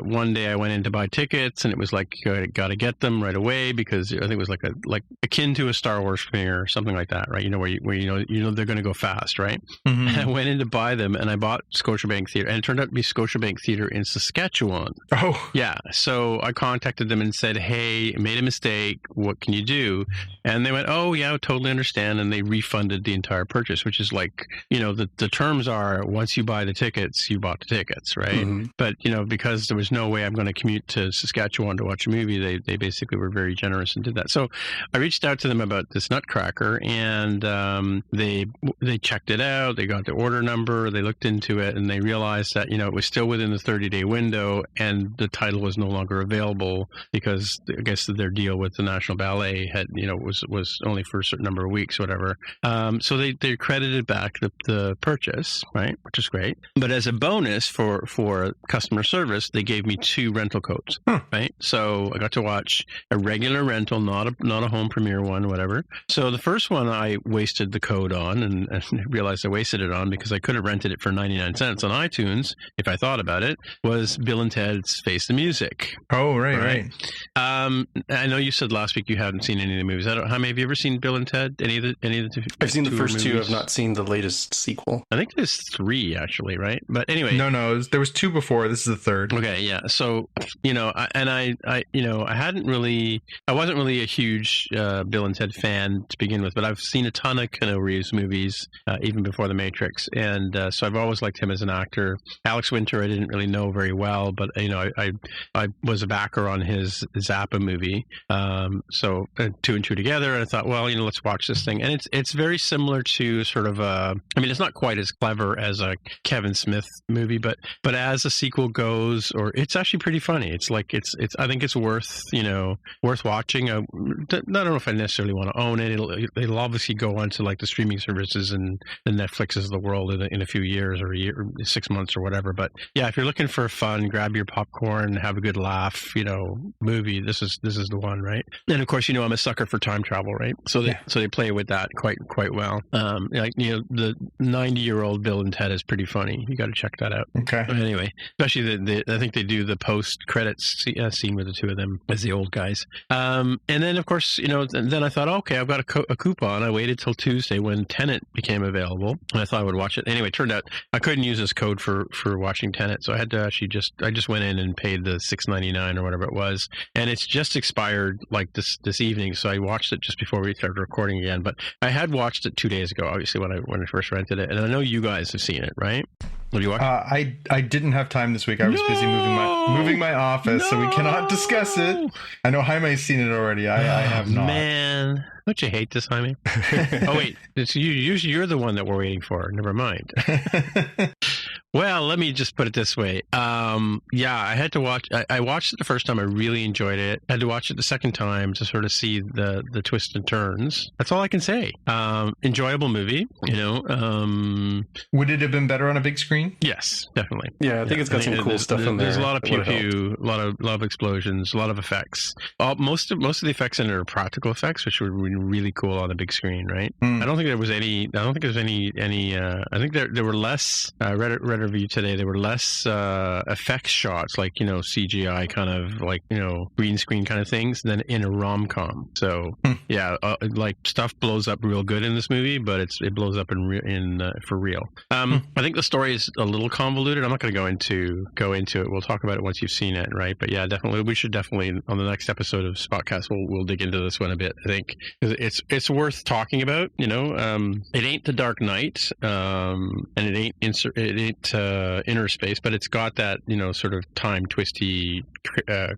one day I went in to buy tickets, and it was like got to get them right away because I think it was like akin to a Star Wars premiere or something like that, right? Where they're going to go fast, right? Mm-hmm. And I went in to buy them, and I bought Scotiabank Theatre, and it turned out to be Scotiabank Theatre in Saskatchewan. Oh, yeah. So I contacted them and said, "Hey, made a mistake. What can you do?" And they went, "Oh, yeah, I totally understand," and they refunded the entire purchase, which is like, the terms are once you buy the tickets, you bought the tickets, right? Mm-hmm. But because there was no way I'm going to commute to Saskatchewan to watch a movie, they basically were very generous and did that. So I reached out to them about this Nutcracker, and they checked it out. They got the order number. They looked into it, and they realized that it was still within the 30-day window, and the title was no longer available because I guess their deal with the National Ballet had was only for a certain number of weeks, whatever. So they credited back the purchase, right, which is great. But as a bonus for customer service, they gave me 2 rental codes, right? So I got to watch a regular rental, not a home premiere one, whatever. So the first one I wasted the code on, and realized I wasted it on because I could have rented it for 99 cents on iTunes if I thought about it, was Bill and Ted's Face the Music. Oh, right. I know you said last week you hadn't seen any of the movies. How many have you ever seen Bill and Ted? Any of the two? I've seen the first movies? 2. I've not seen the latest sequel. I think there's 3 actually, right? But anyway, no, there was 2 before. This is the 3rd. Okay, yeah. So I wasn't really a huge Bill and Ted fan to begin with, but I've seen a ton of Keanu Reeves movies even before The Matrix, and so I've always liked him as an actor. Alex Winter I didn't really know very well, but I was a backer on his Zappa movie. So 2 and 2 together, and I thought, well, let's watch this thing. And it's very similar to sort of it's not quite as clever as a Kevin Smith movie, but as a sequel goes, or it's actually pretty funny. It's like it's I think it's worth watching. I don't know if I necessarily want to own it. It'll obviously go on to like the streaming services and the Netflixes of the world in a few years or a year, 6 months or whatever. But yeah, if you're looking for fun, grab your popcorn, have a good laugh, movie, this is the one, right? And of course, I'm a sucker for time travel, right? So they play with that quite well. The 90-year-old Bill and Ted is pretty funny. You got to check that out. Okay. But anyway, especially I think they do the post-credits scene with the 2 of them as the old guys. And then of course, then I thought, okay, I've got a coupon. I waited till Tuesday when Tenet became available, and I thought I would watch it. Anyway, it turned out I couldn't use this code for watching Tenet, so I had to actually I just went in and paid the $6.99 or whatever it was, and it's just expired like this evening. So I watched it just before we started recording again. But I had watched it 2 days ago, obviously when I first rented it, and I know you guys have seen it, right? Have you watched it? I didn't have time this week. I was busy moving my office, so we cannot discuss it. I know Jaime's seen it already. I have not. Man, don't you hate this, Jaime? Oh wait, it's you're the one that we're waiting for. Never mind. Well, let me just put it this way. I had to watch. I watched it the first time. I really enjoyed it. I had to watch it the second time to sort of see the twists and turns. That's all I can say. Enjoyable movie. Would it have been better on a big screen? Yes, definitely. Yeah, I think it's got some cool stuff in there. There's a lot of pew-pew, a lot of explosions, a lot of effects. Most of the effects in it are practical effects, which were really cool on the big screen, right? I don't think there was any. I don't think there's any. I think there were less. I read review today, there were less effects shots, like, you know, CGI kind of, like, you know, green screen kind of things than in a rom-com. So yeah, like stuff blows up real good in this movie, but it blows up for real. I think the story is a little convoluted. I'm not going to go into it. We'll talk about it once you've seen it, right? But yeah, definitely, we should definitely on the next episode of Spotcast we'll dig into this one a bit. I think it's worth talking about. You know, it ain't The Dark Knight, and it ain't Inner Space, but it's got that, you know, sort of time twisty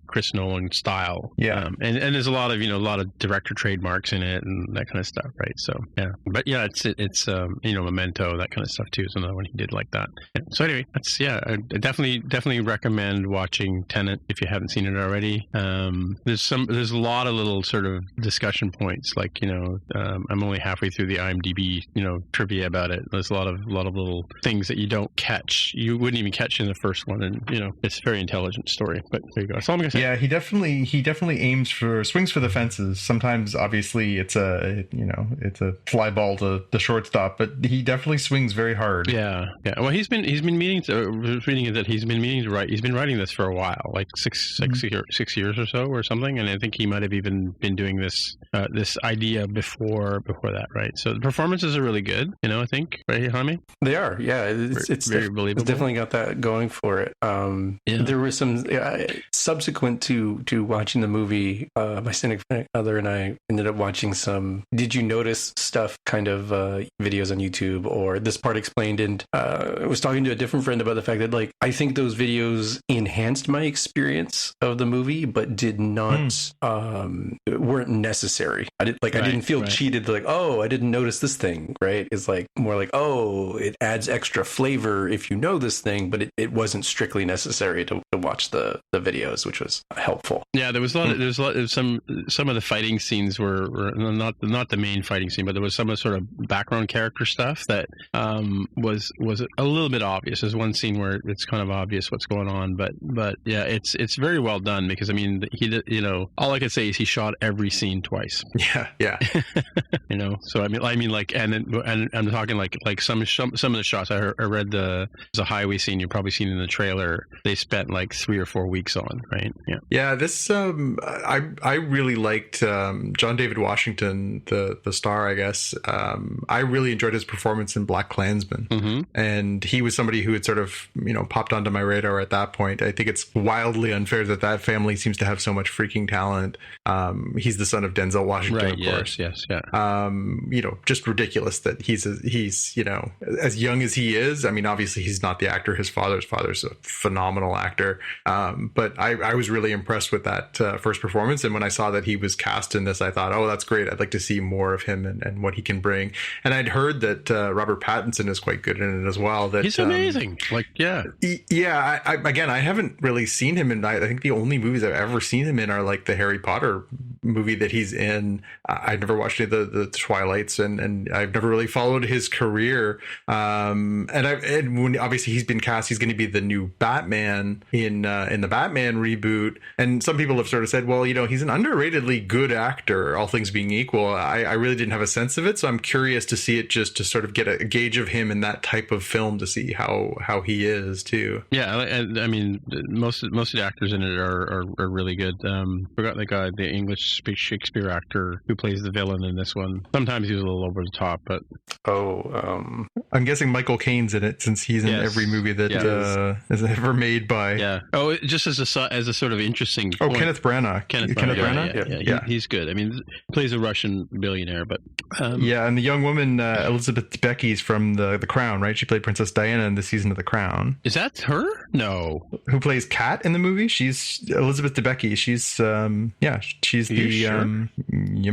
Chris Nolan style. Yeah, and there's a lot of director trademarks in it and that kind of stuff, right? So yeah, but yeah, it's you know, Memento, that kind of stuff too is another one he did like that. Yeah. So anyway, I definitely recommend watching Tenet if you haven't seen it already. There's a lot of little sort of discussion points, like, you know, I'm only halfway through the IMDb, you know, trivia about it. There's a lot of little things that you don't catch, you wouldn't even catch in the first one, and you know, it's a very intelligent story. But there you go. That's all I'm gonna say. Yeah, he definitely swings for the fences. Sometimes, obviously, it's a fly ball to the shortstop, but he definitely swings very hard. Yeah. Well, he's been meaning to. Reading that he's been meaning to write. He's been writing this for a while, like six years or so, or something. And I think he might have even been doing this idea before that, right? So the performances are really good. You know, I think, right, Jaime? They are. Yeah, it's very believable. It's definitely got that going for it. There was some subsequent to watching the movie. My significant other and I ended up watching some Did You Notice stuff, kind of videos on YouTube, or This Part Explained. And I was talking to a different friend about the fact that, like, I think those videos enhanced my experience of the movie, but did not weren't necessary. I didn't feel cheated. Like, oh, I didn't notice this thing. Right? It's like more like, oh, it adds extra flavor if you know this thing, but it wasn't strictly necessary to watch the videos, which was helpful. Yeah, there was a lot of some of the fighting scenes were not the main fighting scene, but there was some of the sort of background character stuff that was a little bit obvious. There's one scene where it's kind of obvious what's going on, but yeah, it's very well done, because I mean, he did, you know, all I can say is he shot every scene twice. Yeah. You know, so I mean, like, and I'm talking like some of the shots. I read there's a highway scene you've probably seen in the trailer. They spent like 3 or 4 weeks on, right? Yeah. This I really liked John David Washington, the star, I guess. I really enjoyed his performance in BlacKkKlansman, and he was somebody who had sort of, you know, popped onto my radar at that point. I think it's wildly unfair that family seems to have so much freaking talent. He's the son of Denzel Washington, right? Of course. Yes, yeah. You know, just ridiculous that he's you know, as young as he is. I mean, obviously he's not the actor his father's a phenomenal actor, but I was really impressed with that first performance. And when I saw that he was cast in this, I thought, oh, that's great. I'd like to see more of him and what he can bring. And I'd heard that Robert Pattinson is quite good in it as well. That he's amazing. I haven't really seen him in. I think the only movies I've ever seen him in are like the Harry Potter movie that he's in. I've never watched any of the Twilights, and I've never really followed his career. And when obviously he's been cast, he's going to be the new Batman in the Batman reboot. And some people have sort of said, well, you know, he's an underratedly good actor, all things being equal. I really didn't have a sense of it, so I'm curious to see it, just to sort of get a gauge of him in that type of film, to see how he is too. Yeah, I mean, most of the actors in it are really good. Forgot the guy, the English Shakespeare actor who plays the villain in this one. Sometimes he was a little over the top, but I'm guessing Michael Caine's in it, since he's in every movie that is ever made by. Yeah. Oh, just as a sort of interesting. Oh, point. Kenneth Branagh. Kenneth Branagh. Yeah. He's good. I mean, he plays a Russian billionaire, but and the young woman Elizabeth Debicki's from the Crown, right? She played Princess Diana in this season of The Crown. Is that her? No. Who plays Kat in the movie? She's Elizabeth Debicki. She's she's Sure? I'm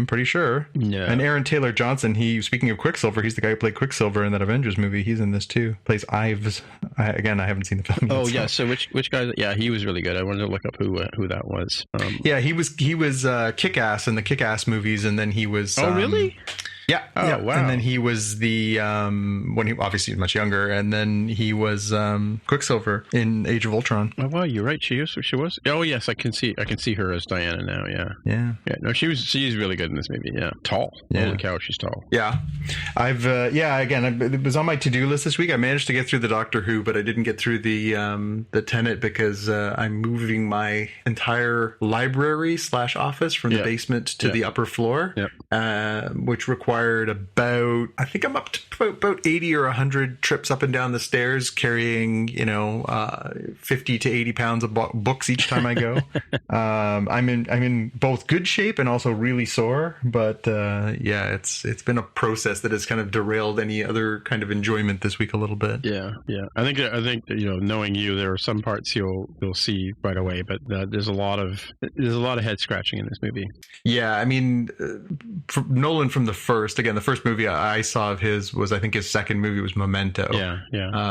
pretty sure. Yeah. And Aaron Taylor Johnson. Speaking of Quicksilver, he's the guy who played Quicksilver in that Avengers movie. He's in this too. Plays Ives. I haven't seen the film yet. Oh yeah. So which guy? Yeah, he was really good. I wanted to look up who that was. Yeah, he was Kick-Ass in the Kick-Ass movies, and then he was. Oh really? Yeah. Oh, yeah. wow. And then he was the when he obviously much younger, and then he was Quicksilver in Age of Ultron. Oh wow, you're right. She was. Oh yes, I can see her as Diana now. Yeah. Yeah. Yeah. No, she's really good in this movie. Yeah. Tall. Yeah. Holy cow, she's tall. Yeah. It was on my to-do list this week. I managed to get through the Doctor Who, but I didn't get through the Tenet because I'm moving my entire library / office from the basement to the upper floor, which required about, I think I'm up to about 80 or 100 trips up and down the stairs, carrying 50 to 80 pounds of books each time I go. I'm in both good shape and also really sore, but it's been a process that has kind of derailed any other kind of enjoyment this week a little bit. Yeah. I think knowing you, there are some parts you'll see right away, but there's a lot of head scratching in this movie. Yeah, I mean, Nolan from the first movie I saw of his was, I think his second movie was Memento. Yeah.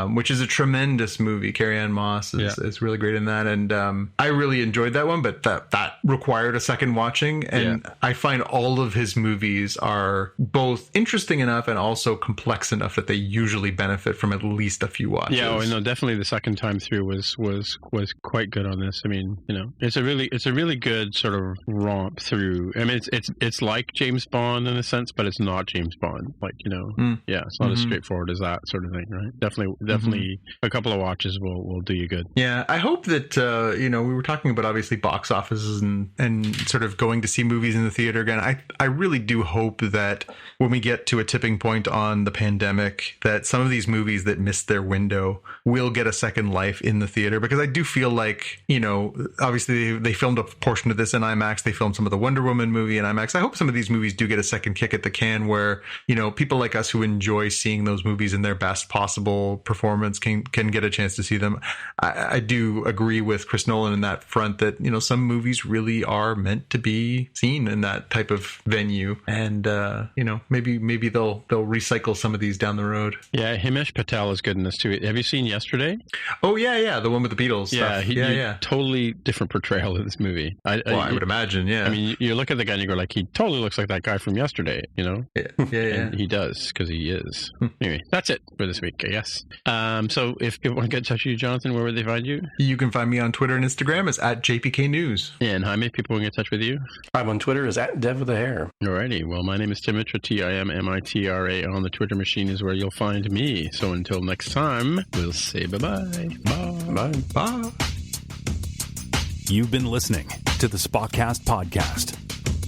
Which is a tremendous movie. Carrie-Anne Moss is really great in that, and I really enjoyed that one, but that required a second watching, and I find all of his movies are both interesting enough and also complex enough that they usually benefit from at least a few watches. Yeah, no, definitely the second time through was quite good on this. I mean, it's a really good sort of romp through. I mean, it's like James Bond in a sense, but it's not James Bond. Like, it's not as straightforward as that sort of thing, right? Definitely a couple of watches will do you good. Yeah, I hope that we were talking about obviously box offices and sort of going to see movies in the theater again. I really do hope that when we get to a tipping point on the pandemic, that some of these movies that missed their window will get a second life in the theater, because I do feel like, obviously they filmed a portion of this in IMAX. They filmed some of the Wonder Woman movie in IMAX. I hope some of these movies do get a second kick at the can where, people like us who enjoy seeing those movies in their best possible performance can get a chance to see them. I do agree with Chris Nolan in that front that, some movies really are meant to be seen in that type of venue. And, maybe they'll recycle some of these down the road. Yeah, Himesh Patel is good in this too. Have you seen Yesterday? Oh, yeah. The one with the Beatles stuff. Yeah. Totally different portrayal of this movie. I would imagine, yeah. I mean, you look at the guy and you go like, he totally looks like that guy from Yesterday, Yeah. And he does, because he is. Anyway, that's it for this week, I guess. So if people want to get in touch with you, Jonathan, where would they find you? You can find me on Twitter and Instagram as @JPK News. And Jaime, people want to get in touch with you? I'm on Twitter as @Dev with a hair. Alrighty. Well, my name is Tim Mitra, TIMMITRA. On the Twitter machine is where you'll find me. So until next time, we'll say bye-bye. Bye. Bye. You've been listening to the Spotcast podcast.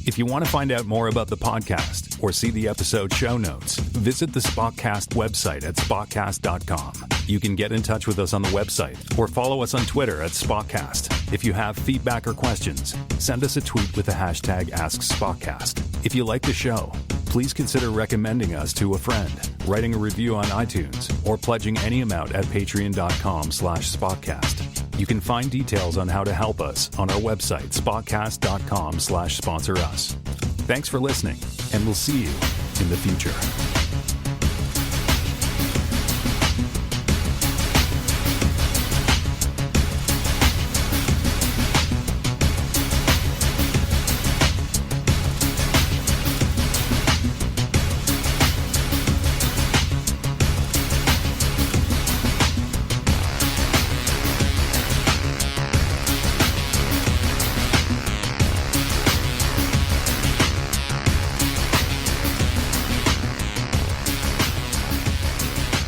If you want to find out more about the podcast or see the episode show notes, visit the Spotcast website at spotcast.com. You can get in touch with us on the website or follow us on Twitter @Spotcast. If you have feedback or questions, send us a tweet with the hashtag AskSpotcast. If you like the show, please consider recommending us to a friend, writing a review on iTunes, or pledging any amount at patreon.com/Spotcast. You can find details on how to help us on our website, spotcast.com/sponsor us. Thanks for listening, and we'll see you in the future.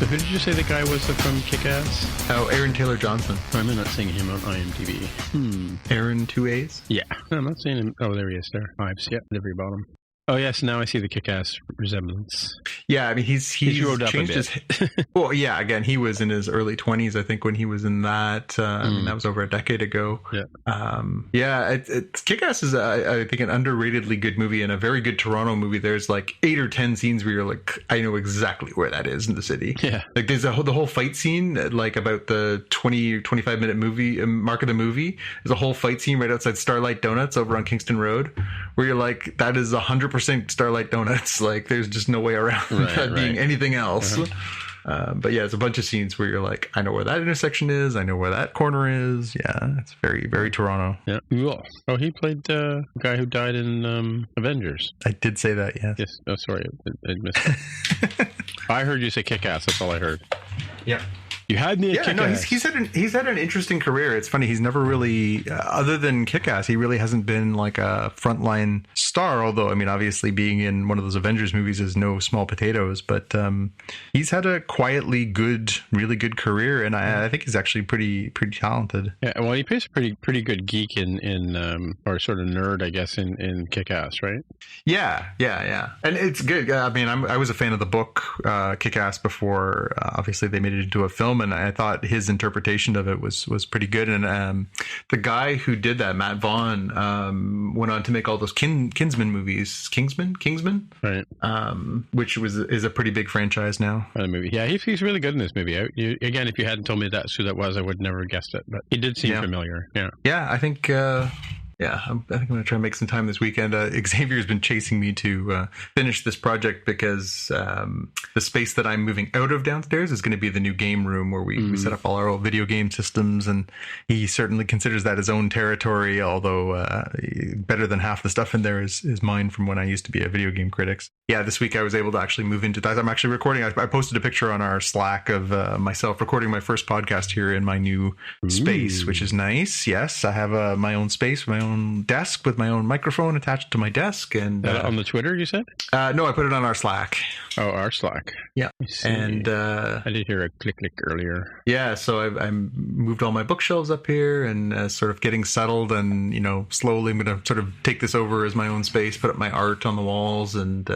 Who did you say the guy was from Kick-Ass? Oh, Aaron Taylor Johnson. I'm not seeing him on IMDb. Aaron, 2 A's? Yeah. No, I'm not seeing him. Oh, there he is there. Ives. Yep, at the very bottom. Oh, yes, now I see the Kick-Ass resemblance. Yeah, I mean, he's grown up changed a his... Well, yeah, again, he was in his early 20s, I think, when he was in that. I mean, that was over a decade ago. Yeah. Kick-Ass is, I think, an underratedly good movie and a very good Toronto movie. There's like 8 or 10 scenes where you're like, I know exactly where that is in the city. Yeah. Like, there's the whole fight scene, like about the 20, 25-minute movie, mark of the movie. There's a whole fight scene right outside Starlight Donuts over on Kingston Road, where you're like, that is 100% Starlight Donuts. Like, there's just no way around that being anything else. But yeah, it's a bunch of scenes where you're like, I know where that intersection is. I know where that corner is. Yeah, it's very, very Toronto. Yeah. Oh, he played the guy who died in Avengers. I did say that, yes. Yes. Oh, sorry. I missed it. I heard you say Kick-Ass. That's all I heard. Yeah. You had me at Yeah, no, Kick-Ass. he's had an interesting career. It's funny, he's never really, other than Kick-Ass, he really hasn't been like a frontline star. Although, I mean, obviously being in one of those Avengers movies is no small potatoes. But he's had a quietly good, really good career, and I think he's actually pretty talented. Yeah, well, he plays a pretty good geek in or sort of nerd, I guess, in Kick-Ass, right? Yeah, and it's good. I mean, I was a fan of the book Kick-Ass before. Obviously, they made it into a film. And I thought his interpretation of it was pretty good. And the guy who did that, Matt Vaughn, went on to make all those Kingsman movies. Kingsman, right? Which is a pretty big franchise now. The movie, yeah, he's really good in this movie. Again, if you hadn't told me that's who that was, I would never have guessed it. But he did seem familiar. Yeah, I think. Yeah, I think I'm going to try and make some time this weekend. Xavier's been chasing me to finish this project because the space that I'm moving out of downstairs is going to be the new game room where we set up all our old video game systems, and he certainly considers that his own territory, although better than half the stuff in there is mine from when I used to be a video game critic. Yeah, this week I was able to actually move into that. I'm actually recording. I posted a picture on our Slack of myself recording my first podcast here in my new space, which is nice. Yes, I have my own space, my own desk with my own microphone attached to my desk. And on the Twitter, you said? No, I put it on our Slack. Oh, our Slack. Yeah, and I did hear a click earlier. Yeah, so I moved all my bookshelves up here and sort of getting settled, and slowly I'm going to sort of take this over as my own space, put up my art on the walls, and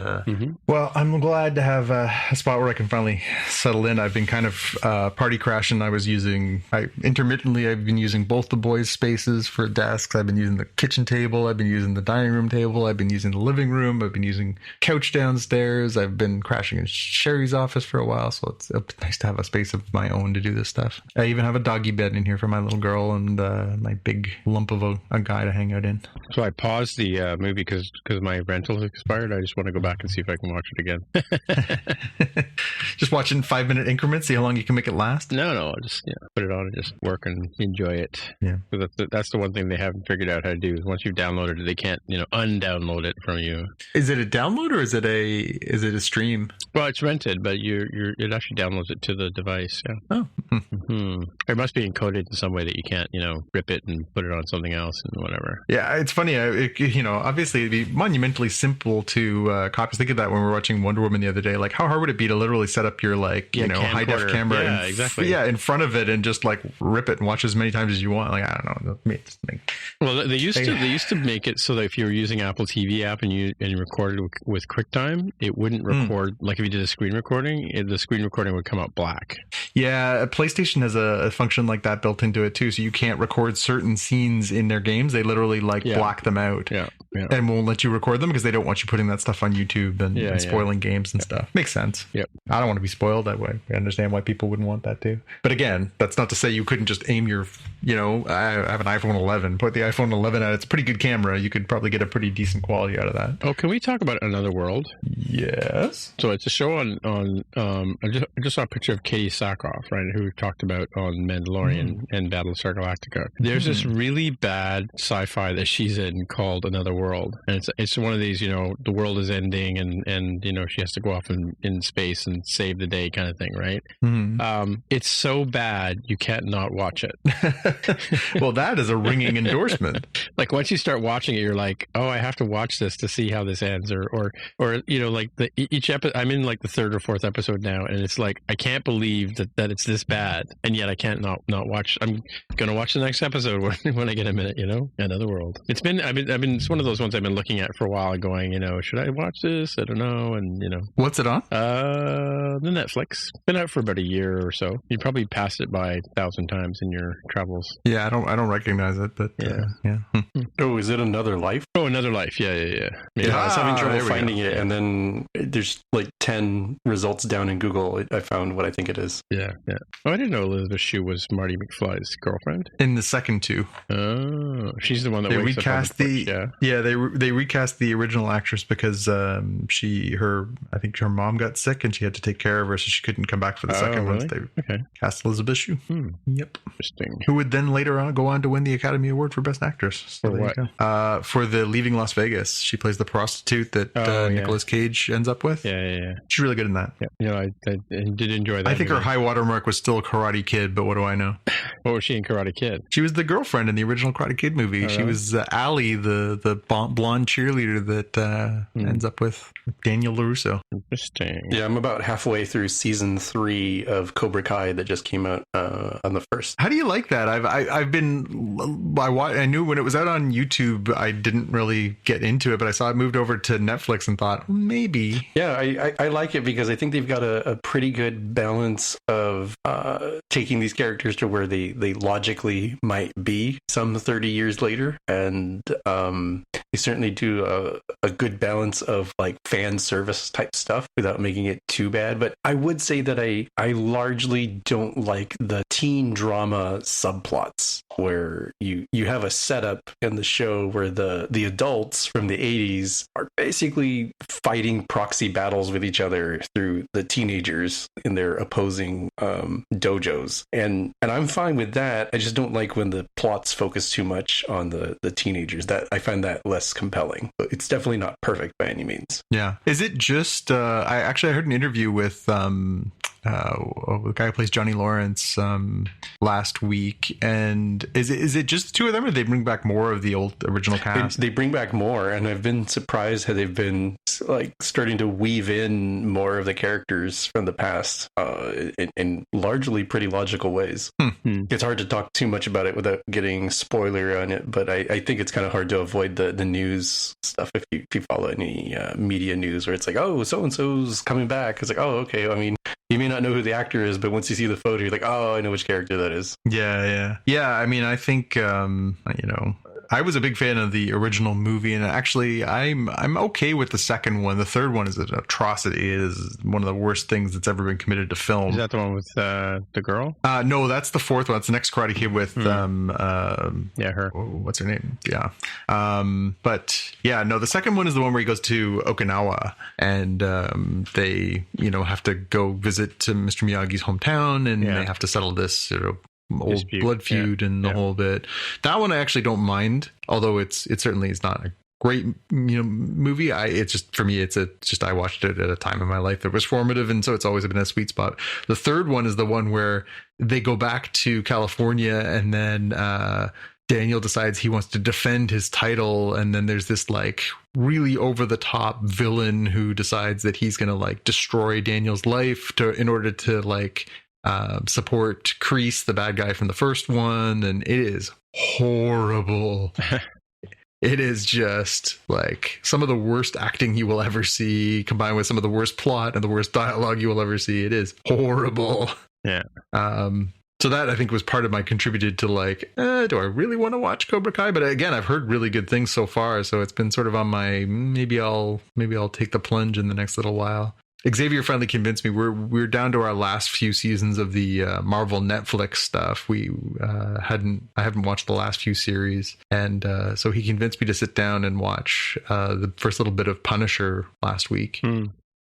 well, I'm glad to have a spot where I can finally settle in. I've been kind of party crashing. I've been using both the boys' spaces for desks. I've been using the kitchen table. I've been using the dining room table. I've been using the living room. I've been using couch downstairs. I've been crashing in Sherry's office for a while, so it's nice to have a space of my own to do this stuff. I even have a doggy bed in here for my little girl and my big lump of a guy to hang out in. So I paused the movie because my rental has expired. I just want to go back and see if I can watch it again. Just watch in 5-minute increments, see how long you can make it last? No, I'll just put it on and just work and enjoy it. Yeah. That's the one thing they haven't figured out how to do is once you've downloaded it, they can't, undownload it from you. Is it a download or is it a stream? Well, it's rented, but it actually downloads it to the device. Yeah. Oh. Mm-hmm. It must be encoded in some way that you can't, rip it and put it on something else and whatever. Yeah, it's funny. Obviously it'd be monumentally simple to copy. Think of that when we were watching Wonder Woman the other day. Like, how hard would it be to literally set up your high def camera in front of it and just like rip it and watch as many times as you want? Like, I don't know. Well, they used to make it so that if you were using Apple TV app and you recorded with QuickTime, it wouldn't record. Like if you did a screen recording, the screen recording would come out black. Yeah, PlayStation has a function like that built into it too, so you can't record certain scenes in their games. They literally block them out. Yeah. And won't let you record them because they don't want you putting that stuff on YouTube and spoiling games and stuff. Makes sense. Yep. I don't want to be spoiled that way. I understand why people wouldn't want that too. But again, that's not to say you couldn't just aim your, I have an iPhone 11. Put the iPhone 11 out. It's a pretty good camera. You could probably get a pretty decent quality out of that. Oh, can we talk about Another World? Yes. So it's a show on I just saw a picture of Katie Sackhoff, right, who talked about on Mandalorian and Battlestar Galactica. There's this really bad sci-fi that she's in called Another World. And it's one of these, the world is ending and she has to go off in space and save the day kind of thing, right? Mm-hmm. It's so bad you can't not watch it. Well, that is a ringing endorsement. Like once you start watching it, you're like, oh, I have to watch this to see how this ends, or like each episode. I'm in like the third or fourth episode now, and it's like I can't believe that it's this bad, and yet I can't not watch. I'm gonna watch the next episode when I get a minute. Another World. It's one of those ones I've been looking at for a while, going, should I watch this? I don't know, and What's it on? The Netflix. Been out for about a year or so. You probably passed it by 1,000 times in your travels. Yeah, I don't recognize it, but yeah. Oh, is it Another Life? Oh, Another Life. Yeah. Yeah, I was having trouble there we finding go. it, and then there's like 10 results down in Google. I found what I think it is. Yeah. Oh, I didn't know Elizabeth Shue was Marty McFly's girlfriend. In the second two, Oh, she's the one that they wakes recast up on the porch, they recast the original actress because I think her mom got sick and she had to take care of her, so she couldn't come back for the second one. really? So they Okay, cast Elizabeth Shue. Yep. interesting. Who would then later on go on to win the Academy Award for Best Actress. So For there you go. For the Leaving Las Vegas, she plays the prostitute that Oh, yeah. Nicolas Cage ends up with. Yeah. She's really good in that. Yeah. You know, I did enjoy that. I think her movie. high watermark was still Karate Kid, but what do I know? What was she in Karate Kid? She was the girlfriend in the original Karate Kid movie. Oh, She really? was Allie, the blonde cheerleader that ends up with Daniel LaRusso. Interesting. Yeah, I'm about halfway through season 3 of Cobra Kai that just came out on the 1st. How do you like that? I knew when it was out on YouTube, I didn't really get into it, but I saw it moved over to Netflix and thought maybe. Yeah, I like it because I think they've got a pretty good balance of taking these characters to where they logically might be some 30 years later. And they certainly do a good balance of like fan service type stuff without making it too bad. But I would say that I largely don't like the teen drama subplots where you have a setup in the show where the adults from the 80s are basically fighting proxy battles with each other through the teenagers in their opposing dojos. And I'm fine with that. I just don't like when the plots focus too much on the teenagers. That I find that less compelling. But it's definitely not perfect by any means. Yeah. Is it just, I heard an interview with the guy who plays Johnny Lawrence last week, and is it just the two of them, or they bring back more of the old original cast? They bring back more, and I've been surprised how they've been like starting to weave in more of the characters from the past in largely pretty logical ways. It's hard to talk too much about it without getting spoiler on it, but I think it's kind of hard to avoid the news stuff if you follow any media news where it's like, oh, so and so's coming back. It's like, oh, okay. I mean, you may not know who the actor is, but once you see the photo, you're like, oh, I know which character that is. Yeah. I mean, I think I was a big fan of the original movie, and actually, I'm okay with the second one. The third one is an atrocity. It is one of the worst things that's ever been committed to film. Is that the one with the girl? No, that's the fourth one. It's the next Karate Kid with Yeah, her. what's her name? Yeah. But yeah, no, the second one is the one where he goes to Okinawa and they, have to go visit to Mr. Miyagi's hometown, and they have to settle this sort of old Dispute. blood feud and the whole bit. That one I actually don't mind, although it certainly is not a great movie. It's just, for me, it's just I watched it at a time in my life that was formative, and so it's always been a sweet spot. The third one is the one where they go back to California, and then Daniel decides he wants to defend his title, and then there's this like really over the top villain who decides that he's going to like destroy Daniel's life in order to like support Kreese, the bad guy from the first one, and it is horrible. It is just like some of the worst acting you will ever see, combined with some of the worst plot and the worst dialogue you will ever see. It is horrible. Yeah. So that I think was part of my contributed to like, do I really want to watch Cobra Kai? But again, I've heard really good things so far, so it's been sort of on my maybe I'll take the plunge in the next little while. Xavier finally convinced me. We're down to our last few seasons of the Marvel Netflix stuff. I haven't watched the last few series, and so he convinced me to sit down and watch the first little bit of Punisher last week.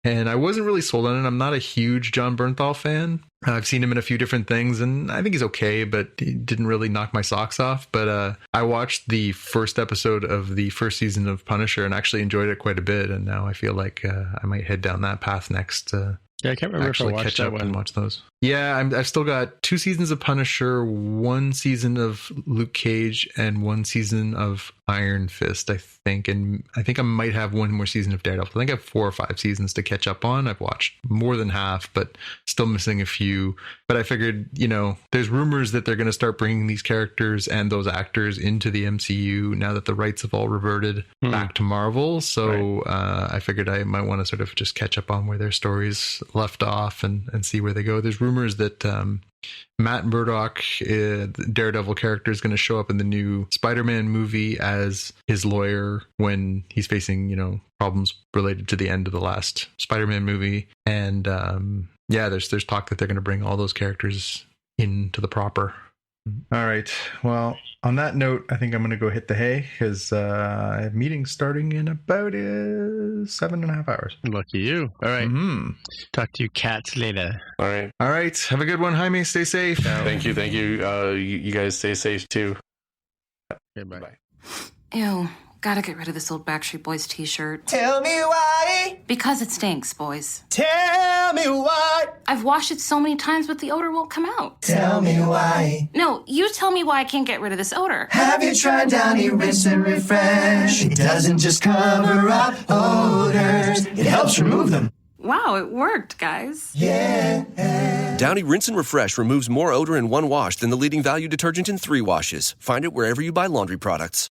And I wasn't really sold on it. I'm not a huge Jon Bernthal fan. I've seen him in a few different things, and I think he's okay, but he didn't really knock my socks off. But I watched the first episode of the first season of Punisher and actually enjoyed it quite a bit. And now I feel like I might head down that path next. Yeah, I can't remember if I actually watched catch that up one. and watch those. Yeah, I've still got 2 seasons of Punisher, 1 season of Luke Cage, and 1 season of Iron Fist, I think. And I think I might have 1 more season of Daredevil. I think I have 4 or 5 seasons to catch up on. I've watched more than half, but still missing a few. But I figured, there's rumors that they're going to start bringing these characters and those actors into the MCU now that the rights have all reverted back to Marvel. So I figured I might want to sort of just catch up on where their stories left off and see where they go. There's rumors that Matt Murdock, the Daredevil character, is going to show up in the new Spider-Man movie as his lawyer when he's facing, problems related to the end of the last Spider-Man movie. And there's talk that they're going to bring all those characters into the proper. All right. Well, on that note, I think I'm going to go hit the hay because I have meetings starting in about 7.5 hours. Lucky you. All right. Talk to you cats later. All right. All right. Have a good one, Jaime. Stay safe. Thank you. You guys stay safe too. Okay, bye. Ew. Gotta get rid of this old Backstreet Boys t-shirt. Tell me why. Because it stinks, boys. Tell me why. I've washed it so many times, but the odor won't come out. Tell me why. No, you tell me why I can't get rid of this odor. Have you tried Downy Rinse and Refresh? It doesn't just cover up odors, it helps remove them. Wow, it worked, guys. Yeah. Downy Rinse and Refresh removes more odor in one wash than the leading value detergent in 3 washes. Find it wherever you buy laundry products.